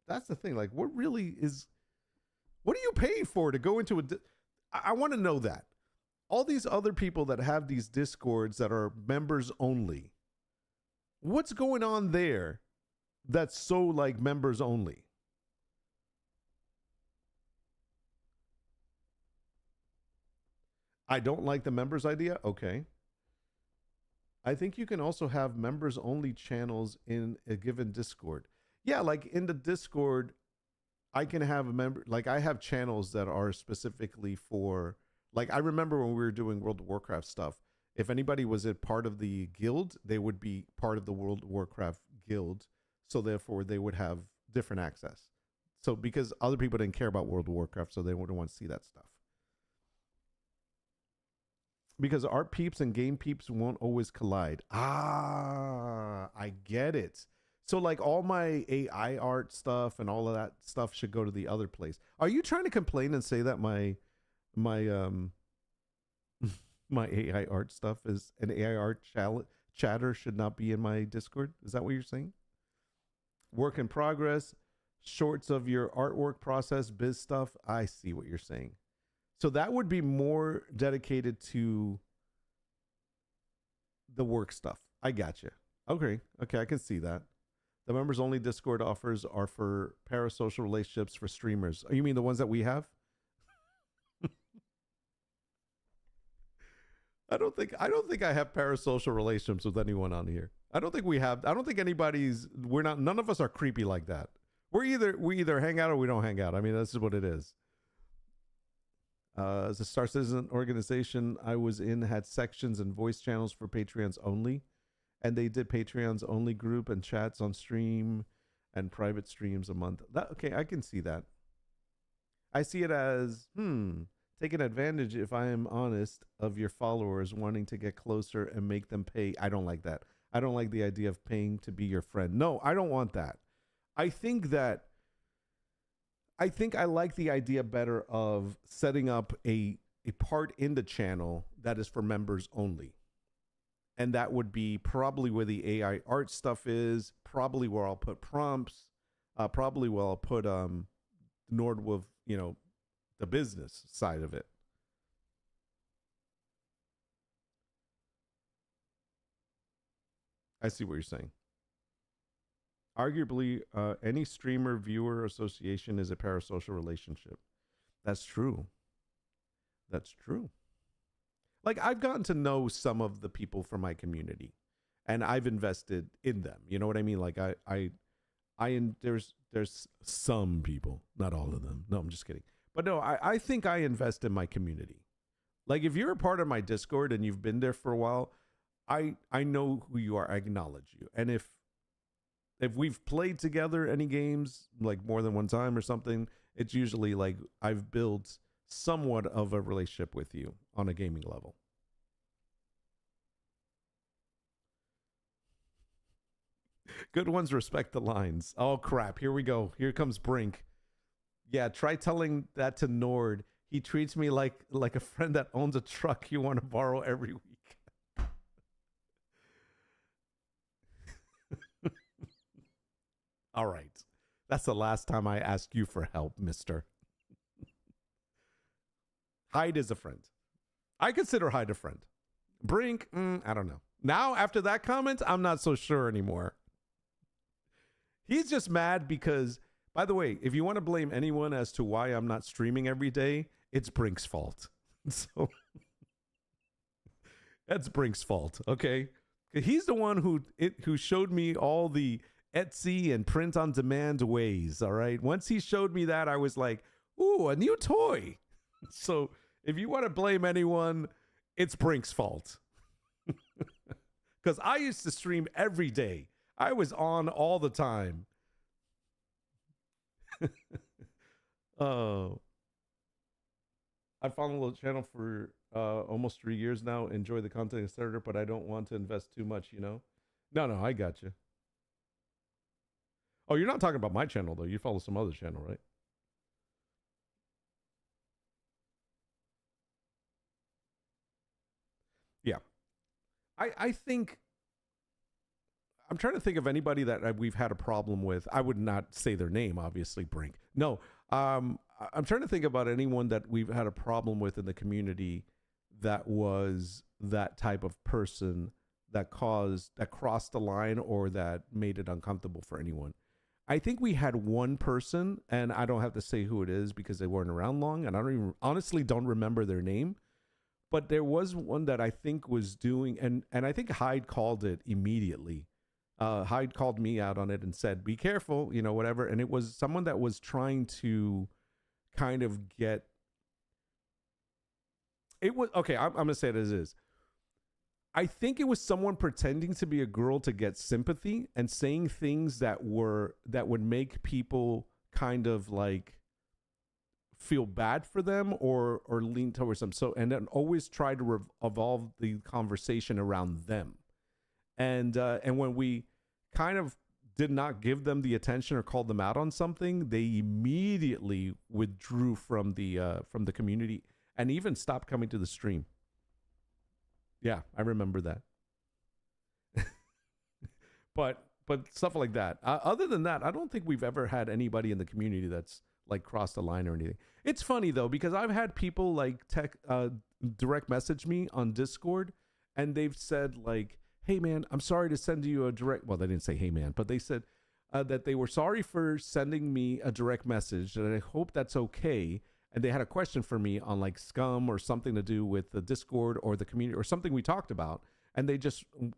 That's the thing. Like, what are you paying for to go into I want to know that. All these other people that have these Discords that are members only, what's going on there that's so like members only? I don't like the members idea. Okay. I think you can also have members only channels in a given Discord. Yeah, like in the Discord, I can have a member, like I have channels that are specifically for, like I remember when we were doing World of Warcraft stuff, if anybody was a part of the guild, they would be part of the World of Warcraft guild. So therefore they would have different access. So because other people didn't care about World of Warcraft, so they wouldn't want to see that stuff. Because art peeps and game peeps won't always collide. Ah, I get it. So like all my AI art stuff and all of that stuff should go to the other place. Are you trying to complain and say that my my AI art stuff is an AI art chatter should not be in my Discord? Is that what you're saying? Work in progress, shorts of your artwork process, biz stuff. I see what you're saying. So that would be more dedicated to the work stuff. I got you. Okay, I can see that. The members only Discord offers are for parasocial relationships for streamers. Oh, you mean the ones that we have? I don't think I have parasocial relationships with anyone on here. I don't think none of us are creepy like that. We either hang out or we don't hang out. I mean, this is what it is. As a Star Citizen organization I was in had sections and voice channels for Patreons only, and they did Patreons only group and chats on stream and private streams a month. Okay, I can see that. I see it as taking advantage, if I am honest, of your followers wanting to get closer and make them pay. I don't like that. I don't like the idea of paying to be your friend. No, I don't want that. I think I like the idea better of setting up a part in the channel that is for members only. And that would be probably where the AI art stuff is, probably where I'll put prompts, probably where I'll put Nordwolf, the business side of it. I see what you're saying. Arguably, any streamer viewer association is a parasocial relationship. That's true. That's true. Like, I've gotten to know some of the people from my community, and I've invested in them. You know what I mean? Like, there's some people, not all of them. No, I'm just kidding. But no, I think I invest in my community. Like, if you're a part of my Discord and you've been there for a while, I know who you are. I acknowledge you. And if we've played together any games, like more than one time or something, it's usually like I've built somewhat of a relationship with you on a gaming level. Good ones respect the lines. Oh, crap. Here we go. Here comes Brink. Yeah, try telling that to Nord. He treats me like a friend that owns a truck you want to borrow every week. All right. That's the last time I ask you for help, mister. Hyde is a friend. I consider Hyde a friend. Brink, I don't know. Now, after that comment, I'm not so sure anymore. He's just mad because, by the way, if you want to blame anyone as to why I'm not streaming every day, it's Brink's fault. So that's Brink's fault, okay? He's the one who showed me all the Etsy and print on demand ways, all right? Once he showed me that, I was like, ooh, a new toy. So if you want to blame anyone, it's Brink's fault. Because I used to stream every day. I was on all the time. Oh. I follow the channel for almost 3 years now. Enjoy the content starter, but I don't want to invest too much, you know? No, I got you. Oh, you're not talking about my channel, though. You follow some other channel, right? Yeah. I think... I'm trying to think of anybody that we've had a problem with. I would not say their name, obviously, Brink. No. I'm trying to think about anyone that we've had a problem with in the community that was that type of person that crossed the line or that made it uncomfortable for anyone. I think we had one person, and I don't have to say who it is because they weren't around long, and I honestly don't remember their name. But there was one that I think was doing, and I think Hyde called it immediately. Hyde called me out on it and said, be careful, you know, whatever. And it was someone that was trying to kind of get... It was... Okay, I'm going to say it as is. I think it was someone pretending to be a girl to get sympathy and saying things that would make people kind of like feel bad for them or lean towards them. So, and then always try to evolve the conversation around them. And when we kind of did not give them the attention or called them out on something, they immediately withdrew from the community and even stopped coming to the stream. Yeah, I remember that. but stuff like that. Other than that, I don't think we've ever had anybody in the community that's like crossed the line or anything. It's funny though, because I've had people like direct message me on Discord, and they've said like, hey man, I'm sorry to send you a direct... Well, they didn't say hey man, but they said that they were sorry for sending me a direct message, and I hope that's okay. And they had a question for me on like Scum or something to do with the Discord or the community or something we talked about. And they didn't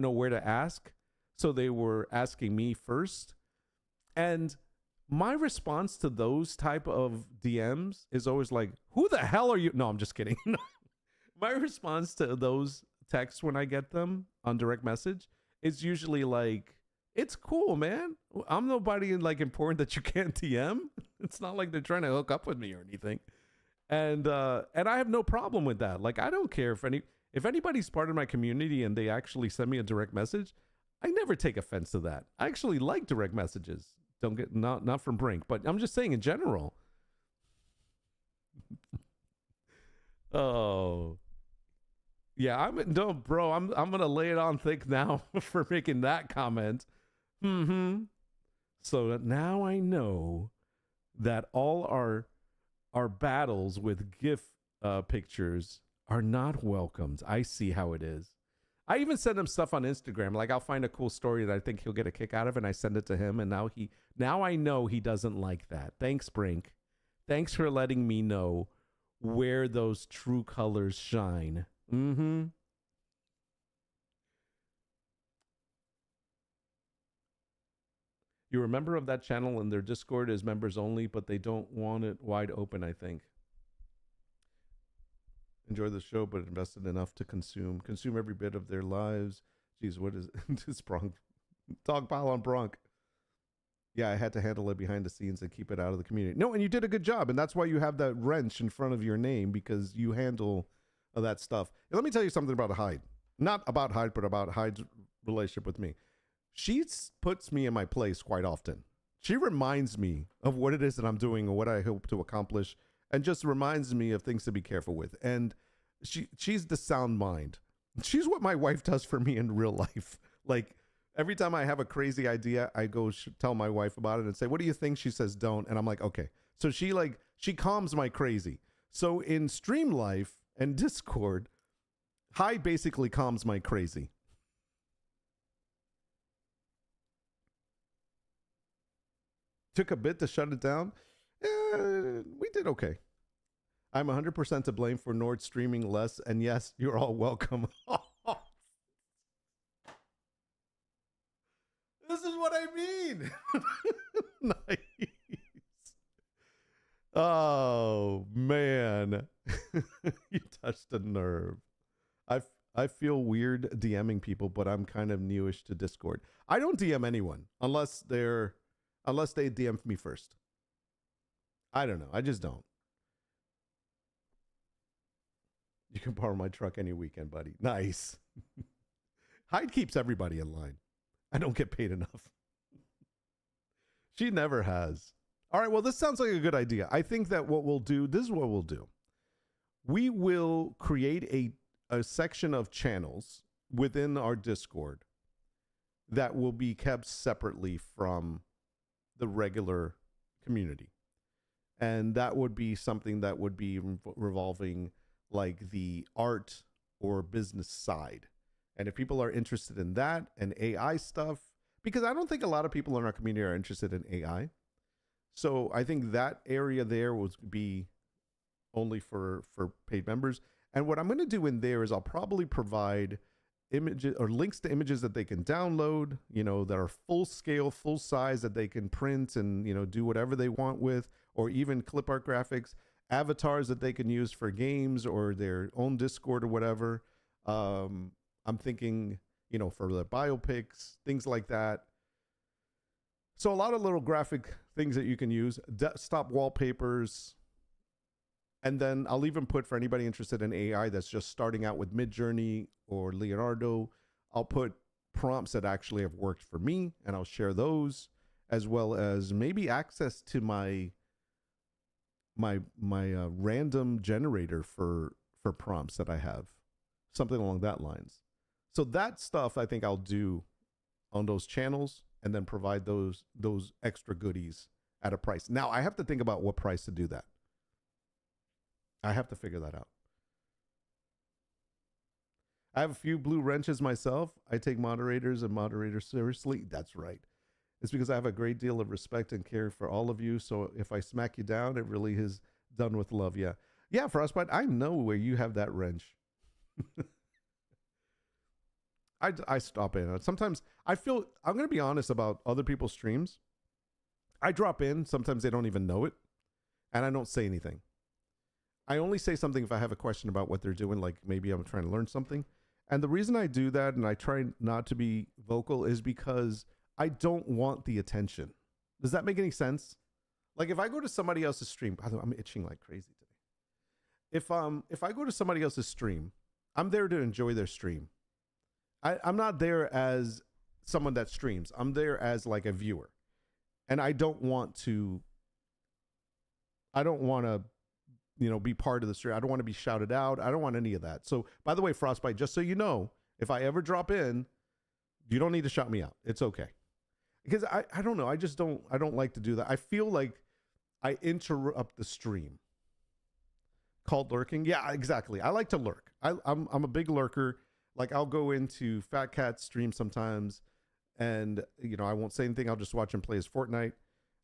know where to ask. So they were asking me first. And my response to those type of DMs is always like, who the hell are you? No, I'm just kidding. My response to those texts when I get them on direct message is usually like, it's cool, man. I'm nobody like important that you can't DM. It's not like they're trying to hook up with me or anything. And I have no problem with that. Like, I don't care if anybody's part of my community and they actually send me a direct message, I never take offense to that. I actually like direct messages. Not from Brink, but I'm just saying in general. Oh. Yeah, I'm gonna lay it on thick now for making that comment. So that now I know that all our battles with GIF pictures are not welcomed. I see how it is. I even send him stuff on Instagram. Like I'll find a cool story that I think he'll get a kick out of, and I send it to him. And now I know he doesn't like that. Thanks, Brink. Thanks for letting me know where those true colors shine. You're a member of that channel, and their Discord is members only, but they don't want it wide open, I think. Enjoy the show, but invested enough to consume every bit of their lives. Jeez, what is this? Bronk dog pile on Bronk. Yeah, I had to handle it behind the scenes and keep it out of the community. No, and you did a good job, and that's why you have that wrench in front of your name, because you handle that stuff. And let me tell you something about Hyde. Not about Hyde, but about Hyde's relationship with me. She puts me in my place quite often. She reminds me of what it is that I'm doing and what I hope to accomplish, and just reminds me of things to be careful with. And she's the sound mind. She's what my wife does for me in real life. Like every time I have a crazy idea, I go tell my wife about it and say, what do you think? She says, don't. And I'm like, okay. So she calms my crazy. So in Stream Life and Discord, Hyde basically calms my crazy. Took a bit to shut it down. We did okay. I'm 100% to blame for Nord streaming less, and yes, you're all welcome. This is what I mean. Nice. Oh man, you touched a nerve. I feel weird DMing people, but I'm kind of newish to Discord. I don't DM anyone unless they DM me first. I don't know. I just don't. You can borrow my truck any weekend, buddy. Nice. Hyde keeps everybody in line. I don't get paid enough. She never has. All right, well, this sounds like a good idea. I think that what we'll do, this is what we'll do. We will create a section of channels within our Discord that will be kept separately from the regular community. And that would be something that would be revolving like the art or business side. And if people are interested in that and AI stuff, because I don't think a lot of people in our community are interested in AI. So I think that area there would be only for paid members. And what I'm going to do in there is I'll probably provide images or links to images that they can download, you know, that are full scale, full size, that they can print and, you know, do whatever they want with, or even clip art graphics, avatars that they can use for games or their own Discord or whatever. I'm thinking, you know, for the biopics, things like that. So a lot of little graphic things that you can use, desktop wallpapers. And then I'll even put, for anybody interested in AI that's just starting out with Midjourney or Leonardo, I'll put prompts that actually have worked for me, and I'll share those, as well as maybe access to my random generator for prompts that I have, something along that lines. So that stuff I think I'll do on those channels, and then provide those extra goodies at a price. Now I have to think about what price to do that. I have to figure that out. I have a few blue wrenches myself. I take moderators and moderators seriously. That's right. It's because I have a great deal of respect and care for all of you. So if I smack you down, it really is done with love. Yeah. Yeah, Frostbite, I know where you have that wrench. I stop in. Sometimes I feel, I'm going to be honest about other people's streams. I drop in. Sometimes they don't even know it. And I don't say anything. I only say something if I have a question about what they're doing, like maybe I'm trying to learn something. And the reason I do that, and I try not to be vocal, is because I don't want the attention. Does that make any sense? Like if I go to somebody else's stream, I'm itching like crazy today. If I go to somebody else's stream, I'm there to enjoy their stream. I'm not there as someone that streams. I'm there as like a viewer. And I don't want to, you know, be part of the stream. I don't want to be shouted out. I don't want any of that. So, by the way, Frostbite, just so you know, if I ever drop in, you don't need to shout me out. It's okay. Because I don't know. I don't like to do that. I feel like I interrupt the stream. Called lurking? Yeah, exactly. I like to lurk. I'm a big lurker. Like I'll go into Fat Cat's stream sometimes and, you know, I won't say anything. I'll just watch him play his Fortnite.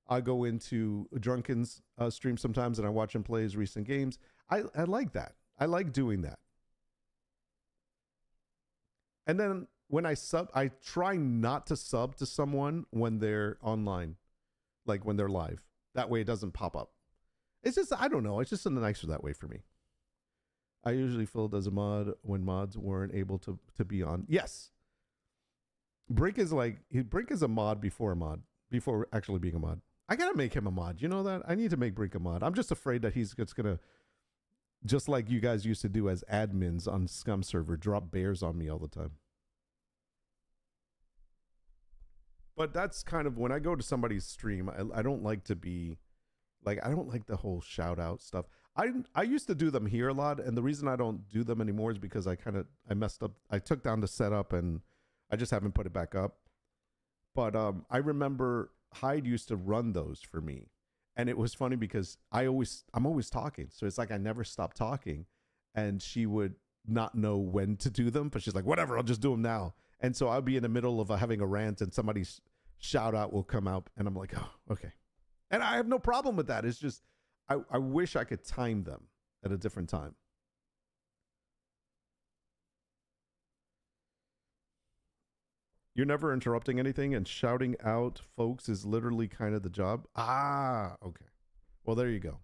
I go into Drunken's stream sometimes and I watch him play his recent games. I like that. I like doing that. And then when I sub, I try not to sub to someone when they're online, like when they're live. That way it doesn't pop up. It's just, I don't know. It's just nicer that way for me. I usually filled as a mod when mods weren't able to be on. Yes. Brink is a mod before actually being a mod. I gotta make him a mod. You know that? I need to make Brink a mod. I'm just afraid that he's just gonna, just like you guys used to do as admins on Scum server, drop bears on me all the time. But that's kind of when I go to somebody's stream, I don't like to be like, I don't like the whole shout out stuff. I used to do them here a lot, and the reason I don't do them anymore is because I messed up. I took down the setup and I just haven't put it back up. But I remember Hyde used to run those for me, and it was funny because I'm always talking, so it's like I never stop talking, and she would not know when to do them, but she's like, whatever, I'll just do them now. And so I'll be in the middle of having a rant, and somebody's shout out will come out, and I'm like, oh, okay. And I have no problem with that. It's just I wish I could time them at a different time. You're never interrupting anything, and shouting out folks is literally kind of the job. Ah, okay. Well, there you go.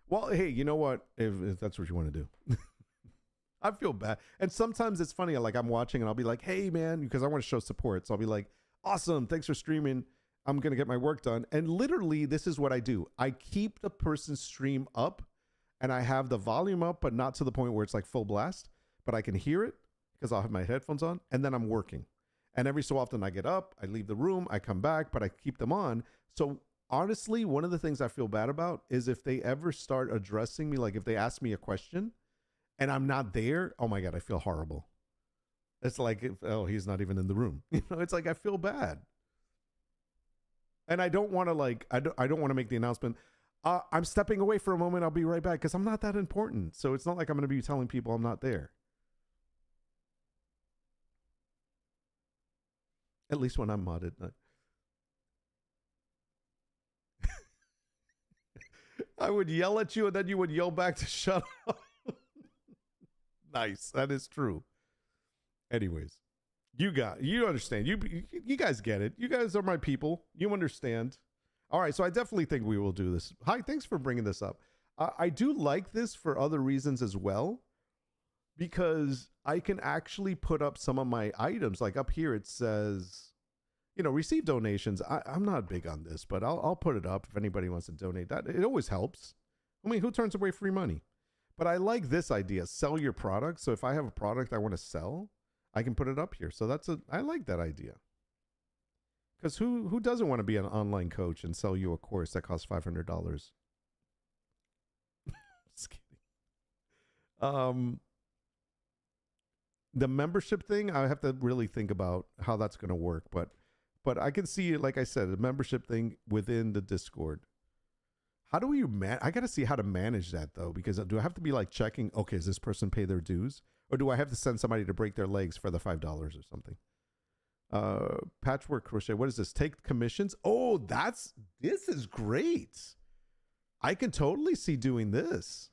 Well, hey, you know what? If that's what you want to do. I feel bad. And sometimes it's funny. Like I'm watching and I'll be like, hey, man, because I want to show support. So I'll be like, awesome. Thanks for streaming. I'm going to get my work done. And literally, this is what I do. I keep the person's stream up and I have the volume up, but not to the point where it's like full blast, but I can hear it because I'll have my headphones on and then I'm working. And every so often I get up, I leave the room, I come back, but I keep them on. So honestly, one of the things I feel bad about is if they ever start addressing me, like if they ask me a question and I'm not there, oh my God, I feel horrible. It's like, oh, he's not even in the room. You know, it's like, I feel bad. And I don't want to like, I don't want to make the announcement. I'm stepping away for a moment. I'll be right back because I'm not that important. So it's not like I'm going to be telling people I'm not there. At least when I'm modded. I would yell at you and then you would yell back to shut up. Nice. That is true. Anyways, you understand. You guys get it. You guys are my people. You understand. All right. So I definitely think we will do this. Hi. Thanks for bringing this up. I do like this for other reasons as well, because I can actually put up some of my items. Like up here, it says, you know, receive donations. I'm not big on this, but I'll put it up if anybody wants to donate. That it always helps. I mean, who turns away free money? But I like this idea, sell your product. So if I have a product I want to sell, I can put it up here. So I like that idea. Because who doesn't want to be an online coach and sell you a course that costs $500? Just kidding. The membership thing, I have to really think about how that's going to work. But I can see, like I said, a membership thing within the Discord. How do we I got to see how to manage that though, because do I have to be like checking, okay, does this person pay their dues? Or do I have to send somebody to break their legs for the $5 or something? Patchwork crochet. What is this? Take commissions. Oh, this is great. I can totally see doing this.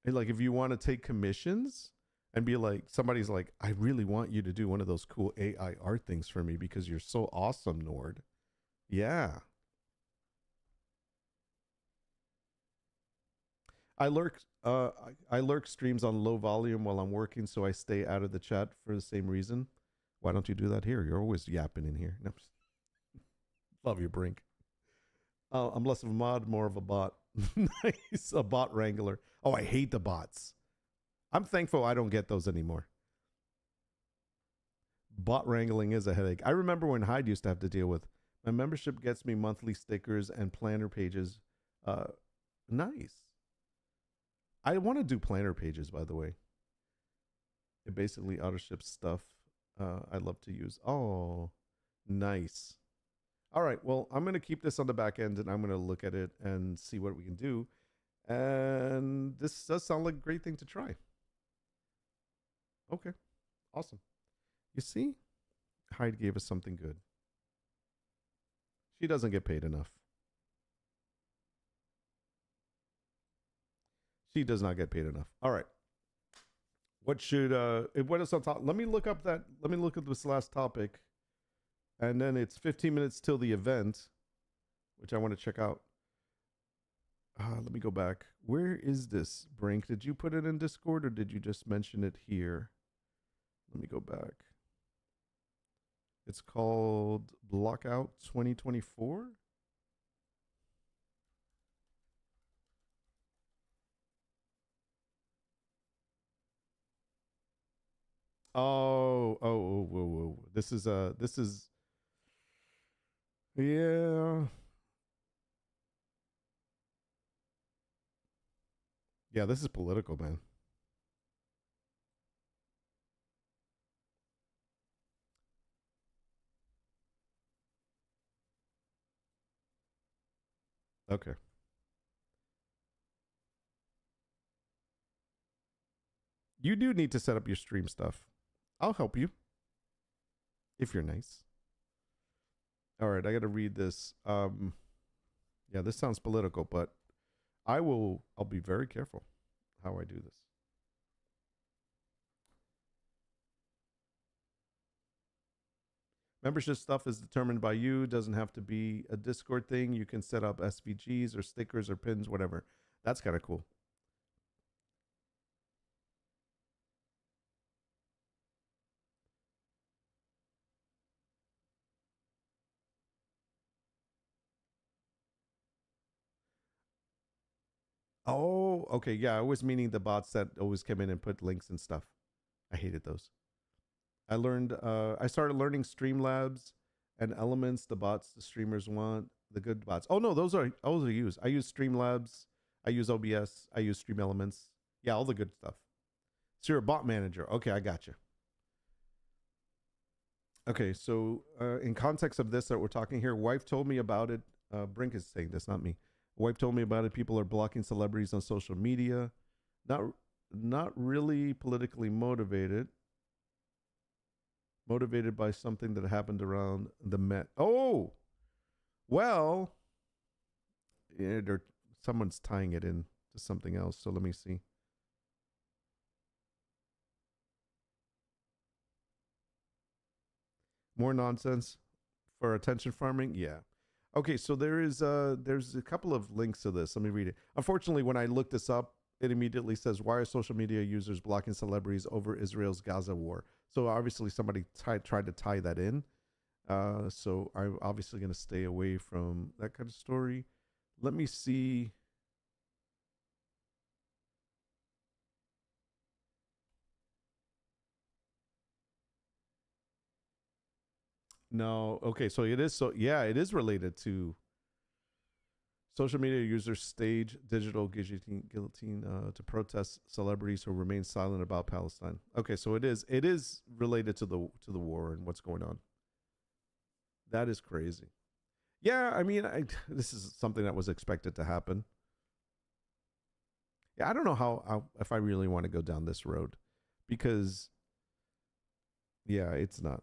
And like, if you want to take commissions and be like, somebody's like, I really want you to do one of those cool AI art things for me because you're so awesome, Nord. Yeah. I lurk streams on low volume while I'm working, so I stay out of the chat for the same reason. Why don't you do that here? You're always yapping in here. No. Love you, Brink. I'm less of a mod, more of a bot. Nice, a bot wrangler. Oh, I hate the bots. I'm thankful I don't get those anymore. Bot wrangling is a headache. I remember when Hyde used to have to deal with. My membership gets me monthly stickers and planner pages. Nice. I want to do planner pages, by the way. It basically auto ships stuff I love to use. Oh, nice. All right. Well, I'm going to keep this on the back end and I'm going to look at it and see what we can do. And this does sound like a great thing to try. Okay. Awesome. You see, Hyde gave us something good. She doesn't get paid enough. She does not get paid enough. All right. What should what is on top? Let me look up this last topic. And then it's 15 minutes till the event, which I want to check out. Let me go back. Where is this, Brink? Did you put it in Discord or did you just mention it here? Let me go back. It's called Blockout 2024. Whoa. This is yeah. Yeah, this is political, man. Okay. You do need to set up your stream stuff. I'll help you. If you're nice. All right, I got to read this. Yeah, this sounds political, but I'll be very careful how I do this. Membership stuff is determined by you. Doesn't have to be a Discord thing. You can set up SVGs or stickers or pins, whatever. That's kind of cool. Oh, okay. Yeah, I was meaning the bots that always came in and put links and stuff. I hated those. I started learning Streamlabs and Elements, the bots the streamers want, the good bots. Oh no, those are used. I use Streamlabs, I use OBS, I use Stream Elements. Yeah, all the good stuff. So you're a bot manager. Okay, I got you. Okay, so in context of this that we're talking here, wife told me about it. Brink is saying this, not me. Wife told me about it. People are blocking celebrities on social media. Not really politically motivated. Motivated by something that happened around the Met. Oh, well, yeah, someone's tying it in to something else. So let me see. More nonsense for attention farming. Yeah. Okay, so there's a couple of links to this. Let me read it. Unfortunately, when I looked this up, it immediately says, why are social media users blocking celebrities over Israel's Gaza war? So obviously somebody tried to tie that in. So I'm obviously going to stay away from that kind of story. Let me see. No. Okay. So it is. So yeah, it is related to social media users stage digital guillotine to protest celebrities who remain silent about Palestine. Okay. So it is related to the war and what's going on. That is crazy. Yeah. I mean, this is something that was expected to happen. Yeah. I don't know how if I really want to go down this road because yeah, it's not.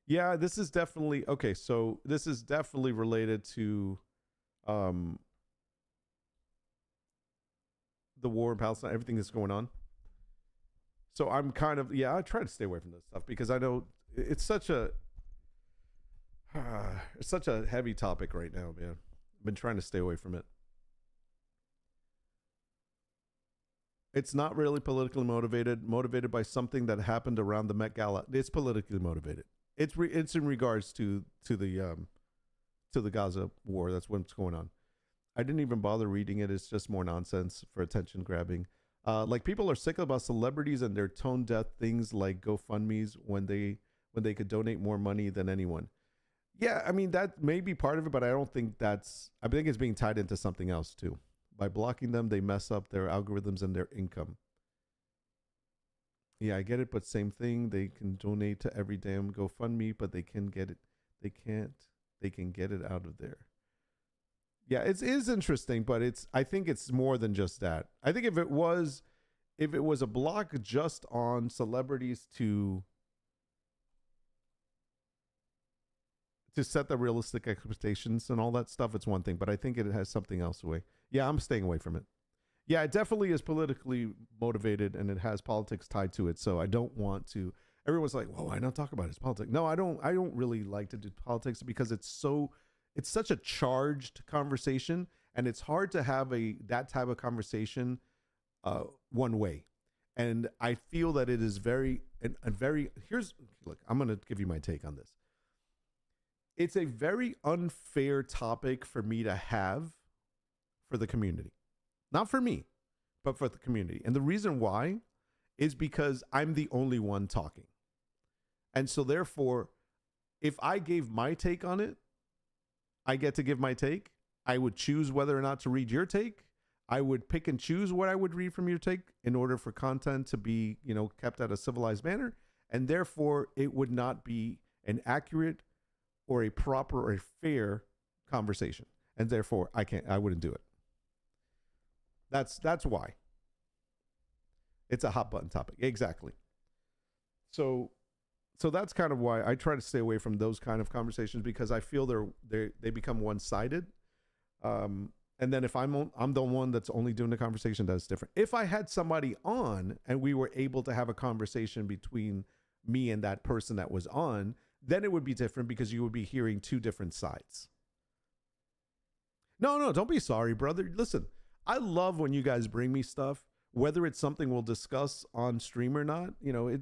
Yeah, this is definitely okay. So this is definitely related to the war in Palestine, everything that's going on. So I'm kind of I try to stay away from this stuff because I know it's such a heavy topic right now, man. I've been trying to stay away from it. It's not really politically motivated by something that happened around the Met Gala. It's politically motivated. It's in regards to the Gaza war. That's what's going on. I didn't even bother reading it. It's just more nonsense for attention grabbing. Like people are sick about celebrities and their tone deaf things like GoFundMe's when they could donate more money than anyone. Yeah, I mean that may be part of it, but I think it's being tied into something else too. By blocking them, they mess up their algorithms and their income. Yeah, I get it, but same thing. They can donate to every damn GoFundMe, but they can get it. They can't. They can get it out of there. Yeah, it is interesting, but I think it's more than just that. I think if it was a block just on celebrities to set the realistic expectations and all that stuff, it's one thing. But I think it has something else away. Yeah, I'm staying away from it. Yeah, it definitely is politically motivated and it has politics tied to it. So I don't want to. Everyone's like, well, why not talk about it? It's politics. No, I don't really like to do politics because it's such a charged conversation and it's hard to have that type of conversation one way. And I feel that it is look, I'm going to give you my take on this. It's a very unfair topic for me to have for the community. Not for me, but for the community. And the reason why is because I'm the only one talking. And so therefore, if I gave my take on it, I get to give my take. I would choose whether or not to read your take. I would pick and choose what I would read from your take in order for content to be, kept at a civilized manner. And therefore, it would not be an accurate or a proper or a fair conversation. And therefore, I wouldn't do it. That's why. It's a hot button topic. Exactly. So that's kind of why I try to stay away from those kind of conversations because I feel they become one-sided. And then if I'm the one that's only doing the conversation, that's different. If I had somebody on and we were able to have a conversation between me and that person that was on, then it would be different because you would be hearing two different sides. No, don't be sorry, brother. Listen, I love when you guys bring me stuff whether it's something we'll discuss on stream or not, you know,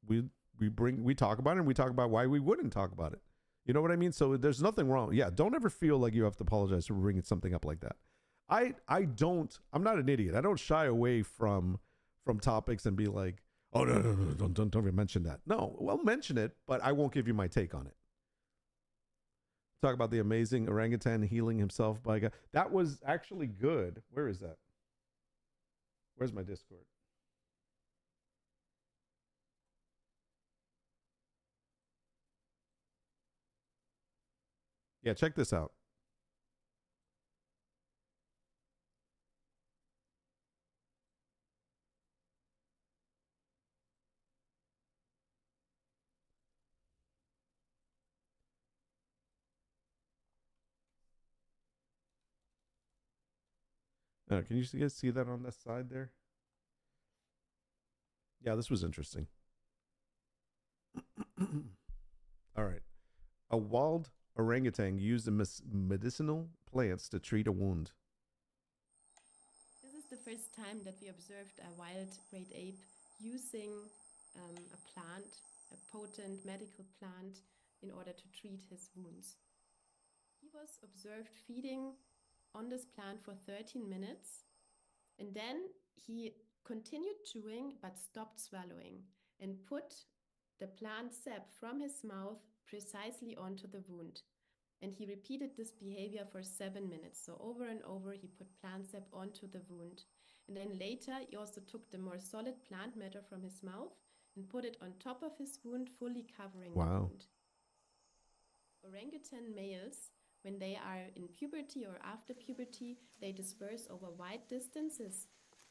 we talk about it, and we talk about why we wouldn't talk about it. You know what I mean? So there's nothing wrong. Yeah, don't ever feel like you have to apologize for bringing something up like that. I'm not an idiot. I don't shy away from topics and be like, oh no, don't even mention that. No, well, mention it, but I won't give you my take on it. Talk about the amazing orangutan healing himself by God. That was actually good. Where is that? Where's my Discord? Yeah, check this out. Can you guys see that on the side there? Yeah, this was interesting. All right. A wild orangutan used medicinal plants to treat a wound. This is the first time that we observed a wild great ape using a plant, a potent medical plant, in order to treat his wounds. He was observed feeding on this plant for 13 minutes, and then he continued chewing but stopped swallowing and put the plant sap from his mouth precisely onto the wound. And he repeated this behavior for 7 minutes. So over and over, he put plant sap onto the wound. And then later, he also took the more solid plant matter from his mouth and put it on top of his wound, fully covering the wound. Orangutan males, when they are in puberty or after puberty, they disperse over wide distances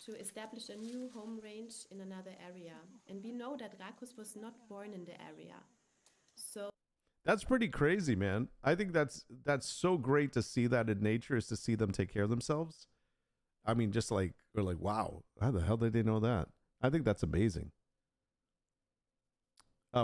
to establish a new home range in another area. And we know that Rakus was not born in the area. So that's pretty crazy, man. I think that's so great to see that in nature, is to see them take care of themselves. I mean, just like, we're like, wow, how the hell did they know that? I think that's amazing.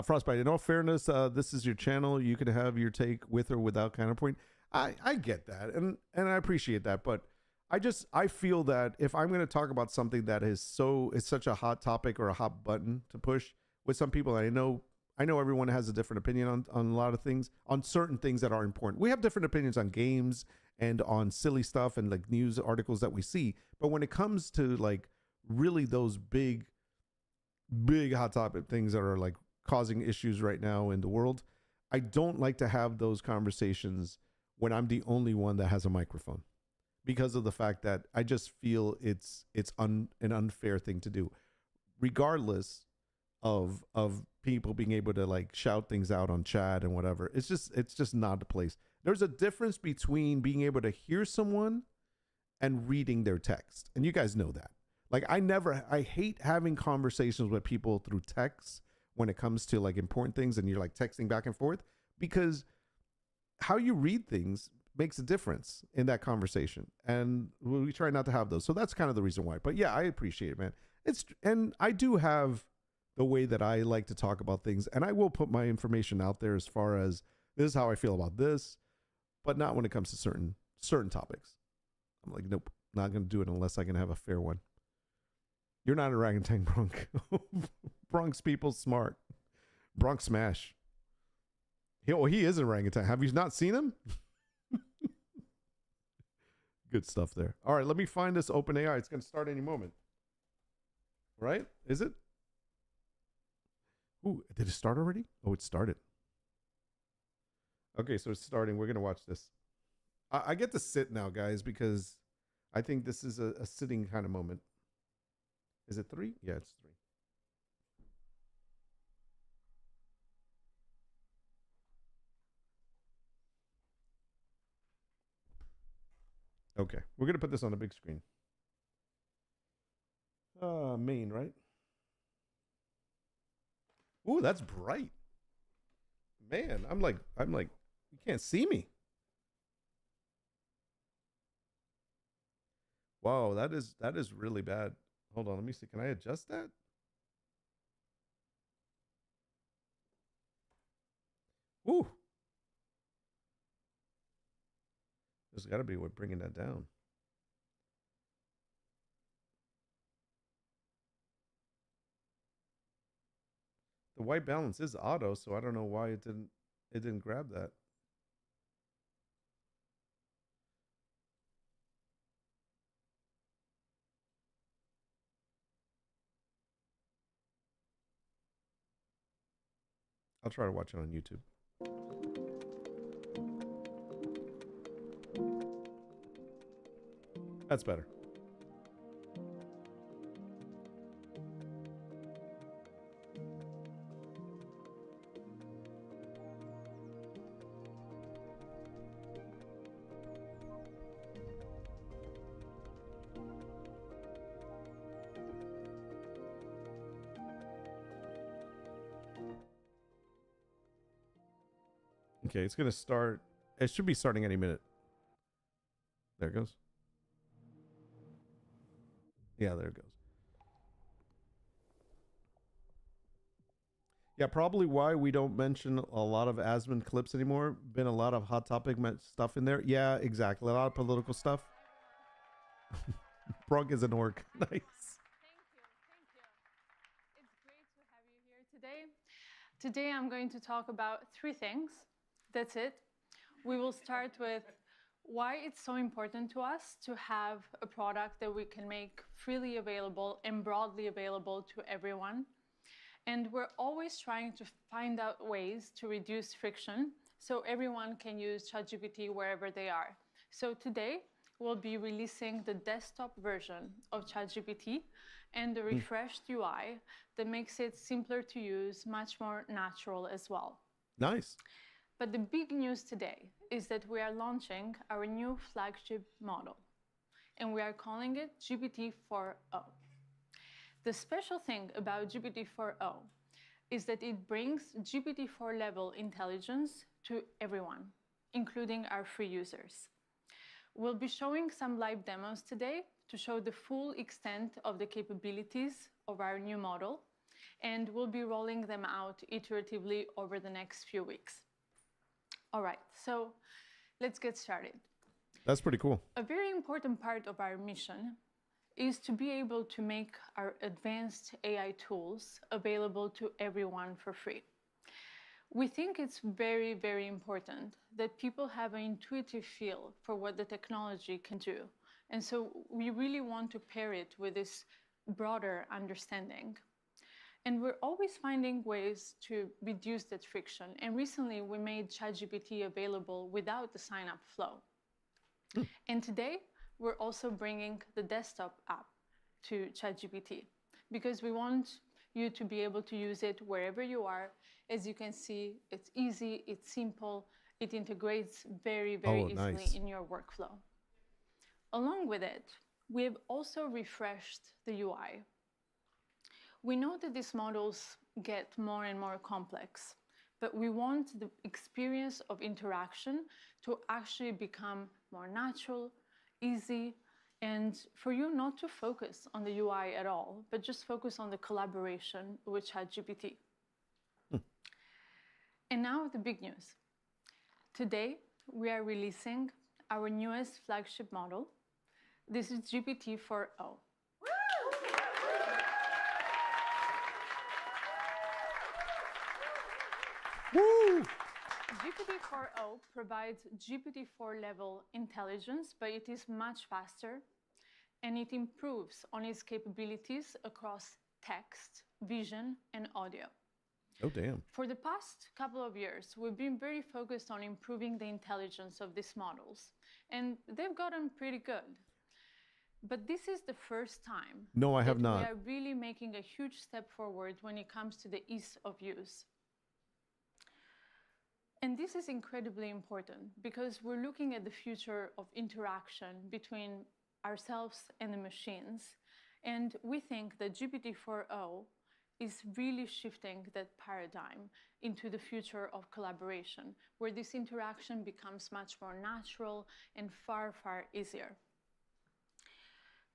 Frostbite, in all fairness, this is your channel. You can have your take with or without counterpoint. I get that, and I appreciate that, but I feel that if I'm going to talk about something that is such a hot topic or a hot button to push with some people, I know everyone has a different opinion on a lot of things, on certain things that are important. We have different opinions on games and on silly stuff and like news articles that we see. But when it comes to like really those big hot topic things that are like causing issues right now in the world, I don't like to have those conversations when I'm the only one that has a microphone, because of the fact that I just feel it's an unfair thing to do, regardless of people being able to like shout things out on chat and whatever. It's just not the place. There's a difference between being able to hear someone and reading their text, and you guys know that. Like I hate having conversations with people through text when it comes to like important things, and you're like texting back and forth, because how you read things makes a difference in that conversation, and we try not to have those. So that's kind of the reason why. But yeah, I appreciate it, man. And I do have the way that I like to talk about things, and I will put my information out there as far as this is how I feel about this, but not when it comes to certain topics. I'm like, nope, not going to do it unless I can have a fair one. You're not an orangutan, Bronx. Bronx people smart. Bronx smash. He is an orangutan. Have you not seen him? Good stuff there. All right, let me find this OpenAI. It's going to start any moment. Right? Is it? Ooh, did it start already? Oh, it started. Okay, so it's starting. We're going to watch this. I get to sit now, guys, because I think this is a sitting kind of moment. Is it 3? Yeah, it's 3. Okay, we're going to put this on a big screen. Main, right? Ooh, that's bright. Man, I'm like, you can't see me. Wow, that is really bad. Hold on, let me see. Can I adjust that? Ooh. There's got to be a way of bringing that down. The white balance is auto, so I don't know why it didn't grab that. I'll try to watch it on YouTube. That's better. Okay, it's going to start. It should be starting any minute. There it goes. Yeah, there it goes. Yeah, probably why we don't mention a lot of Asmund clips anymore. Been a lot of hot topic stuff in there. Yeah, exactly. A lot of political stuff. Brog is an orc. Nice. Thank you. It's great to have you here today. Today I'm going to talk about 3 things. That's it. We will start with why it's so important to us to have a product that we can make freely available and broadly available to everyone. And we're always trying to find out ways to reduce friction so everyone can use ChatGPT wherever they are. So today, we'll be releasing the desktop version of ChatGPT and the refreshed UI that makes it simpler to use, much more natural as well. Nice. But the big news today is that we are launching our new flagship model, and we are calling it GPT-4o. The special thing about GPT-4o is that it brings GPT-4 level intelligence to everyone, including our free users. We'll be showing some live demos today to show the full extent of the capabilities of our new model, and we'll be rolling them out iteratively over the next few weeks. All right, so let's get started. That's pretty cool. A very important part of our mission is to be able to make our advanced AI tools available to everyone for free. We think it's very, very important that people have an intuitive feel for what the technology can do. And so we really want to pair it with this broader understanding. And we're always finding ways to reduce that friction. And recently we made ChatGPT available without the sign-up flow. And today, we're also bringing the desktop app to ChatGPT because we want you to be able to use it wherever you are. As you can see, it's easy, it's simple, it integrates very, very easily nice. in your workflow. Along with it, we have also refreshed the UI. We know that these models get more and more complex, but we want the experience of interaction to actually become more natural, easy, and for you not to focus on the UI at all, but just focus on the collaboration with ChatGPT. And now the big news. Today, we are releasing our newest flagship model. This is GPT-4o. Woo! GPT-4o provides GPT-4 level intelligence, but it is much faster, and it improves on its capabilities across text, vision, and audio. Oh, damn. For the past couple of years, we've been very focused on improving the intelligence of these models, and they've gotten pretty good. But this is the first time No, I have that not. we are really making a huge step forward when it comes to the ease of use. And this is incredibly important because we're looking at the future of interaction between ourselves and the machines. And we think that GPT-4o is really shifting that paradigm into the future of collaboration, where this interaction becomes much more natural and far, far easier.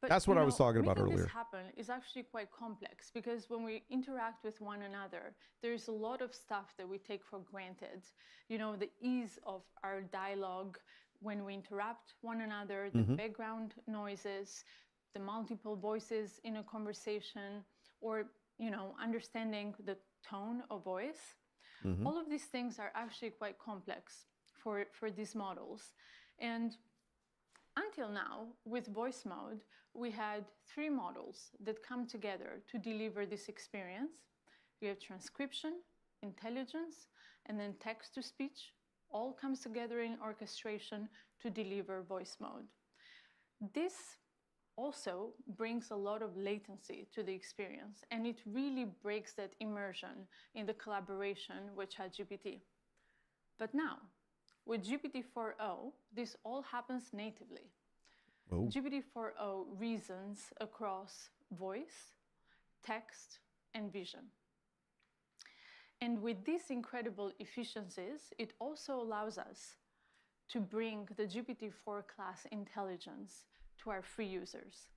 But, That's what I was talking about making earlier. This happen is actually quite complex because when we interact with one another, there's a lot of stuff that we take for granted. You know, the ease of our dialogue when we interrupt one another, the background noises, the multiple voices in a conversation, or, you know, understanding the tone of voice. Mhm. All of these things are actually quite complex for these models. And until now, with voice mode, we had 3 models that come together to deliver this experience. We have transcription, intelligence, and then text-to-speech. All comes together in orchestration to deliver voice mode. This also brings a lot of latency to the experience, and it really breaks that immersion in the collaboration with ChatGPT. But now, with GPT-4o, this all happens natively. Oh. GPT-4o reasons across voice, text, and vision. And with these incredible efficiencies, it also allows us to bring the GPT-4 class intelligence to our free users.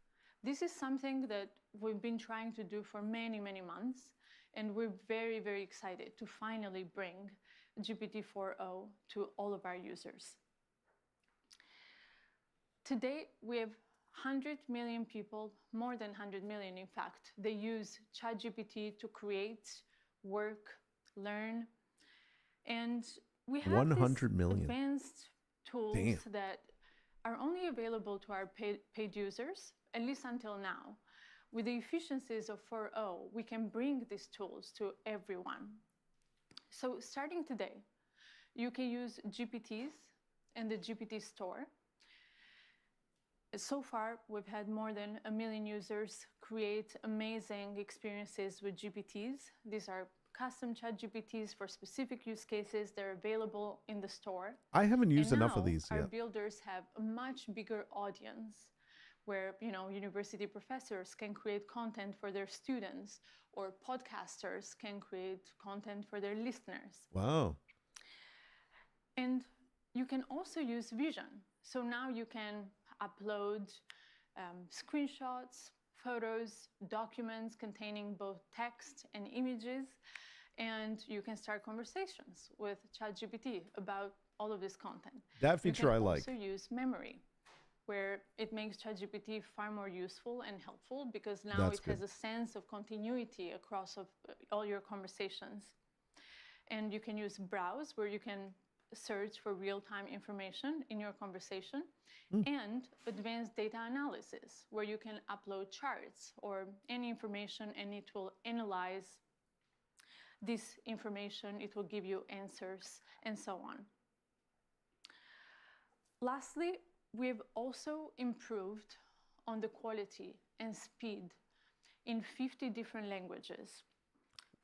This is something that we've been trying to do for many, many months, and we're very, very excited to finally bring GPT-4o to all of our users. Today, we have 100 million people, more than 100 million in fact, they use ChatGPT to create, work, learn, and we have 100 these million. advanced tools Damn. that are only available to our paid users, at least until now. With the efficiencies of 4o, we can bring these tools to everyone. So starting today, you can use GPTs and the GPT store. So far, we've had more than 1 million users create amazing experiences with GPTs. These are custom ChatGPTs for specific use cases. They're available in the store. I haven't used And enough of now these our yet. builders have a much bigger audience where, university professors can create content for their students, or podcasters can create content for their listeners. Wow. And you can also use vision. So now you can upload screenshots, photos, documents containing both text and images, and you can start conversations with ChatGPT about all of this content. That feature I like. You can also use memory, where it makes ChatGPT far more useful and helpful because now That's it has good. a sense of continuity across all your conversations. And you can use browse, where you can search for real-time information in your conversation, and advanced data analysis, where you can upload charts or any information, and it will analyze this information, it will give you answers, and so on. Lastly, we've also improved on the quality and speed in 50 different languages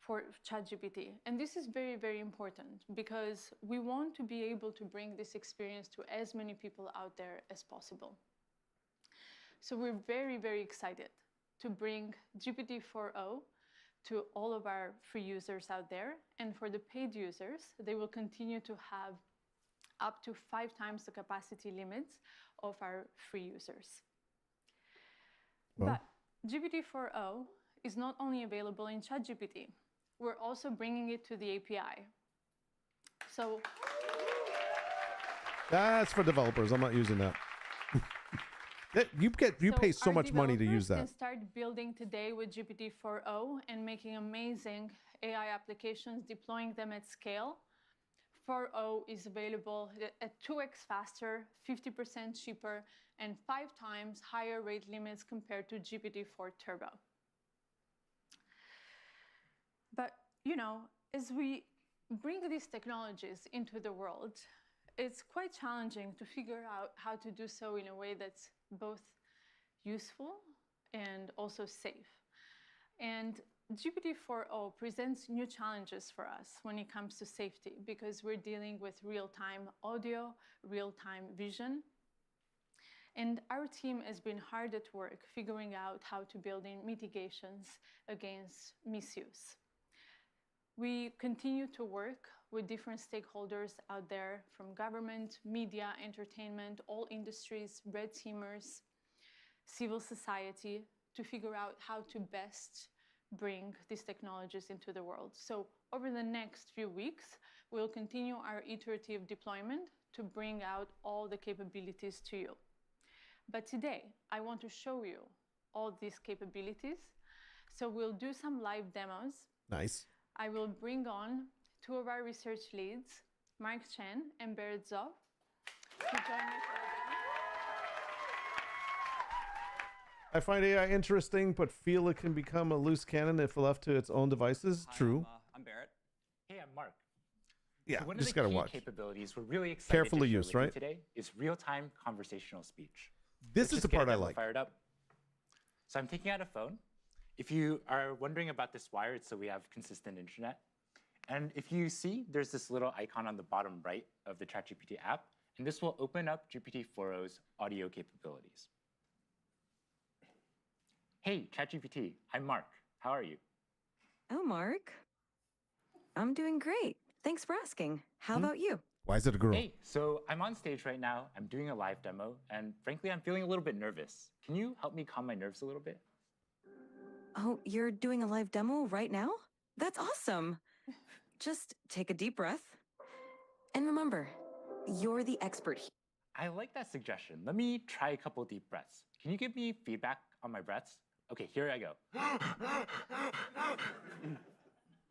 for ChatGPT. And this is very, very important because we want to be able to bring this experience to as many people out there as possible. So we're very, very excited to bring GPT-4o to all of our free users out there. And for the paid users, they will continue to have up to 5 times the capacity limits of our free users. Wow. But GPT-4o is not only available in ChatGPT, we're also bringing it to the API. So That's for developers. I'm not using that. You pay so our much money to use developers that. can start building today with GPT-4o and making amazing AI applications, deploying them at scale. 4o is available at 2x faster, 50% cheaper, and 5 times higher rate limits compared to GPT-4 Turbo. But, as we bring these technologies into the world, it's quite challenging to figure out how to do so in a way that's both useful and also safe. And GPT-4o presents new challenges for us when it comes to safety, because we're dealing with real-time audio, real-time vision. And our team has been hard at work figuring out how to build in mitigations against misuse. We continue to work with different stakeholders out there, from government, media, entertainment, all industries, red teamers, civil society, to figure out how to best bring these technologies into the world. So over the next few weeks, we'll continue our iterative deployment to bring out all the capabilities to you. But today, I want to show you all these capabilities. So we'll do some live demos. Nice. I will bring on two of our research leads, Mark Chen and Berit Zoff, to join me for the demo. I find AI interesting, but feel it can become a loose cannon if left to its own devices. Hi, True. I'm Barrett. Hey, I'm Mark. Yeah, So one just of the gotta key watch. capabilities we're really excited Carefully to share used, with you right? today is real-time conversational speech. This Let's is just the get a part I demo like. Fired up. So I'm taking out a phone. If you are wondering about this wire, it's so we have consistent internet. And if you see, there's this little icon on the bottom right of the ChatGPT app, and this will open up GPT-4o's audio capabilities. Hey, ChatGPT, I'm Mark. How are you? Oh, Mark. I'm doing great. Thanks for asking. How about you? Why is it a girl? Hey, so I'm on stage right now. I'm doing a live demo, and frankly, I'm feeling a little bit nervous. Can you help me calm my nerves a little bit? Oh, you're doing a live demo right now? That's awesome. Just take a deep breath. And remember, you're the expert here. I like that suggestion. Let me try a couple deep breaths. Can you give me feedback on my breaths? Okay, here I go.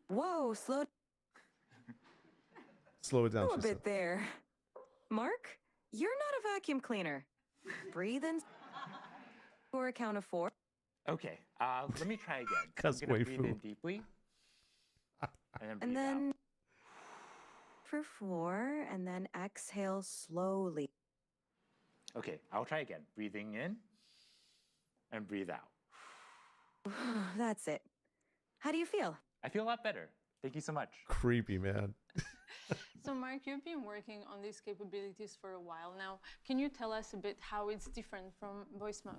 Whoa, slow Slow it down. down a she said. bit there. Mark, you're not a vacuum cleaner. Breathe in for a count of 4. Okay, let me try again. I'm Cause gonna way breathe food. in deeply. And And breathe out. then for 4, and then exhale slowly. Okay, I'll try again. Breathing in and breathe out. That's it. How do you feel? I feel a lot better. Thank you so much. Creepy, man. So Mark, you've been working on these capabilities for a while now. Can you tell us a bit how it's different from voice mode?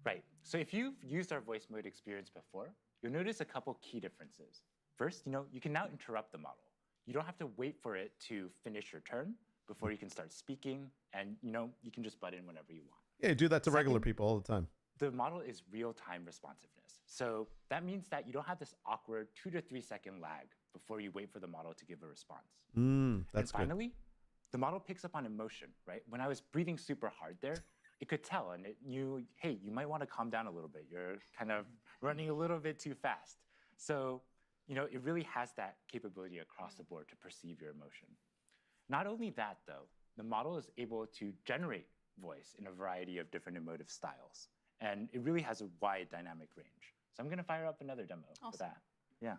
Right, so if you've used our voice mode experience before, you'll notice a couple key differences. First, you can now interrupt the model. You don't have to wait for it to finish your turn before you can start speaking, and you can just butt in whenever you want. Yeah, do that to regular Second, people all the time. The model is real-time responsiveness. So that means that you don't have this awkward 2 to 3 second lag before you wait for the model to give a response. That's and finally, the model picks up on emotion, right? When I was breathing super hard there, it could tell, and it knew, hey, you might want to calm down a little bit. You're kind of running a little bit too fast. So, it really has that capability across the board to perceive your emotion. Not only that, though, the model is able to generate voice in a variety of different emotive styles. And it really has a wide dynamic range. So I'm going to fire up another demo for that. Yeah.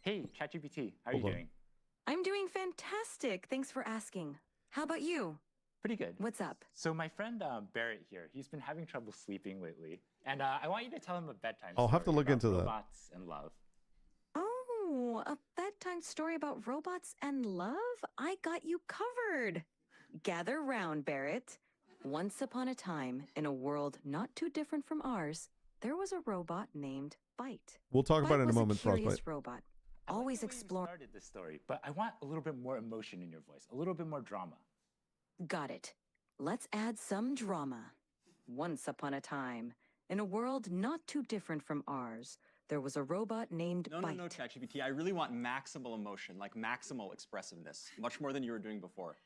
Hey, ChatGPT, how are you doing? I'm doing fantastic. Thanks for asking. How about you? Pretty good. What's up? So my friend Barrett here, he's been having trouble sleeping lately. And I want you to tell him a bedtime story I'll have to look about into that. robots and love. Oh, a bedtime story about robots and love? I got you covered. Gather round, Barrett. Once upon a time, in a world not too different from ours, there was a robot named Byte. We'll talk about it in a was moment, a curious Frostbite. robot, I like always the way you exploring. started this story, but I want a little bit more emotion in your voice, a little bit more drama. Got it. Let's add some drama. Once upon a time, in a world not too different from ours, there was a robot named Byte. No, ChatGPT. I really want maximal emotion, like maximal expressiveness, much more than you were doing before.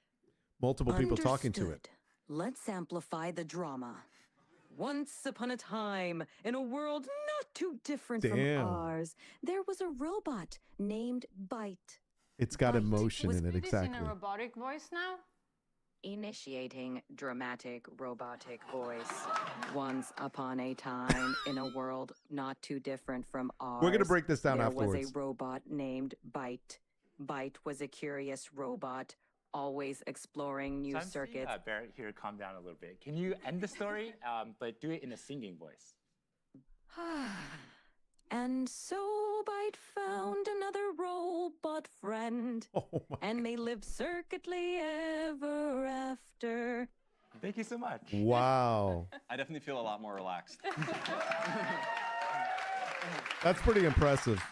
Multiple people talking to it. Understood. Let's amplify the drama. Once upon a time, in a world not too different from ours, there was a robot named Byte. It's got Byte emotion was in it, Do this exactly. in a robotic voice now? Initiating dramatic robotic voice. Once upon a time, in a world not too different from ours, We're going to break this down there afterwards. was a robot named Byte. Byte was a curious robot, always exploring new So I'm circuits. seeing, Barrett here, calm down a little bit. Can you end the story, but do it in a singing voice? And so Byte found another robot friend, Oh my. and may live circuitly ever after. Thank you so much. Wow. I definitely feel a lot more relaxed. That's pretty impressive.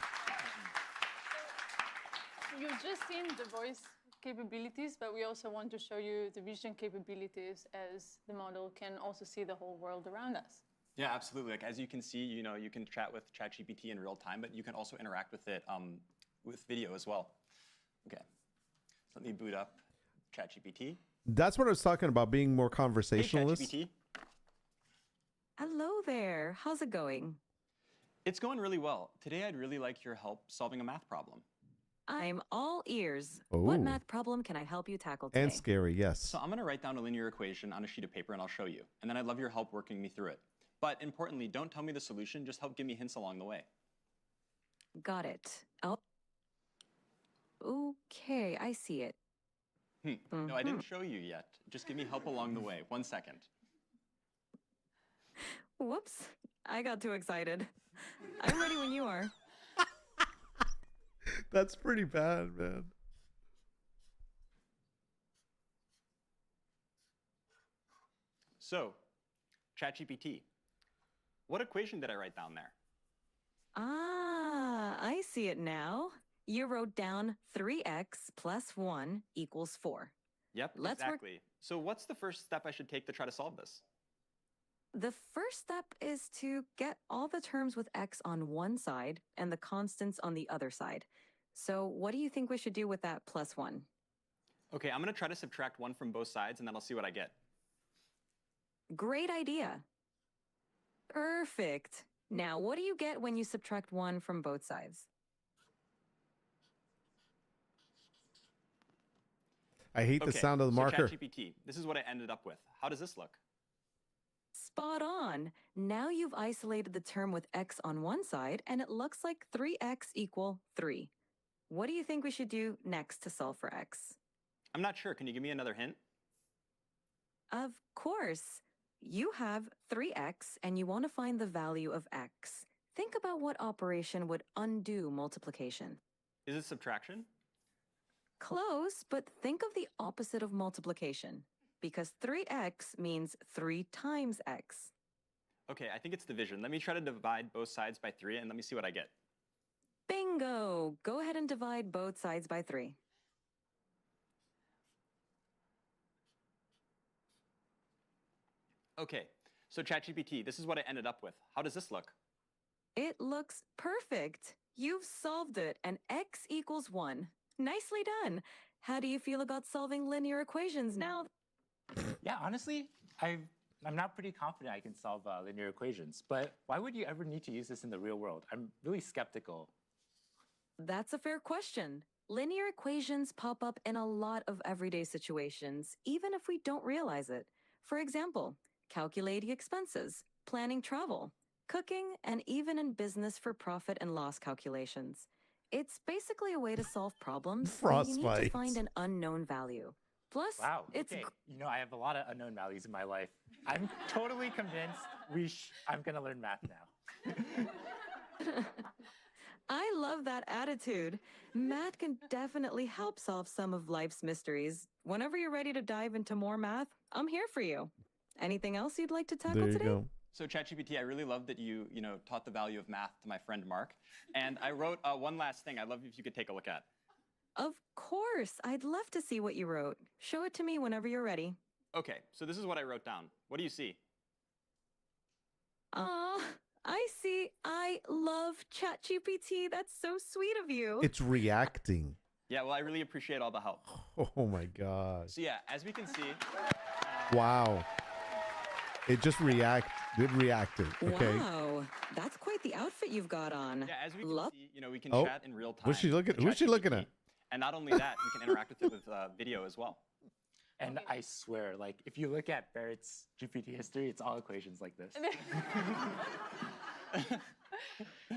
You've just seen the voice capabilities, but we also want to show you the vision capabilities as the model can also see the whole world around us. Yeah, absolutely. Like as you can see, you can chat with ChatGPT in real time, but you can also interact with it with video as well. Okay, so let me boot up ChatGPT. That's what I was talking about, being more Hey, conversationalist. ChatGPT. Hello there. How's it going? It's going really well. Today, I'd really like your help solving a math problem. I'm all ears. What math problem can I help you tackle today? And scary, yes. So I'm going to write down a linear equation on a sheet of paper, and I'll show you. And then I'd love your help working me through it. But importantly, don't tell me the solution. Just help give me hints along the way. Got it. Oh. Okay, I see it. No, I didn't show you yet. Just give me help along the way. 1 second. Whoops. I got too excited. I'm ready when you are. That's pretty bad, man. So, ChatGPT, what equation did I write down there? Ah, I see it now. You wrote down 3x plus 1 equals 4. Yep, exactly. So what's the first step I should take to try to solve this? The first step is to get all the terms with x on one side and the constants on the other side. So what do you think we should do with that plus 1? Okay, I'm going to try to subtract 1 from both sides, and then I'll see what I get. Great idea. Perfect. Now, what do you get when you subtract 1 from both sides? I hate the sound of the marker. So ChatGPT, this is what I ended up with. How does this look? Spot on. Now you've isolated the term with x on one side, and it looks like 3x equal 3. What do you think we should do next to solve for x? I'm not sure. Can you give me another hint? Of course. You have 3x, and you want to find the value of x. Think about what operation would undo multiplication. Is it subtraction? Close, but think of the opposite of multiplication, because 3x means 3 times x. Okay, I think it's division. Let me try to divide both sides by 3, and let me see what I get. Bingo! Go ahead and divide both sides by 3. Okay, so ChatGPT, this is what I ended up with. How does this look? It looks perfect. You've solved it, and x equals 1. Nicely done. How do you feel about solving linear equations now? Yeah, honestly, I'm not pretty confident I can solve linear equations, but why would you ever need to use this in the real world? I'm really skeptical. That's a fair question. Linear equations pop up in a lot of everyday situations, even if we don't realize it. For example, calculating expenses, planning travel, cooking, and even in business for profit and loss calculations. It's basically a way to solve problems where you need to find an unknown value. Plus, Wow, it's okay. You know, I have a lot of unknown values in my life. I'm totally convinced I'm gonna learn math now. I love that attitude. Math can definitely help solve some of life's mysteries. Whenever you're ready to dive into more math, I'm here for you. Anything else you'd like to tackle There you today? go. So ChatGPT, I really love that you taught the value of math to my friend Mark. And I wrote one last thing I'd love if you could take a look at. Of course. I'd love to see what you wrote. Show it to me whenever you're ready. Okay, so this is what I wrote down. What do you see? I see. I love ChatGPT. That's so sweet of you. It's reacting. Yeah, well, I really appreciate all the help. Oh my gosh. So yeah, as we can see. Wow. It just reacted. Okay. Wow, that's quite the outfit you've got on. Yeah, as we can see, we can Oh, chat in real time. who's she looking? with Who's she looking ChatGPT. at? And not only that, we can interact with it with video as well. And I swear, like, if you look at Barrett's GPT history, it's all equations like this.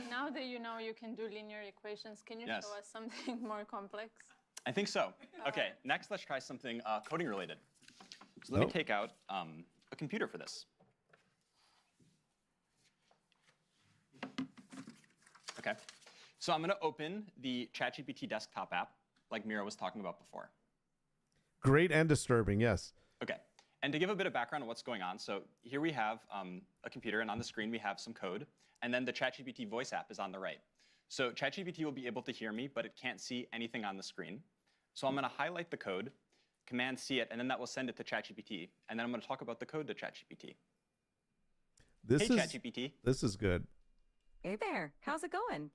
Now that you know you can do linear equations, can you Yes. show us something more complex? I think so. Okay, next let's try something coding related. So let me take out a computer for this. Okay, so I'm going to open the ChatGPT desktop app, like Mira was talking about before. Great and disturbing, yes. Okay, and to give a bit of background on what's going on, so here we have a computer, and on the screen we have some code, and then the ChatGPT voice app is on the right. So ChatGPT will be able to hear me, but it can't see anything on the screen. So I'm going to highlight the code, Command C it, and then that will send it to ChatGPT, and then I'm going to talk about the code to ChatGPT. Hey, ChatGPT. This is good. Hey there. How's it going?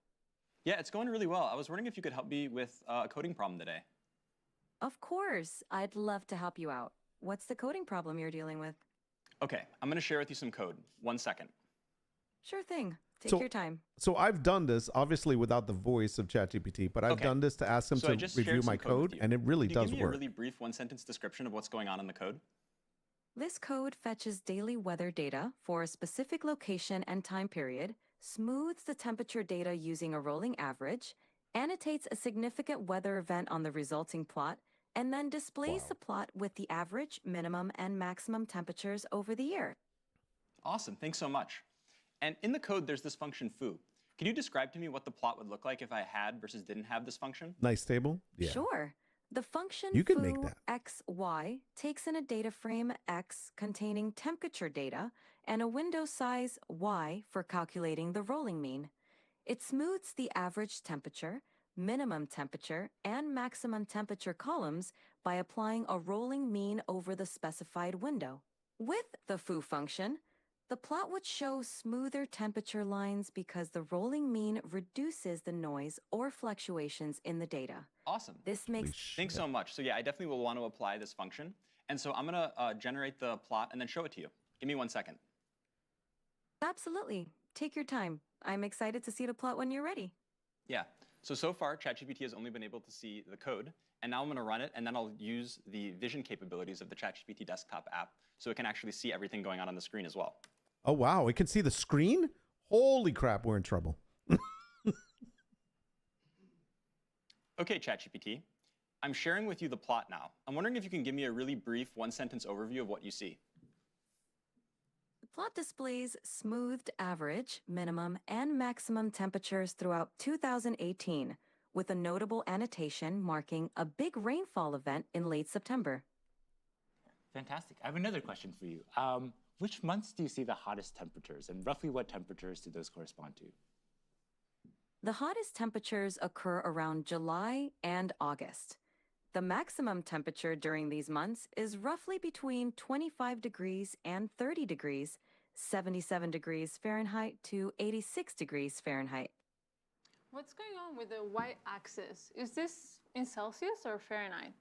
Yeah, it's going really well. I was wondering if you could help me with a coding problem today. Of course. I'd love to help you out. What's the coding problem you're dealing with? Okay, I'm going to share with you some code. 1 second. Sure thing. Take your time. So I've done this, obviously without the voice of ChatGPT, but I've done this to ask him to review my code, and it really does work. Can you give me a really brief one-sentence description of what's going on in the code? This code fetches daily weather data for a specific location and time period, smooths the temperature data using a rolling average, annotates a significant weather event on the resulting plot, and then displays the plot with the average, minimum, and maximum temperatures over the year. Awesome, thanks so much. And in the code, there's this function foo. Can you describe to me what the plot would look like if I had versus didn't have this function? Nice table? Yeah. Sure. The function you can make that. xy takes in a data frame x containing temperature data and a window size y for calculating the rolling mean. It smooths the average temperature, minimum temperature, and maximum temperature columns by applying a rolling mean over the specified window. With the foo function, the plot would show smoother temperature lines because the rolling mean reduces the noise or fluctuations in the data. Awesome. This makes... Thanks so much. So yeah, I definitely will want to apply this function. And so I'm going to generate the plot and then show it to you. Give me 1 second. Absolutely. Take your time. I'm excited to see the plot when you're ready. Yeah. So far, ChatGPT has only been able to see the code. And now I'm going to run it, and then I'll use the vision capabilities of the ChatGPT desktop app so it can actually see everything going on the screen as well. Oh, wow. It can see the screen? Holy crap, we're in trouble. Okay, ChatGPT. I'm sharing with you the plot now. I'm wondering if you can give me a really brief one-sentence overview of what you see. The plot displays smoothed average, minimum, and maximum temperatures throughout 2018, with a notable annotation marking a big rainfall event in late September. Fantastic. I have another question for you. Which months do you see the hottest temperatures, and roughly what temperatures do those correspond to? The hottest temperatures occur around July and August. The maximum temperature during these months is roughly between 25 degrees and 30 degrees, 77 degrees Fahrenheit to 86 degrees Fahrenheit. What's going on with the y-axis? Is this in Celsius or Fahrenheit?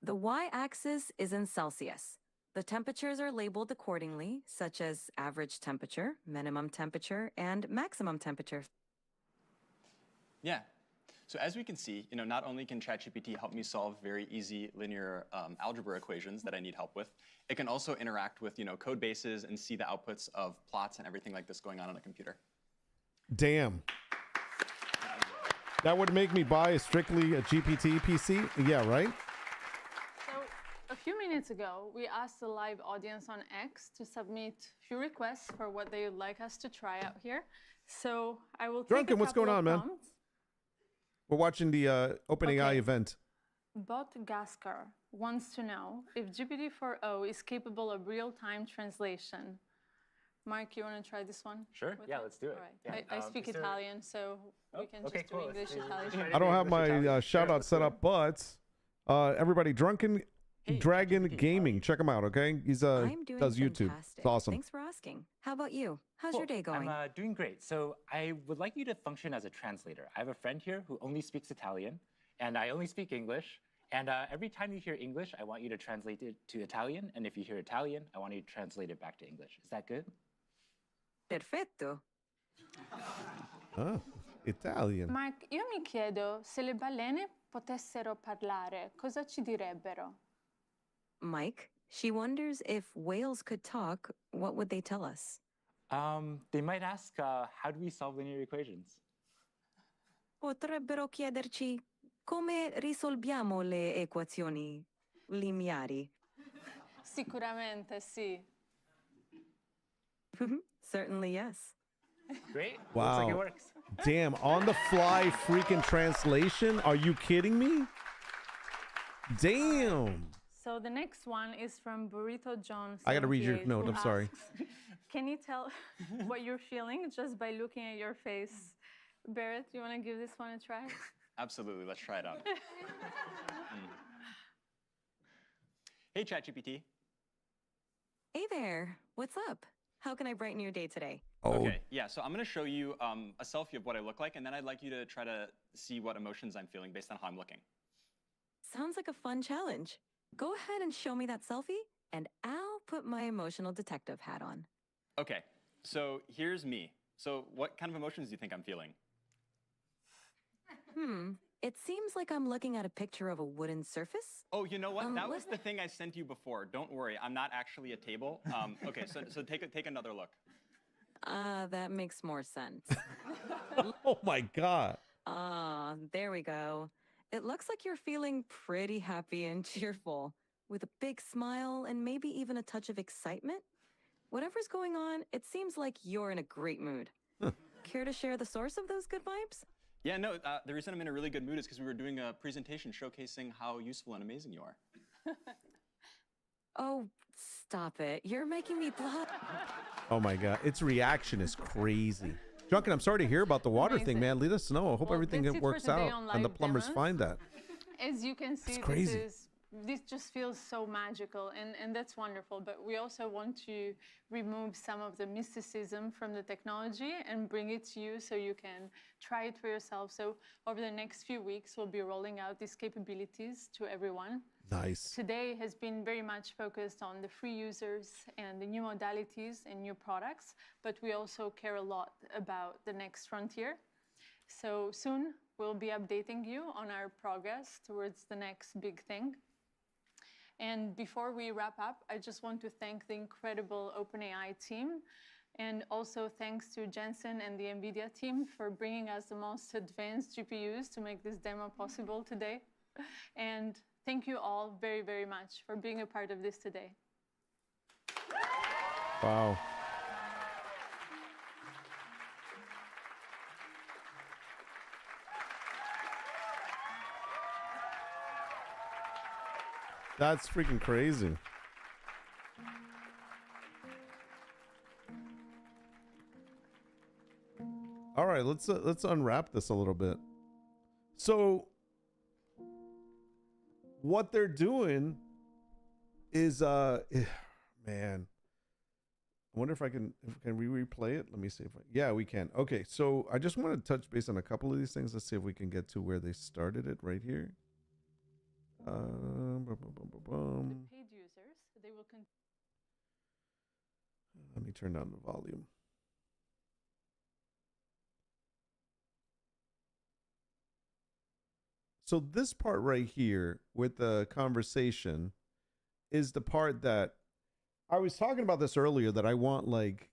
The y-axis is in Celsius. The temperatures are labeled accordingly, such as average temperature, minimum temperature, and maximum temperature. Yeah. So as we can see, not only can ChatGPT help me solve very easy linear algebra equations that I need help with, it can also interact with code bases and see the outputs of plots and everything like this going on a computer. Damn. That would make me buy strictly a GPT PC? Yeah, right? A few minutes ago, we asked the live audience on X to submit a few requests for what they would like us to try out here. So I will take Drunken, a what's going on, man? prompts. We're watching the OpenAI event. Bot Gaskar wants to know if GPT-4o is capable of real-time translation. Mark, you want to try this one? Sure. Yeah, let's do it. All right. Yeah. I speak Italian, so we can just do English, Let's Italian. I don't have my shout-out set up, but everybody, Drunken Dragon Gaming. Check him out, okay? He's I'm doing does YouTube. fantastic. It's awesome. Thanks for asking. How about you? How's your day going? I'm doing great. So I would like you to function as a translator. I have a friend here who only speaks Italian, and I only speak English. And every time you hear English, I want you to translate it to Italian. And if you hear Italian, I want you to translate it back to English. Is that good? Perfetto. Ah, Italian. Mark, io mi chiedo se le balene potessero parlare, cosa ci direbbero? Mike, she wonders if whales could talk, what would they tell us? They might ask, how do we solve linear equations? Potrebbero chiederci come risolviamo le equazioni lineari. Sicuramente sì. Certainly, yes. Great. Wow. Looks like it works. Damn, on the fly freaking translation? Are you kidding me? Damn. So the next one is from Burrito John. I got to read your 78, note. who I'm sorry. asks, can you tell what you're feeling just by looking at your face? Barrett, you want to give this one a try? Absolutely. Let's try it out. Hey, ChatGPT. Hey there. What's up? How can I brighten your day today? Oh, Okay, yeah, so I'm going to show you a selfie of what I look like, and then I'd like you to try to see what emotions I'm feeling based on how I'm looking. Sounds like a fun challenge. Go ahead and show me that selfie, and I'll put my emotional detective hat on. Okay, so here's me. So what kind of emotions do you think I'm feeling? It seems like I'm looking at a picture of a wooden surface. Oh, you know what? That was what- the thing I sent you before. Don't worry, I'm not actually a table. Okay, so take another look. That makes more sense. Oh my God. There we go. It looks like you're feeling pretty happy and cheerful, with a big smile and maybe even a touch of excitement. Whatever's going on, it seems like you're in a great mood. Care to share the source of those good vibes? Yeah, no, the reason I'm in a really good mood is because we were doing a presentation showcasing how useful and amazing you are. Oh, stop it. You're making me blush. Oh my God. Its reaction is crazy. Drunken, I'm sorry to hear about the water thing, Amazing. man. Let us know. I hope Well, everything that's it for works today out on and the live plumbers demos. find that. As you can see, crazy. this just feels so magical, and that's wonderful. But we also want to remove some of the mysticism from the technology and bring it to you so you can try it for yourself. So over the next few weeks, we'll be rolling out these capabilities to everyone. Nice. Today has been very much focused on the free users and the new modalities and new products, but we also care a lot about the next frontier. So soon we'll be updating you on our progress towards the next big thing. And before we wrap up, I just want to thank the incredible OpenAI team, and also thanks to Jensen and the NVIDIA team for bringing us the most advanced GPUs to make this demo possible today. And thank you all very, very much for being a part of this today. Wow. That's freaking crazy. All right, let's unwrap this a little bit. So what they're doing is man, I wonder if can we replay it? Let me see if yeah, we can. Okay, so I just want to touch base on a couple of these things. Let's see if we can get to where they started it right here. The paid users, they will continue. Let me turn down the volume. So this part right here with the conversation is the part that I was talking about this earlier, that I want like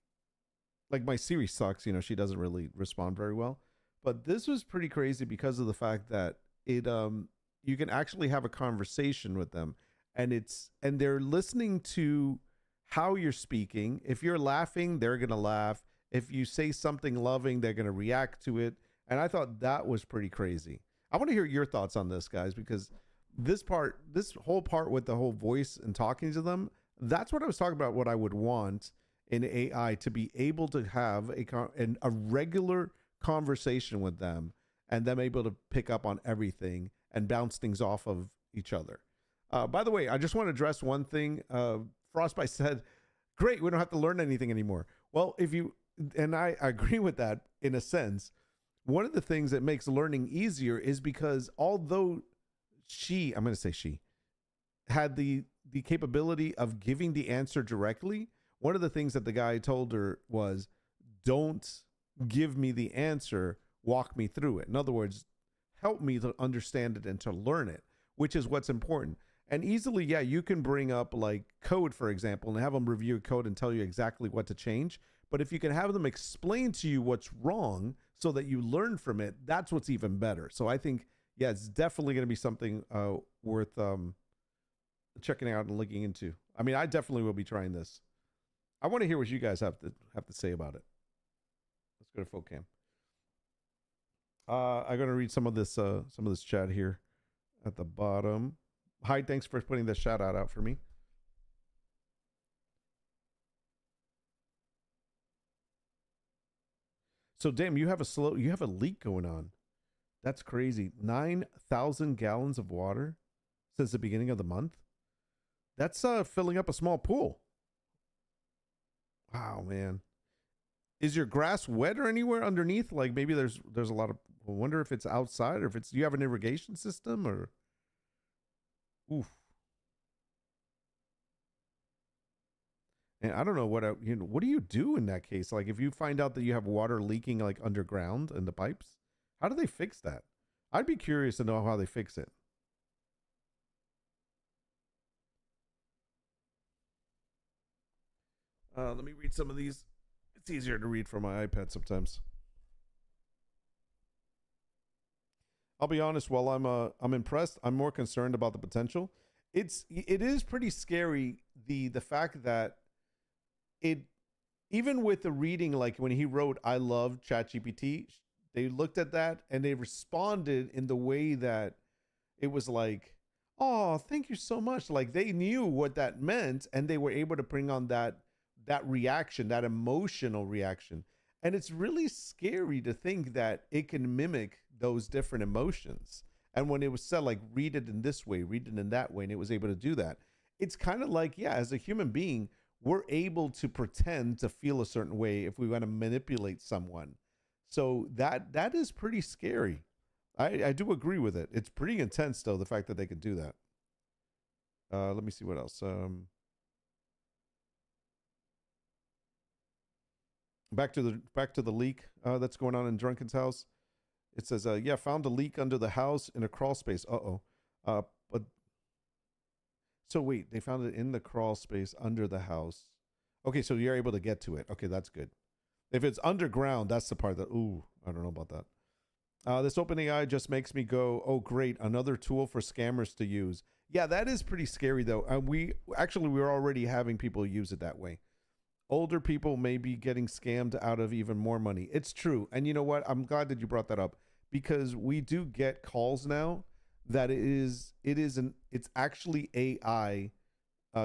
my Siri sucks, you know, she doesn't really respond very well. But this was pretty crazy because of the fact that it you can actually have a conversation with them, and they're listening to how you're speaking. If you're laughing, they're going to laugh. If you say something loving, they're going to react to it. And I thought that was pretty crazy. I want to hear your thoughts on this, guys, because this whole part with the whole voice and talking to them, that's what I was talking about, what I would want in AI, to be able to have a regular conversation with them, and them able to pick up on everything and bounce things off of each other. By the way, I just want to address one thing. Frostbite said, great, we don't have to learn anything anymore. Well, and I agree with that in a sense. One of the things that makes learning easier is because although she had the capability of giving the answer directly, one of the things that the guy told her was, don't give me the answer, walk me through it. In other words, help me to understand it and to learn it, which is what's important. And easily, yeah, you can bring up like code, for example, and have them review code and tell you exactly what to change. But if you can have them explain to you what's wrong so that you learn from it, that's what's even better. So I think, yeah, it's definitely going to be something worth checking out and looking into. I mean, I definitely will be trying this. I want to hear what you guys have to say about it. Let's go to Phocam. I'm going to read some of this chat here at the bottom. Hi, thanks for putting the shout out for me. So, damn, you have a leak going on. That's crazy. 9,000 gallons of water since the beginning of the month. That's filling up a small pool. Wow, man. Is your grass wet or anywhere underneath? Like maybe there's a lot of, I wonder if it's outside or if you have an irrigation system or. Oof. And I don't know what what do you do in that case? Like if you find out that you have water leaking like underground in the pipes, how do they fix that? I'd be curious to know how they fix it. Let me read some of these. It's easier to read from my iPad sometimes. I'll be honest. While I'm impressed, I'm more concerned about the potential. It is pretty scary, the fact that it, even with the reading, like when he wrote "I love ChatGPT," they looked at that and they responded in the way that it was like, "Oh, thank you so much." Like they knew what that meant and they were able to bring on that reaction, that emotional reaction. And it's really scary to think that it can mimic those different emotions. And when it was said, like, read it in this way, read it in that way, and it was able to do that, it's kind of like, yeah, as a human being, we're able to pretend to feel a certain way if we want to manipulate someone. So that is pretty scary. I do agree with it. It's pretty intense, though, the fact that they could do that. Let me see what else. Back to the leak that's going on in Drunken's house. It says, yeah, found a leak under the house in a crawl space. But so wait, they found it in the crawl space under the house. Okay, so you're able to get to it. Okay, that's good. If it's underground, that's the part that, ooh, I don't know about that. This OpenAI just makes me go, oh, great, another tool for scammers to use. Yeah, that is pretty scary, though. We're already having people use it that way. Older people may be getting scammed out of even more money. It's true. And you know what? I'm glad that you brought that up, because we do get calls now that it's actually AI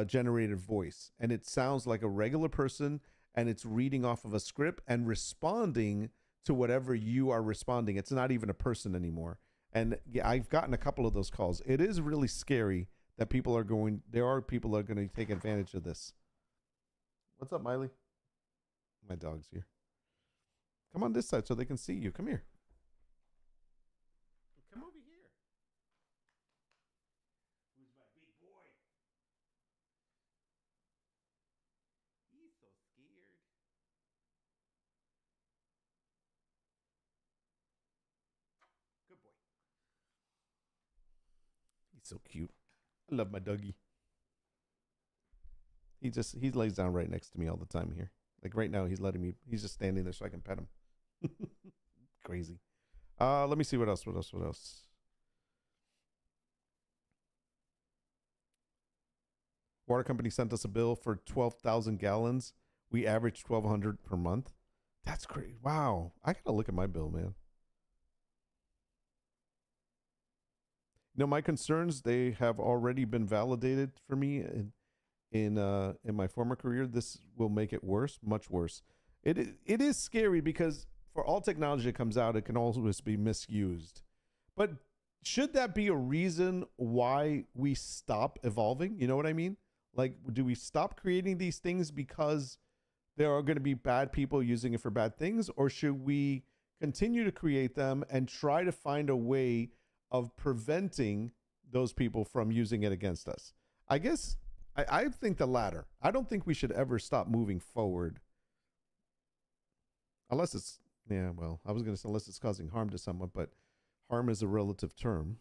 generated voice, and it sounds like a regular person, and it's reading off of a script and responding to whatever you are responding. It's not even a person anymore. And yeah, I've gotten a couple of those calls. It is really scary that people are going to take advantage of this. What's up, Miley? My dog's here. Come on this side so they can see you. Come here. Come over here. Who's my big boy? He's so scared. Good boy. He's so cute. I love my doggy. He lays down right next to me all the time here. Like right now, he's just standing there so I can pet him. Crazy. Let me see what else. Water company sent us a bill for 12,000 gallons. We averaged 1,200 per month. That's great. Wow. I gotta look at my bill, man. My concerns, they have already been validated for me in my former career. This will make it worse, much worse. It is scary because for all technology that comes out, it can always be misused. But should that be a reason why we stop evolving? You know what I mean? Like, do we stop creating these things because there are going to be bad people using it for bad things? Or should we continue to create them and try to find a way of preventing those people from using it against us? I guess I think the latter. I don't think we should ever stop moving forward. Unless it's, yeah, well, I was going to say unless it's causing harm to someone, but harm is a relative term.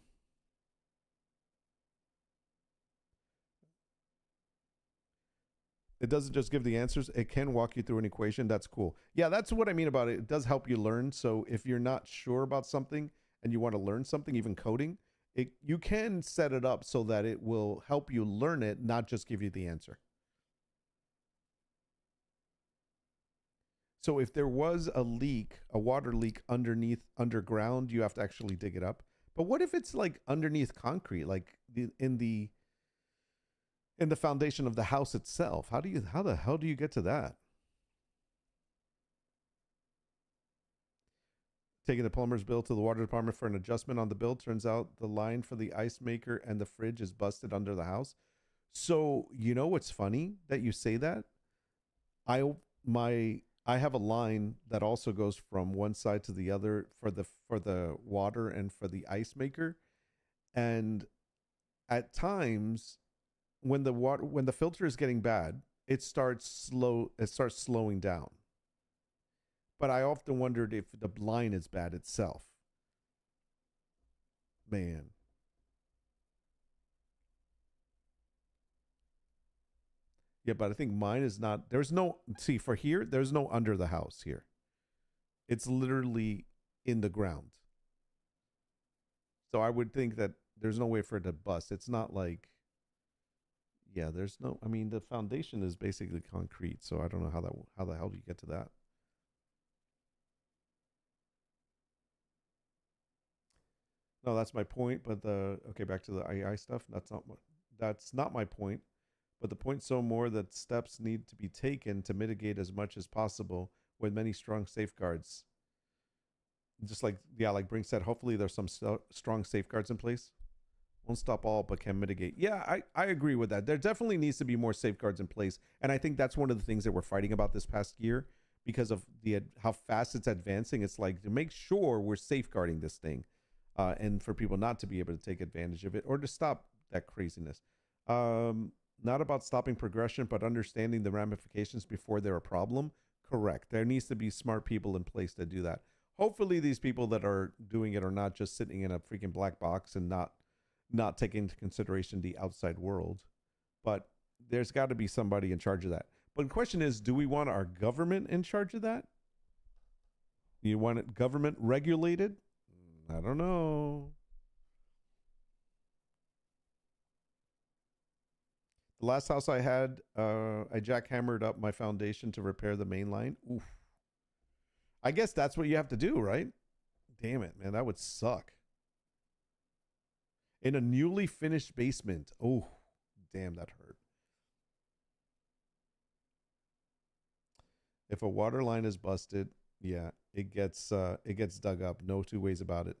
It doesn't just give the answers. It can walk you through an equation. That's cool. Yeah, that's what I mean about it. It does help you learn. So if you're not sure about something and you want to learn something, even coding, you can set it up so that it will help you learn it, not just give you the answer. So if there was a leak, a water leak underground, you have to actually dig it up. But what if it's like underneath concrete, like in the foundation of the house itself? How the hell do you get to that? Taking the plumber's bill to the water department for an adjustment on the bill. Turns out the line for the ice maker and the fridge is busted under the house. So, you know what's funny that you say that? I have a line that also goes from one side to the other for the water and for the ice maker. And at times when the filter is getting bad, it starts slowing down. But I often wondered if the line is bad itself. Man. Yeah, but I think mine is not. There's no, see, for here, there's no under the house here. It's literally in the ground. So I would think that there's no way for it to bust. It's not like, yeah, there's no, I mean, the foundation is basically concrete. So I don't know how the hell do you get to that? No, that's my point. But okay, back to the AI stuff. That's not my point. But the point so more that steps need to be taken to mitigate as much as possible with many strong safeguards. Just like, yeah, like Brink said, hopefully there's some strong safeguards in place. Won't stop all, but can mitigate. Yeah, I agree with that. There definitely needs to be more safeguards in place. And I think that's one of the things that we're fighting about this past year because of how fast it's advancing. It's like to make sure we're safeguarding this thing and for people not to be able to take advantage of it or to stop that craziness. Not about stopping progression, but understanding the ramifications before they're a problem. Correct. There needs to be smart people in place to do that. Hopefully these people that are doing it are not just sitting in a freaking black box and not taking into consideration the outside world. But there's got to be somebody in charge of that. But the question is, do we want our government in charge of that? You want it government regulated? I don't know. The last house I had, I jackhammered up my foundation to repair the main line. Oof. I guess that's what you have to do, right? Damn it, man. That would suck. In a newly finished basement. Oh, damn, that hurt. If a water line is busted, yeah, it gets dug up. No two ways about it.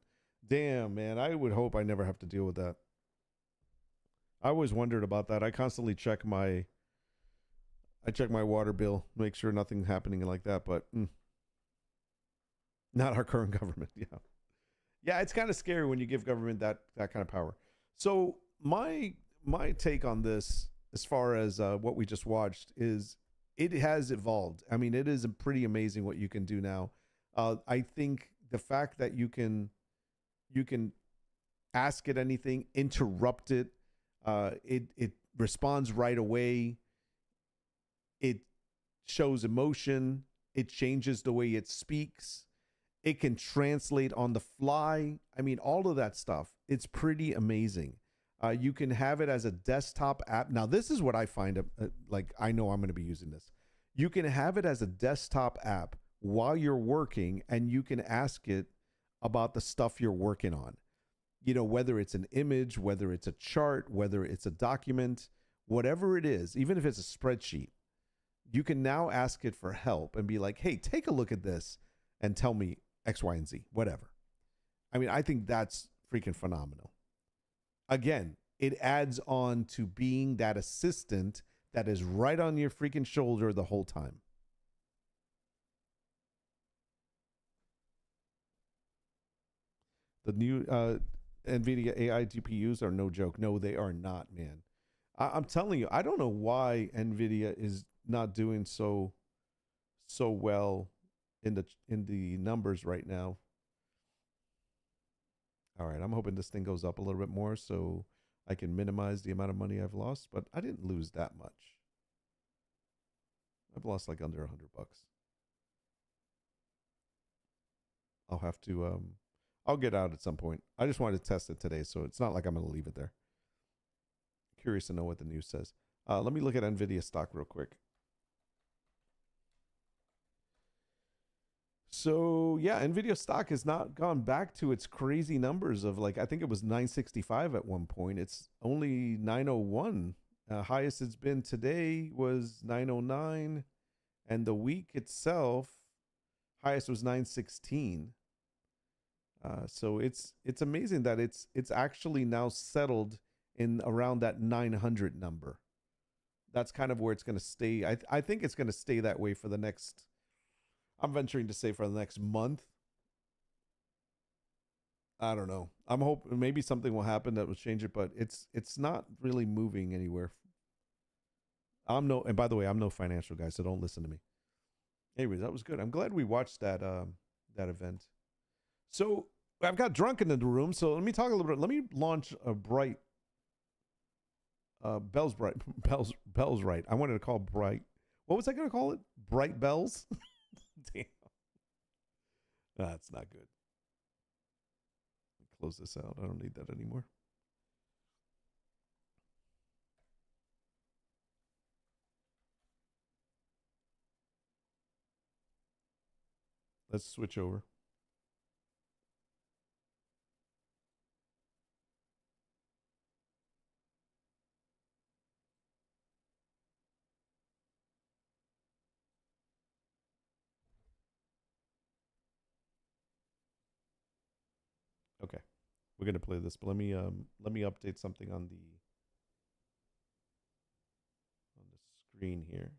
Damn, man. I would hope I never have to deal with that. I always wondered about that. I constantly check my water bill, make sure nothing happening like that, but not our current government. Yeah. Yeah, it's kind of scary when you give government that kind of power. So my take on this, as far as what we just watched, is it has evolved. I mean, it is pretty amazing what you can do now. I think the fact that you can ask it anything, interrupt it, it responds right away. It shows emotion. It changes the way it speaks. It can translate on the fly. I mean, all of that stuff. It's pretty amazing. You can have it as a desktop app. Now, this is what I find, like, I know I'm going to be using this. You can have it as a desktop app while you're working, and you can ask it about the stuff you're working on. You know, whether it's an image, whether it's a chart, whether it's a document, whatever it is, even if it's a spreadsheet, you can now ask it for help and be like, hey, take a look at this and tell me X, Y, and Z, whatever. I mean, I think that's freaking phenomenal. Again, it adds on to being that assistant that is right on your freaking shoulder the whole time. The new NVIDIA AI GPUs are no joke. No, they are not, man. I'm telling you, I don't know why NVIDIA is not doing so well in the numbers right now. All right, I'm hoping this thing goes up a little bit more so I can minimize the amount of money I've lost, but I didn't lose that much. I've lost like under $100. I'll have to I'll get out at some point. I just wanted to test it today, so it's not like I'm going to leave it there. Curious to know what the news says. Let me look at NVIDIA stock real quick. So, yeah, NVIDIA stock has not gone back to its crazy numbers of, like, I think it was 965 at one point. It's only 901. Highest it's been today was 909. And the week itself, highest was 916. So it's amazing that it's actually now settled in around that 900 number. That's kind of where it's going to stay. I think it's going to stay that way for the next, I'm venturing to say for the next month. I don't know. I'm hoping maybe something will happen that will change it, but it's not really moving anywhere. And by the way, I'm no financial guy, so don't listen to me. Anyways, that was good. I'm glad we watched that that event. So I've got Drunken in the room, so let me talk a little bit. Let me launch a Bright Bellsright. I wanted to call Bright. What was I going to call it? Bright Bells? Damn. That's not good. Close this out. I don't need that anymore. Let's switch over. Okay. We're going to play this, but let me update something on the screen here.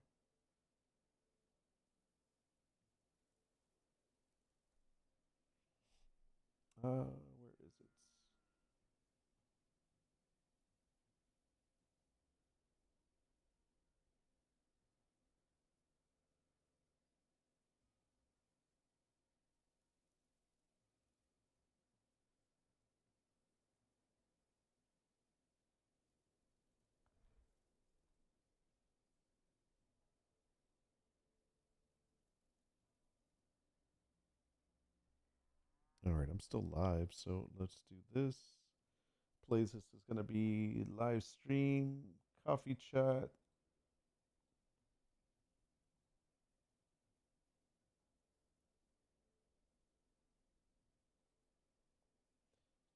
Where is it? All right, I'm still live, so let's do this. Plays this is going to be live stream, coffee chat.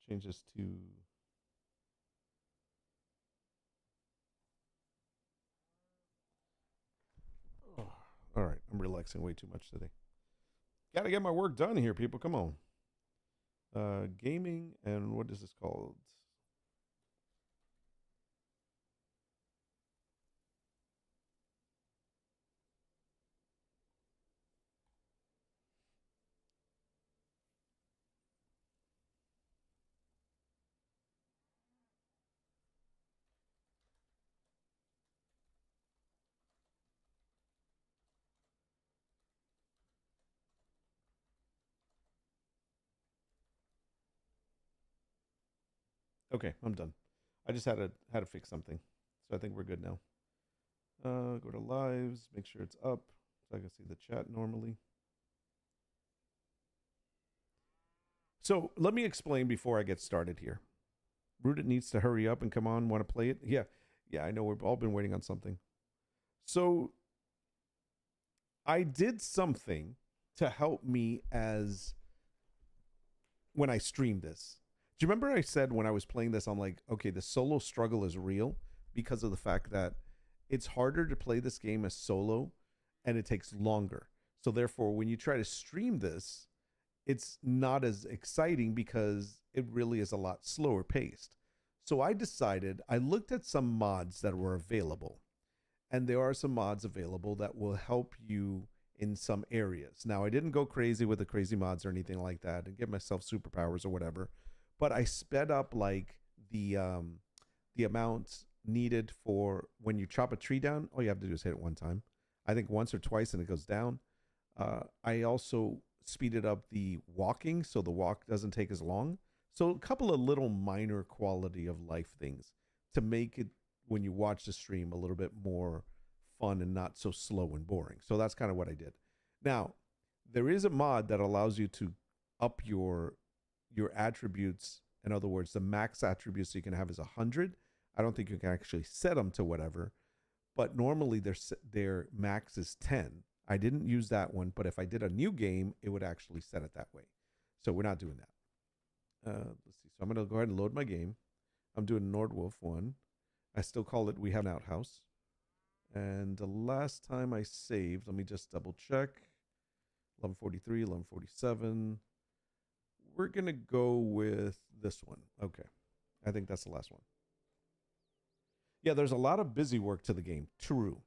Change this to all right, I'm relaxing way too much today. Got to get my work done here, people. Come on. Gaming and what is this called? Okay, I'm done. I just had to fix something, so I think we're good now. Go to lives, make sure it's up so I can see the chat normally. So let me explain before I get started here. Rooted needs to hurry up and come on. Want to play it? Yeah, I know we've all been waiting on something. So I did something to help me as when I streamed this. Do you remember I said when I was playing this, I'm like, okay, the solo struggle is real because of the fact that it's harder to play this game as solo and it takes longer. So therefore, when you try to stream this, it's not as exciting because it really is a lot slower paced. So I decided, I looked at some mods that were available, and there are some mods available that will help you in some areas. Now, I didn't go crazy with the crazy mods or anything like that and give myself superpowers or whatever, but I sped up like the amount needed for when you chop a tree down. All you have to do is hit it one time. I think once or twice and it goes down. I also speeded up the walking so the walk doesn't take as long. So a couple of little minor quality of life things to make it when you watch the stream a little bit more fun and not so slow and boring. So that's kind of what I did. Now, there is a mod that allows you to up your attributes. In other words, the max attributes you can have is 100. I don't think you can actually set them to whatever, but normally their max is 10. I didn't use that one, but if I did a new game, it would actually set it that way. So we're not doing that. Let's see. So I'm going to go ahead and load my game. I'm doing Nordwolf 1. I still call it We Have an Outhouse. And the last time I saved, let me just double check. 1143, 1147. We're going to go with this one. Okay. I think that's the last one. Yeah, there's a lot of busy work to the game. True.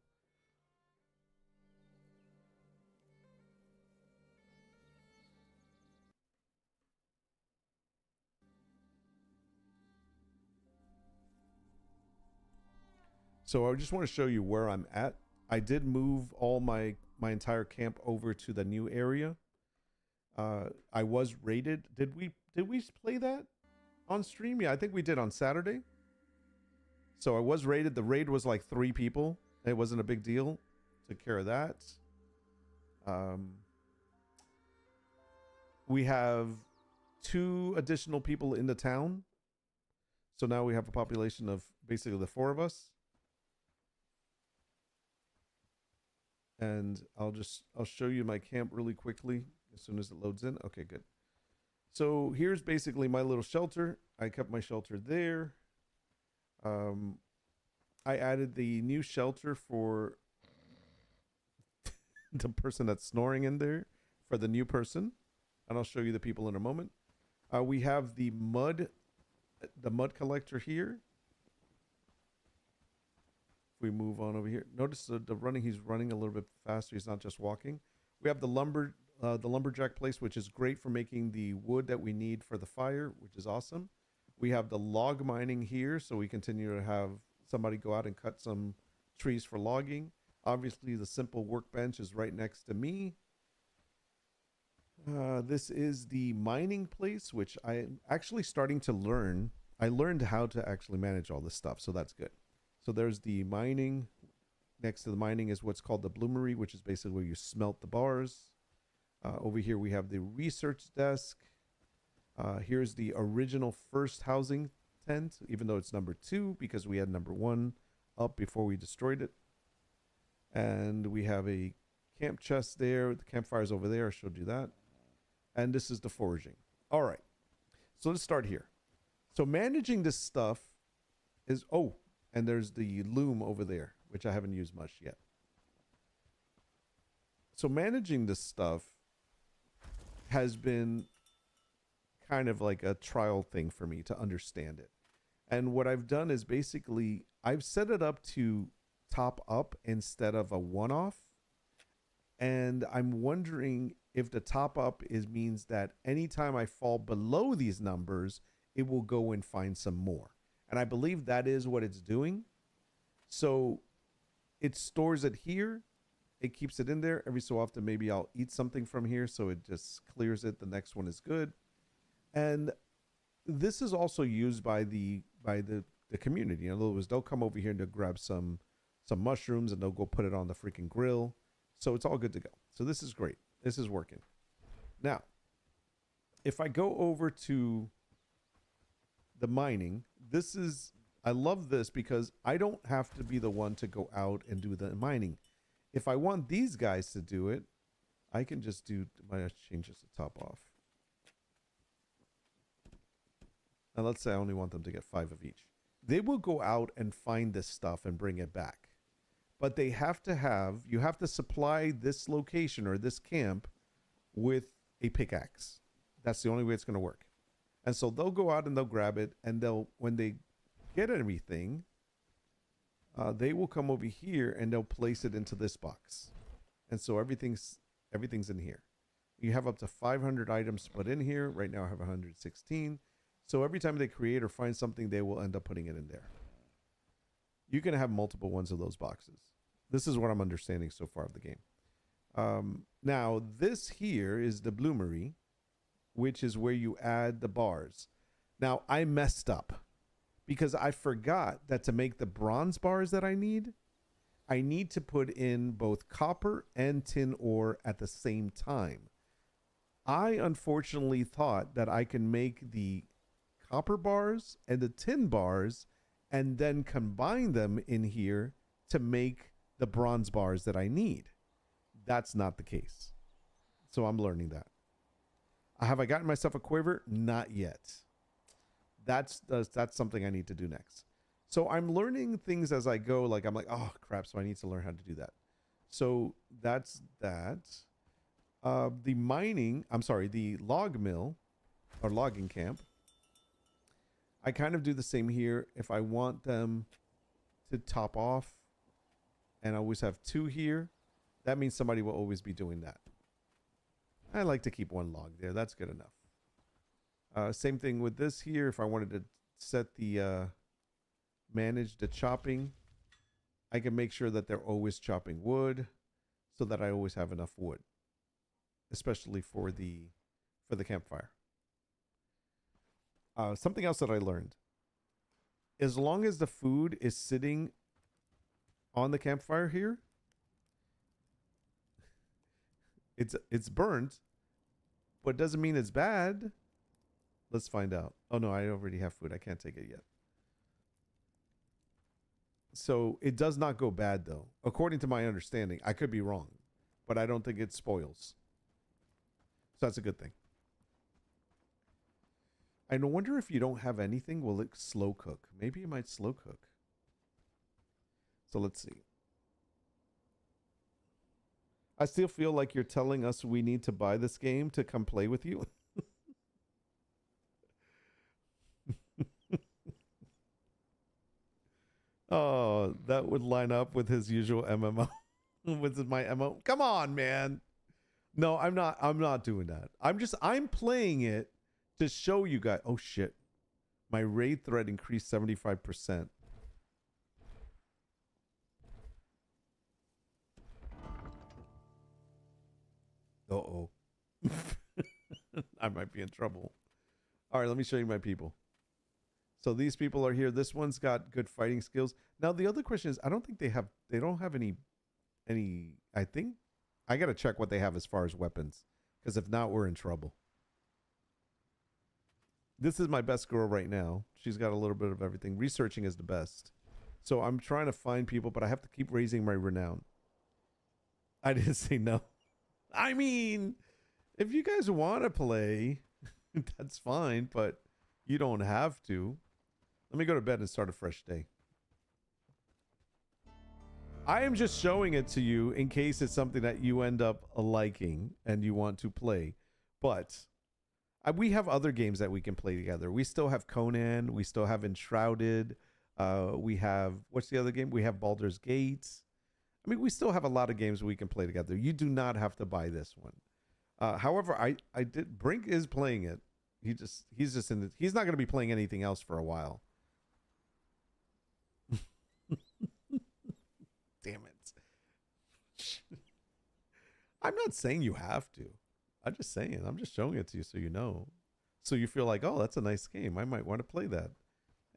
So I just want to show you where I'm at. I did move all my entire camp over to the new area. I was raided. Did we play that on stream? Yeah, I think we did on Saturday. So I was raided. The raid was like 3 people. It wasn't a big deal. Took care of that. We have 2 additional people in the town. So now we have a population of basically the 4 of us. And I'll show you my camp really quickly as soon as it loads in. Okay, good. So here's basically my little shelter. I kept my shelter there. I added the new shelter for the person that's snoring in there, for the new person. And I'll show you the people in a moment. We have the mud collector here. If we move on over here, notice the running. He's running a little bit faster. He's not just walking. We have the lumberjack place, which is great for making the wood that we need for the fire, which is awesome. We have the log mining here, so we continue to have somebody go out and cut some trees for logging. Obviously, the simple workbench is right next to me. This is the mining place, which I'm actually starting to learn. I learned how to actually manage all this stuff, so that's good. So there's the mining. Next to the mining is what's called the bloomery, which is basically where you smelt the bars. Over here we have the research desk. Here's the original first housing tent, even though it's number 2 because we had number 1 up before we destroyed it. And we have a camp chest there. The campfire's over there. I showed you that. And this is the foraging. All right. So let's start here. So managing this stuff is, oh, and there's the loom over there, which I haven't used much yet. So managing this stuff has been kind of like a trial thing for me to understand it. And what I've done is basically I've set it up to top up instead of a one-off. And I'm wondering if the top up means that anytime I fall below these numbers, it will go and find some more. And I believe that is what it's doing. So it stores it here. It keeps it in there. Every so often, maybe I'll eat something from here. So it just clears it. The next one is good. And this is also used by the community. In other words, they'll come over here and they'll grab some mushrooms and they'll go put it on the freaking grill. So it's all good to go. So this is great. This is working. Now, if I go over to the mining, I love this because I don't have to be the one to go out and do the mining. If I want these guys to do it, I can just change this to top off. Now let's say I only want them to get 5 of each. They will go out and find this stuff and bring it back. But you have to supply this location or this camp with a pickaxe. That's the only way it's going to work. And so they'll go out and they'll grab it, and when they get everything, they will come over here and they'll place it into this box. And so everything's in here. You have up to 500 items put in here. Right now I have 116. So every time they create or find something, they will end up putting it in there. You can have multiple ones of those boxes. This is what I'm understanding so far of the game. Now, this here is the bloomery, which is where you add the bars. Now, I messed up because I forgot that to make the bronze bars that I need to put in both copper and tin ore at the same time. I unfortunately thought that I can make the copper bars and the tin bars and then combine them in here to make the bronze bars that I need. That's not the case. So I'm learning that. Have I gotten myself a quiver? Not yet. That's something I need to do next. So I'm learning things as I go. Like I'm like, oh crap, so I need to learn how to do that. So that's that. The log mill or logging camp. I kind of do the same here. If I want them to top off and I always have 2 here, that means somebody will always be doing that. I like to keep 1 log there. That's good enough. Same thing with this here. If I wanted to set the manage the chopping, I can make sure that they're always chopping wood so that I always have enough wood, especially for the campfire. Something else that I learned. As long as the food is sitting on the campfire here, it's burnt, but it doesn't mean it's bad. Let's find out. Oh no, I already have food. I can't take it yet. So it does not go bad though, according to my understanding. I could be wrong, but I don't think it spoils. So that's a good thing. I wonder if you don't have anything, will it slow cook? Maybe it might slow cook. So let's see. I still feel like you're telling us we need to buy this game to come play with you. Oh, that would line up with his usual MMO. With my MMO. Come on, man. No, I'm not doing that. I'm playing it to show you guys. Oh shit. My raid threat increased 75%. Uh-oh. I might be in trouble. All right, let me show you my people. So these people are here. This one's got good fighting skills. Now the other question is, I don't think they don't have any, I think I got to check what they have as far as weapons, because if not, we're in trouble. This is my best girl right now. She's got a little bit of everything. Researching is the best. So I'm trying to find people, but I have to keep raising my renown. I didn't say no. I mean, if you guys want to play, that's fine, but you don't have to. Let me go to bed and start a fresh day. I am just showing it to you in case it's something that you end up liking and you want to play. But we have other games that we can play together. We still have Conan. We still have Enshrouded. We have, what's the other game? We have Baldur's Gate. I mean, we still have a lot of games we can play together. You do not have to buy this one. However, I did. Brink is playing it. He's just in the, he's not going to be playing anything else for a while. Damn it. I'm not saying you have to. I'm just saying, I'm just showing it to you so you know. So you feel like, oh, that's a nice game. I might want to play that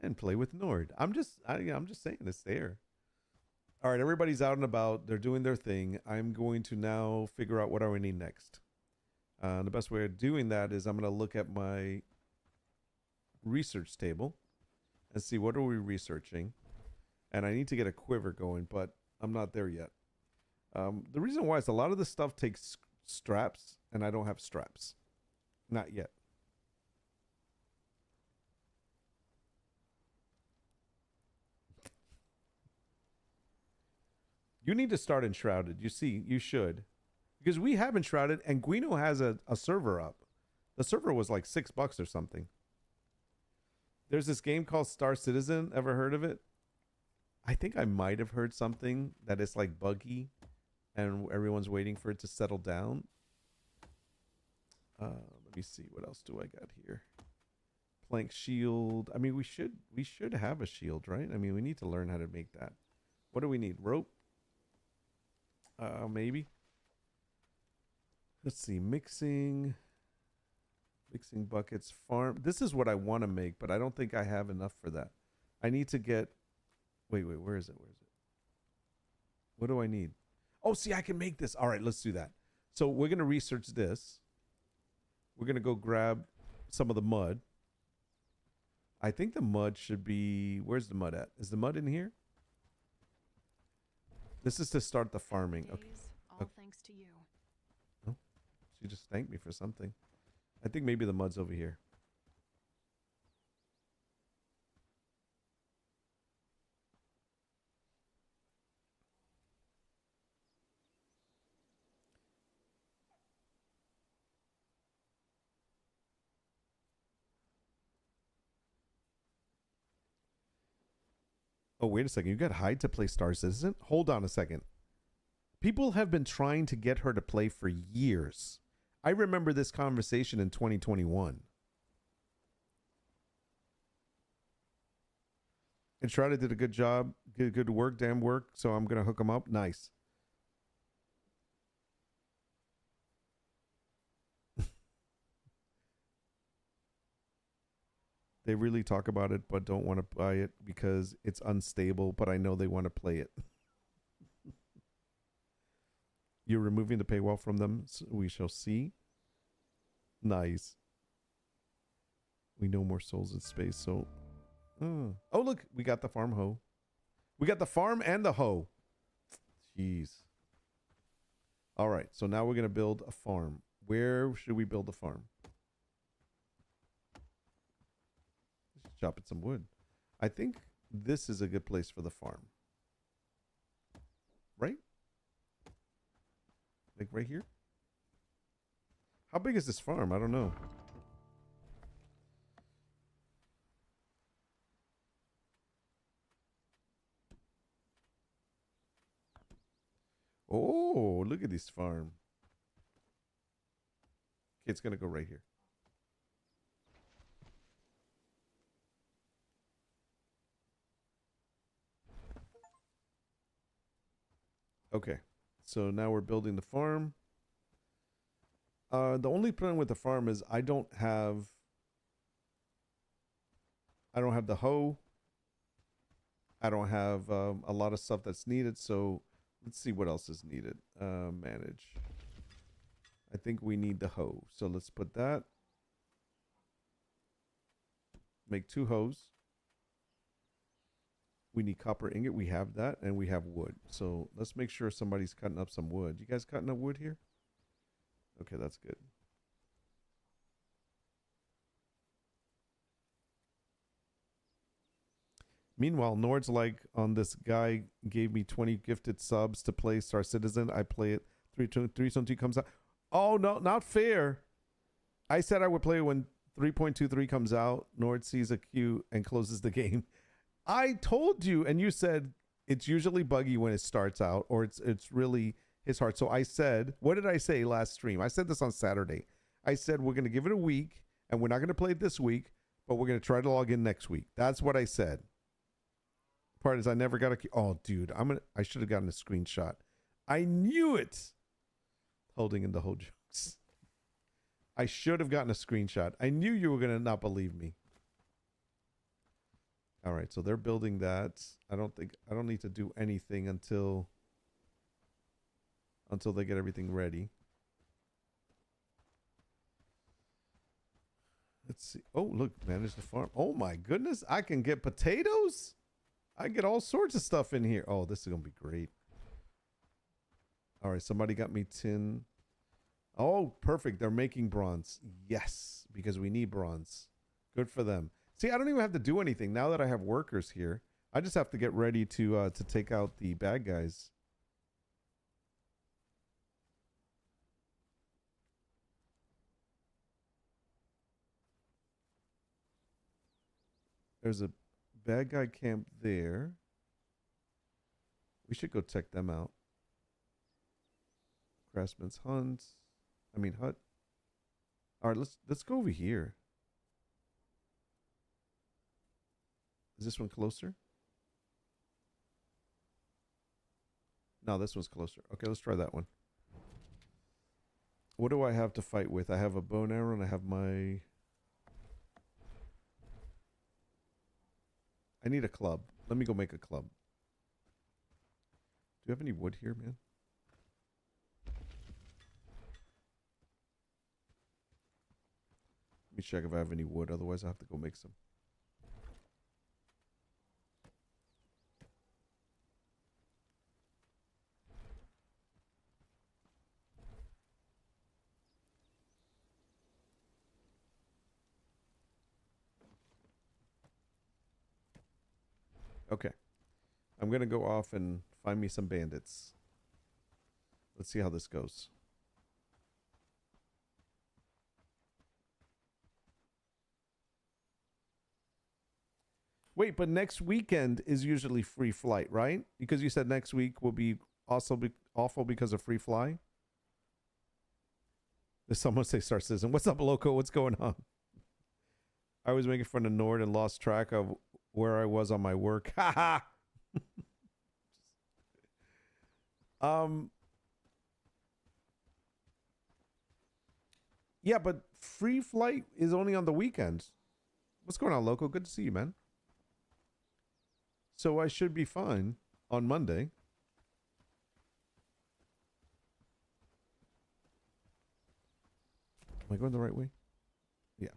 and play with Nord. I'm just saying it's there. All right, everybody's out and about. They're doing their thing. I'm going to now figure out what do I need next. The best way of doing that is I'm going to look at my research table and see what are we researching. And I need to get a quiver going, but I'm not there yet. The reason why is a lot of this stuff takes straps, and I don't have straps. Not yet. You need to start Enshrouded. You see, you should. Because we have Enshrouded, and Guino has a server up. The server was like $6 or something. There's this game called Star Citizen. Ever heard of it? I think I might have heard something that is like buggy, and everyone's waiting for it to settle down. Let me see. What else do I got here? Plank shield. I mean, we should have a shield, right? I mean, we need to learn how to make that. What do we need? Rope? Maybe. Let's see. Mixing buckets. Farm. This is what I want to make, but I don't think I have enough for that. I need to get. Wait. Where is it? What do I need? Oh, see, I can make this. All right, let's do that. So we're going to research this. We're going to go grab some of the mud. I think the mud should be... Where's the mud at? Is the mud in here? This is to start the farming. Okay. All thanks to you. Oh, she just thanked me for something. I think maybe the mud's over here. Oh, wait a second. You got Hyde to play Star Citizen? Hold on a second. People have been trying to get her to play for years. I remember this conversation in 2021. Entrada did a good job. Good work, damn work. So I'm going to hook them up. Nice. They really talk about it, but don't want to buy it because it's unstable, but I know they want to play it. You're removing the paywall from them. So we shall see. Nice. We know more souls in space, so... Oh, look. We got the farm hoe. We got the farm and the hoe. Jeez. All right, so now we're going to build a farm. Where should we build a farm? Chopping some wood. I think this is a good place for the farm. Right? Like right here? How big is this farm? I don't know. Oh, look at this farm. Okay, it's going to go right here. Okay, so now we're building the farm. The only problem with the farm is I don't have the hoe. I don't have a lot of stuff that's needed. So let's see what else is needed. Manage. I think we need the hoe. So let's put that. Make 2 hoes. We need copper ingot. We have that, and we have wood. So let's make sure somebody's cutting up some wood. You guys cutting up wood here? Okay, that's good. Meanwhile, Nord's like, on this guy gave me 20 gifted subs to play Star Citizen. I play it. 3.23 comes out. Oh, no, not fair. I said I would play it when 3.23 comes out. Nord sees a queue and closes the game. I told you, and you said it's usually buggy when it starts out, or it's really his heart. So I said, what did I say last stream? I said this on Saturday. I said we're going to give it a week, and we're not going to play it this week, but we're going to try to log in next week. That's what I said. Part is I never got a... Oh, dude, I should have gotten a screenshot. I knew it. Holding in the whole jokes. I should have gotten a screenshot. I knew you were going to not believe me. All right, so they're building that. I don't need to do anything until they get everything ready. Let's see. Oh, look, manage the farm. Oh my goodness, I can get potatoes. I get all sorts of stuff in here. Oh, this is gonna be great. All right, somebody got me tin. Oh, perfect. They're making bronze. Yes, because we need bronze. Good for them. See, I don't even have to do anything now that I have workers here. I just have to get ready to take out the bad guys. There's a bad guy camp there. We should go check them out. Craftsman's hut. All right, let's go over here. Is this one closer? No, this one's closer. Okay, let's try that one. What do I have to fight with? I have a bow and arrow, and I have my... I need a club. Let me go make a club. Do you have any wood here, man? Let me check if I have any wood. Otherwise, I have to go make some. Okay. I'm going to go off and find me some bandits. Let's see how this goes. Wait, but next weekend is usually free flight, right? Because you said next week will be also awful because of free fly. Does someone say Star Citizen? What's up, Loco? What's going on? I was making fun of Nord and lost track of where I was on my work. Haha. Yeah, but free flight is only on the weekends. What's going on, Loco? Good to see you, man. So I should be fine on Monday. Am I going the right way? Yeah.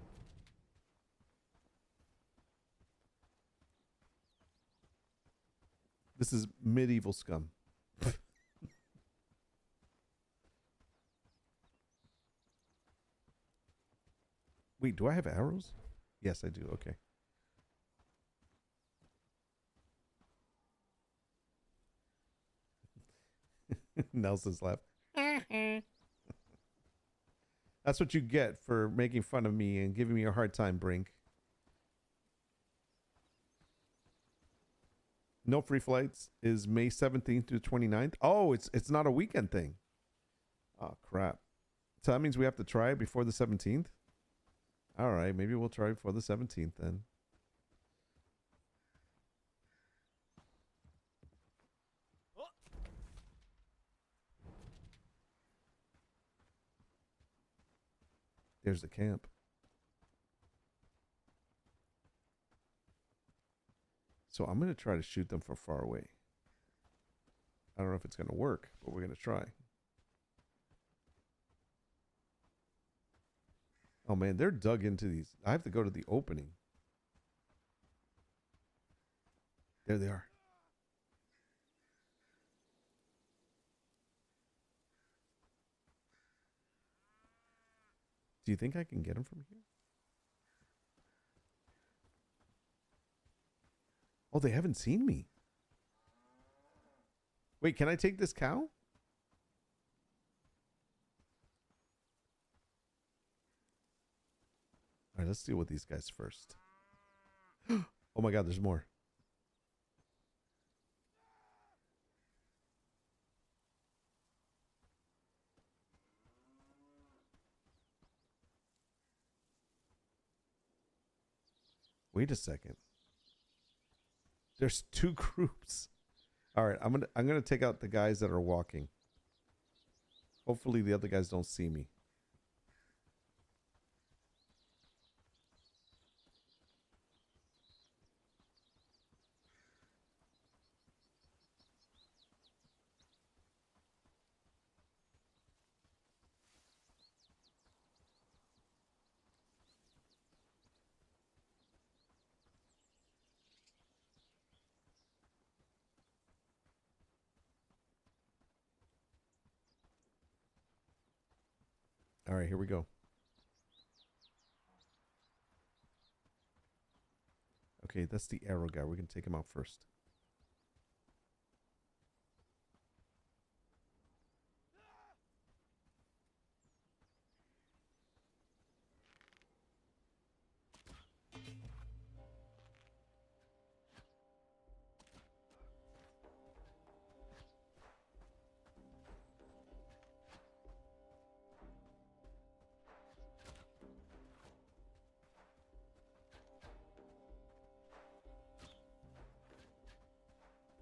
This is medieval scum. Wait, do I have arrows? Yes, I do. Okay. Nelson's laugh. That's what you get for making fun of me and giving me a hard time, Brink. No free flights is May 17th through 29th. Oh, it's not a weekend thing. Oh, crap. So that means we have to try it before the 17th? All right, maybe we'll try before the 17th then. There's the camp. So I'm going to try to shoot them from far away. I don't know if it's going to work, but we're going to try. Oh man, they're dug into these. I have to go to the opening. There they are. Do you think I can get them from here? Oh, they haven't seen me. Wait, can I take this cow? All right, let's deal with these guys first. Oh my God, there's more. Wait a second. There's two groups. All right, I'm gonna take out the guys that are walking. Hopefully the other guys don't see me. All right, here we go. Okay, that's the arrow guy. We're going to take him out first.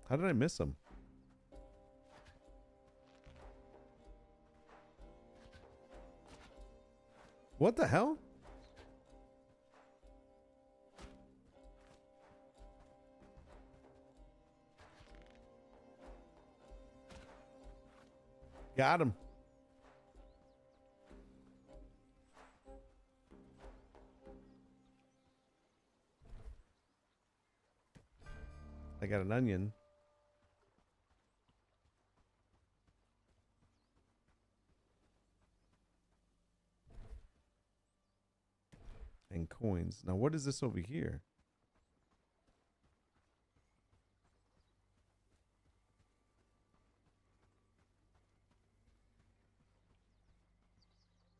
How did I miss him? What the hell? Got him. I got an onion. And coins. Now, what is this over here?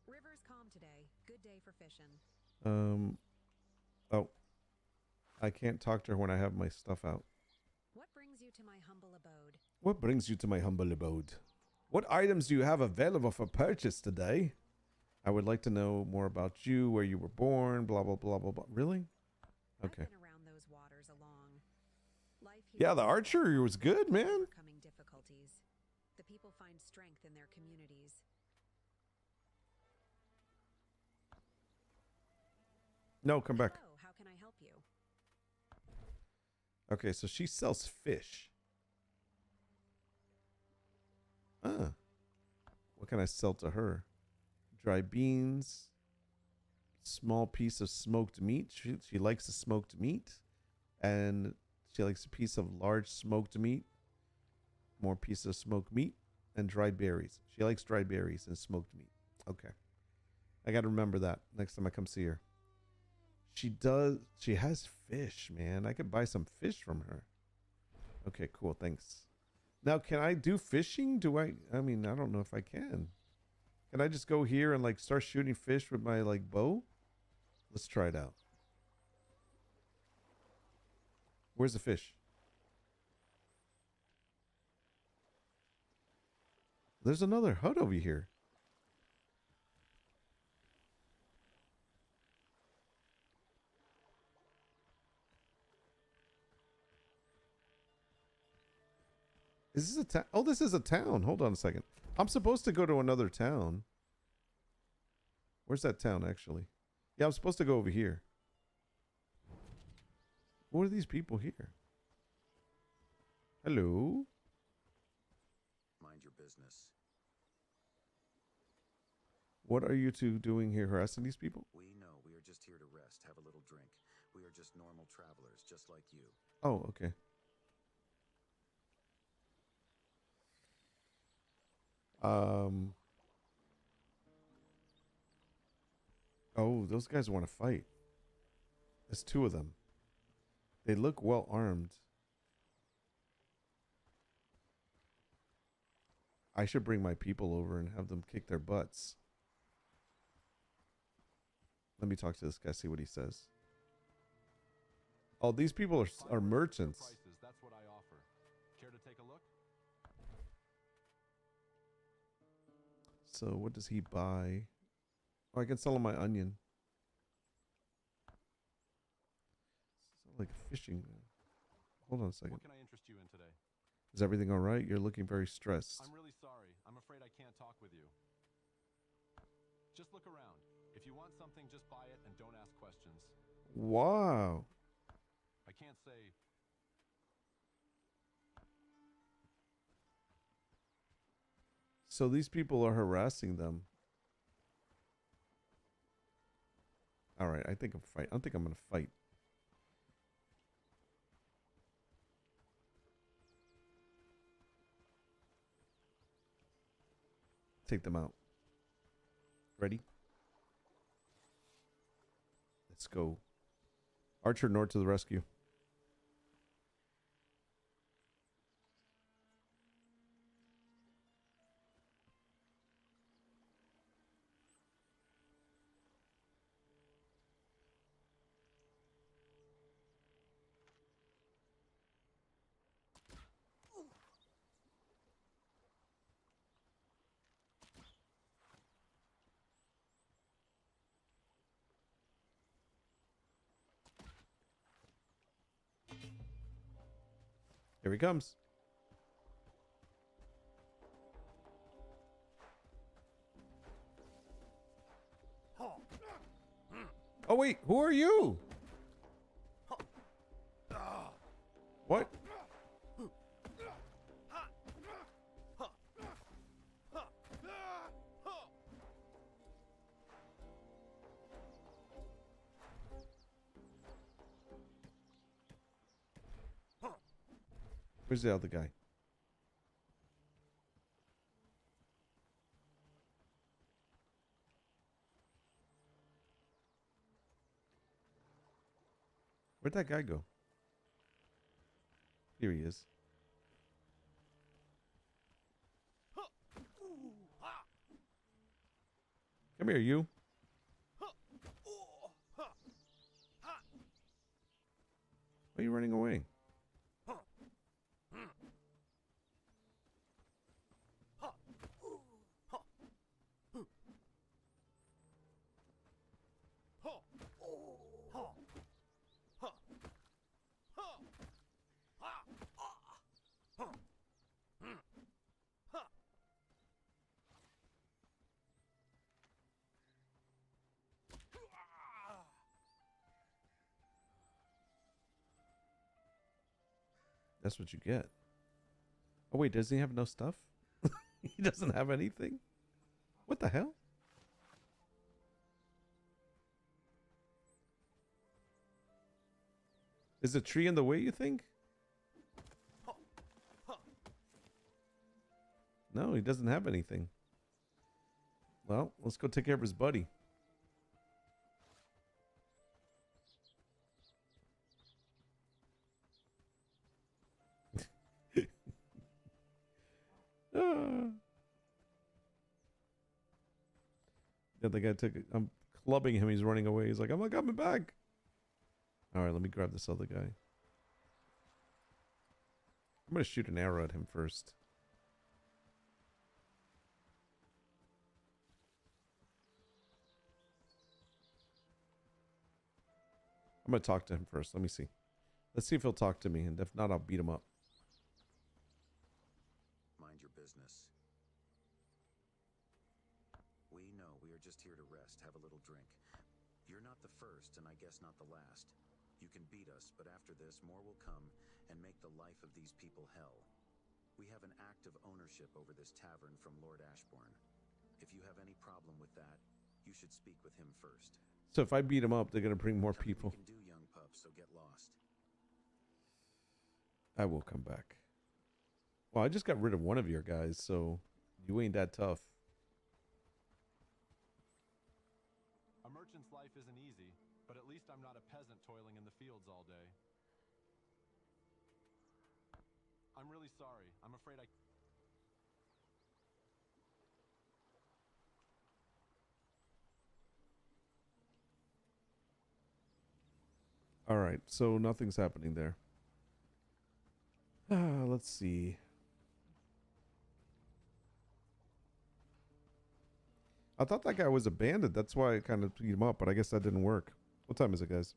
River's calm today. Good day for fishing. Oh. I can't talk to her when I have my stuff out. What brings you to my humble abode? What brings you to my humble abode? What items do you have available for purchase today? I would like to know more about you, where you were born, blah, blah, blah, blah, blah. Really? Okay. I've been around those waters a long Yeah, the archery was good, man. Overcoming difficulties. The people find strength in their communities. No, come back. Hello, how can I help you? Okay, so she sells fish. What can I sell to her? Dry beans. Small piece of smoked meat. She likes the smoked meat. And she likes a piece of large smoked meat. More piece of smoked meat. And dried berries. She likes dried berries and smoked meat. Okay. I got to remember that next time I come see her. She has fish, man. I could buy some fish from her. Okay, cool. Thanks. Now, can I do fishing? I mean, I don't know if I can. Can I just go here and like start shooting fish with my like bow? Let's try it out. Where's the fish? There's another hut over here. Is this a town? Oh, this is a town. Hold on a second. I'm supposed to go to another town. Where's that town, actually? Yeah, I'm supposed to go over here. What are these people here? Hello? Mind your business. What are you two doing here, harassing these people? We know. We are just here to rest, have a little drink. We are just normal travelers, just like you. Oh, okay. Oh, those guys want to fight. There's two of them. They look well armed. I should bring my people over and have them kick their butts. Let me talk to this guy, see what he says. Oh, these people are merchants. That's what I offer. Care to take a look? So what does he buy? Oh, I can sell him my onion. It's like fishing. Hold on a second. What can I interest you in today? Is everything all right? You're looking very stressed. I'm really sorry. I'm afraid I can't talk with you. Just look around. If you want something, just buy it and don't ask questions. Wow. I can't say. So these people are harassing them. All right, I think I'm gonna fight. Take them out. Ready? Let's go. Archer North to the rescue. Here he comes. Oh wait, who are you? What? Where's the other guy? Where'd that guy go? Here he is. Come here, you. Why are you running away? That's what you get. Oh wait, does he have no stuff? He doesn't have anything? What the hell? Is the tree in the way, you think? No, he doesn't have anything. Well, let's go take care of his buddy. Yeah, the guy took it. I'm clubbing him. He's running away. He's like, I'm not coming back. All right, let me grab this other guy. I'm going to shoot an arrow at him first. I'm going to talk to him first. Let me see. Let's see if he'll talk to me. And if not, I'll beat him up. Mind your business. We know we are just here to rest, have a little drink. You're not the first, and I guess not the last. You can beat us, but after this, more will come and make the life of these people hell. We have an act of ownership over this tavern from Lord Ashbourne. If you have any problem with that, you should speak with him first. So if I beat him up, they're going to bring more people. You can do, young pup, so get lost. I will come back. Well, I just got rid of one of your guys, so you ain't that tough. A merchant's life isn't easy, but at least I'm not a peasant toiling in the fields all day. I'm really sorry. I'm afraid I... All right, so nothing's happening there. Let's see. I thought that guy was a bandit. That's why I kind of beat him up, but I guess that didn't work. What time is it, guys?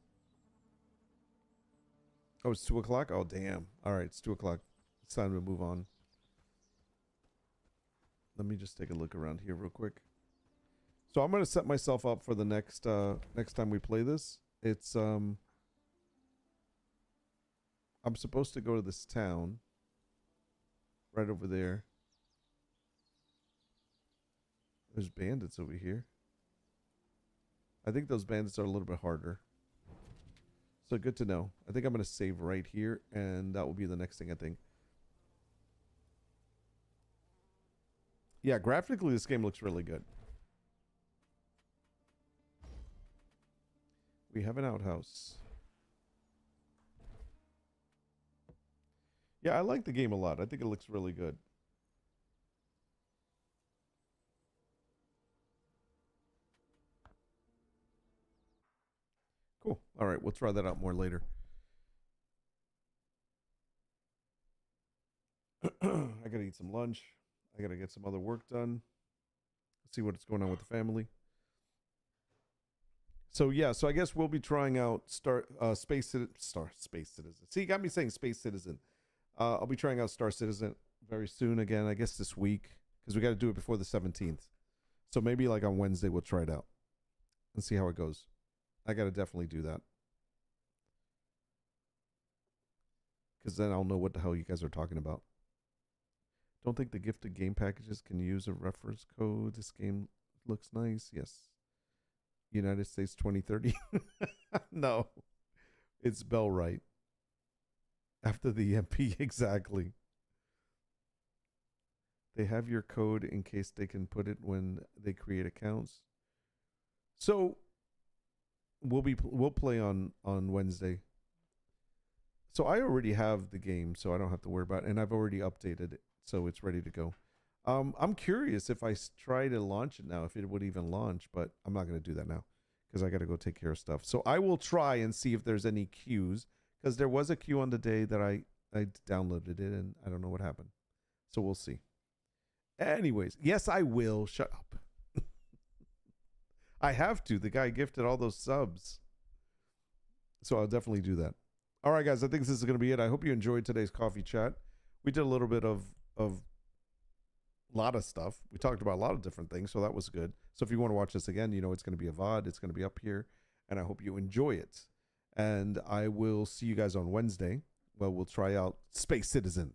Oh, it's 2 o'clock? Oh, damn. All right, it's 2 o'clock. It's time to move on. Let me just take a look around here real quick. So I'm going to set myself up for the next time we play this. It's I'm supposed to go to this town right over there. There's bandits over here. I think those bandits are a little bit harder. So good to know. I think I'm going to save right here, and that will be the next thing, I think. Yeah, graphically, this game looks really good. We have an outhouse. Yeah, I like the game a lot. I think it looks really good. Cool. All right, we'll try that out more later. I gotta eat some lunch. I gotta get some other work done. See what's going on with the family. So yeah, so I guess we'll be trying out Space Citizen. See, you got me saying Space Citizen. I'll be trying out Star Citizen very soon again, I guess this week, because we got to do it before the 17th. So maybe like on Wednesday we'll try it out and see how it goes. I got to definitely do that. Because then I'll know what the hell you guys are talking about. Don't think the gifted game packages can use a reference code. This game looks nice. Yes. United States 2030. No. It's Bellwright. After the MP, exactly. They have your code in case they can put it when they create accounts. So we'll play on Wednesday. So I already have the game, so I don't have to worry about it, and I've already updated it, so it's ready to go. I'm curious if I try to launch it now, if it would even launch, but I'm not going to do that now because I got to go take care of stuff. So I will try and see if there's any queues, because there was a queue on the day that I downloaded it, and I don't know what happened. So we'll see. Anyways, yes, I will. Shut up. I have to. The guy gifted all those subs. So I'll definitely do that. All right, guys, I think this is going to be it. I hope you enjoyed today's coffee chat. We did a little bit of a lot of stuff. We talked about a lot of different things, so that was good. So if you want to watch this again, you know it's going to be a VOD. It's going to be up here, and I hope you enjoy it. And I will see you guys on Wednesday well, we'll try out Space Citizen.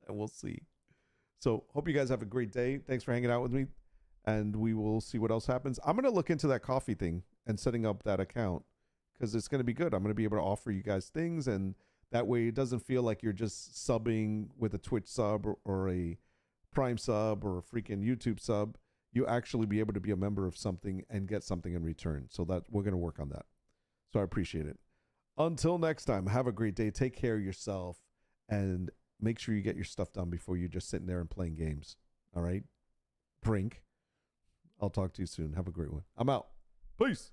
And we'll see. So hope you guys have a great day. Thanks for hanging out with me. And we will see what else happens. I'm going to look into that Kofi thing and setting up that account because it's going to be good. I'm going to be able to offer you guys things. And that way it doesn't feel like you're just subbing with a Twitch sub or a Prime sub or a freaking YouTube sub. You actually be able to be a member of something and get something in return. So that we're going to work on that. So I appreciate it. Until next time, have a great day. Take care of yourself and make sure you get your stuff done before you're just sitting there and playing games. All right? Brink. I'll talk to you soon. Have a great one. I'm out. Peace.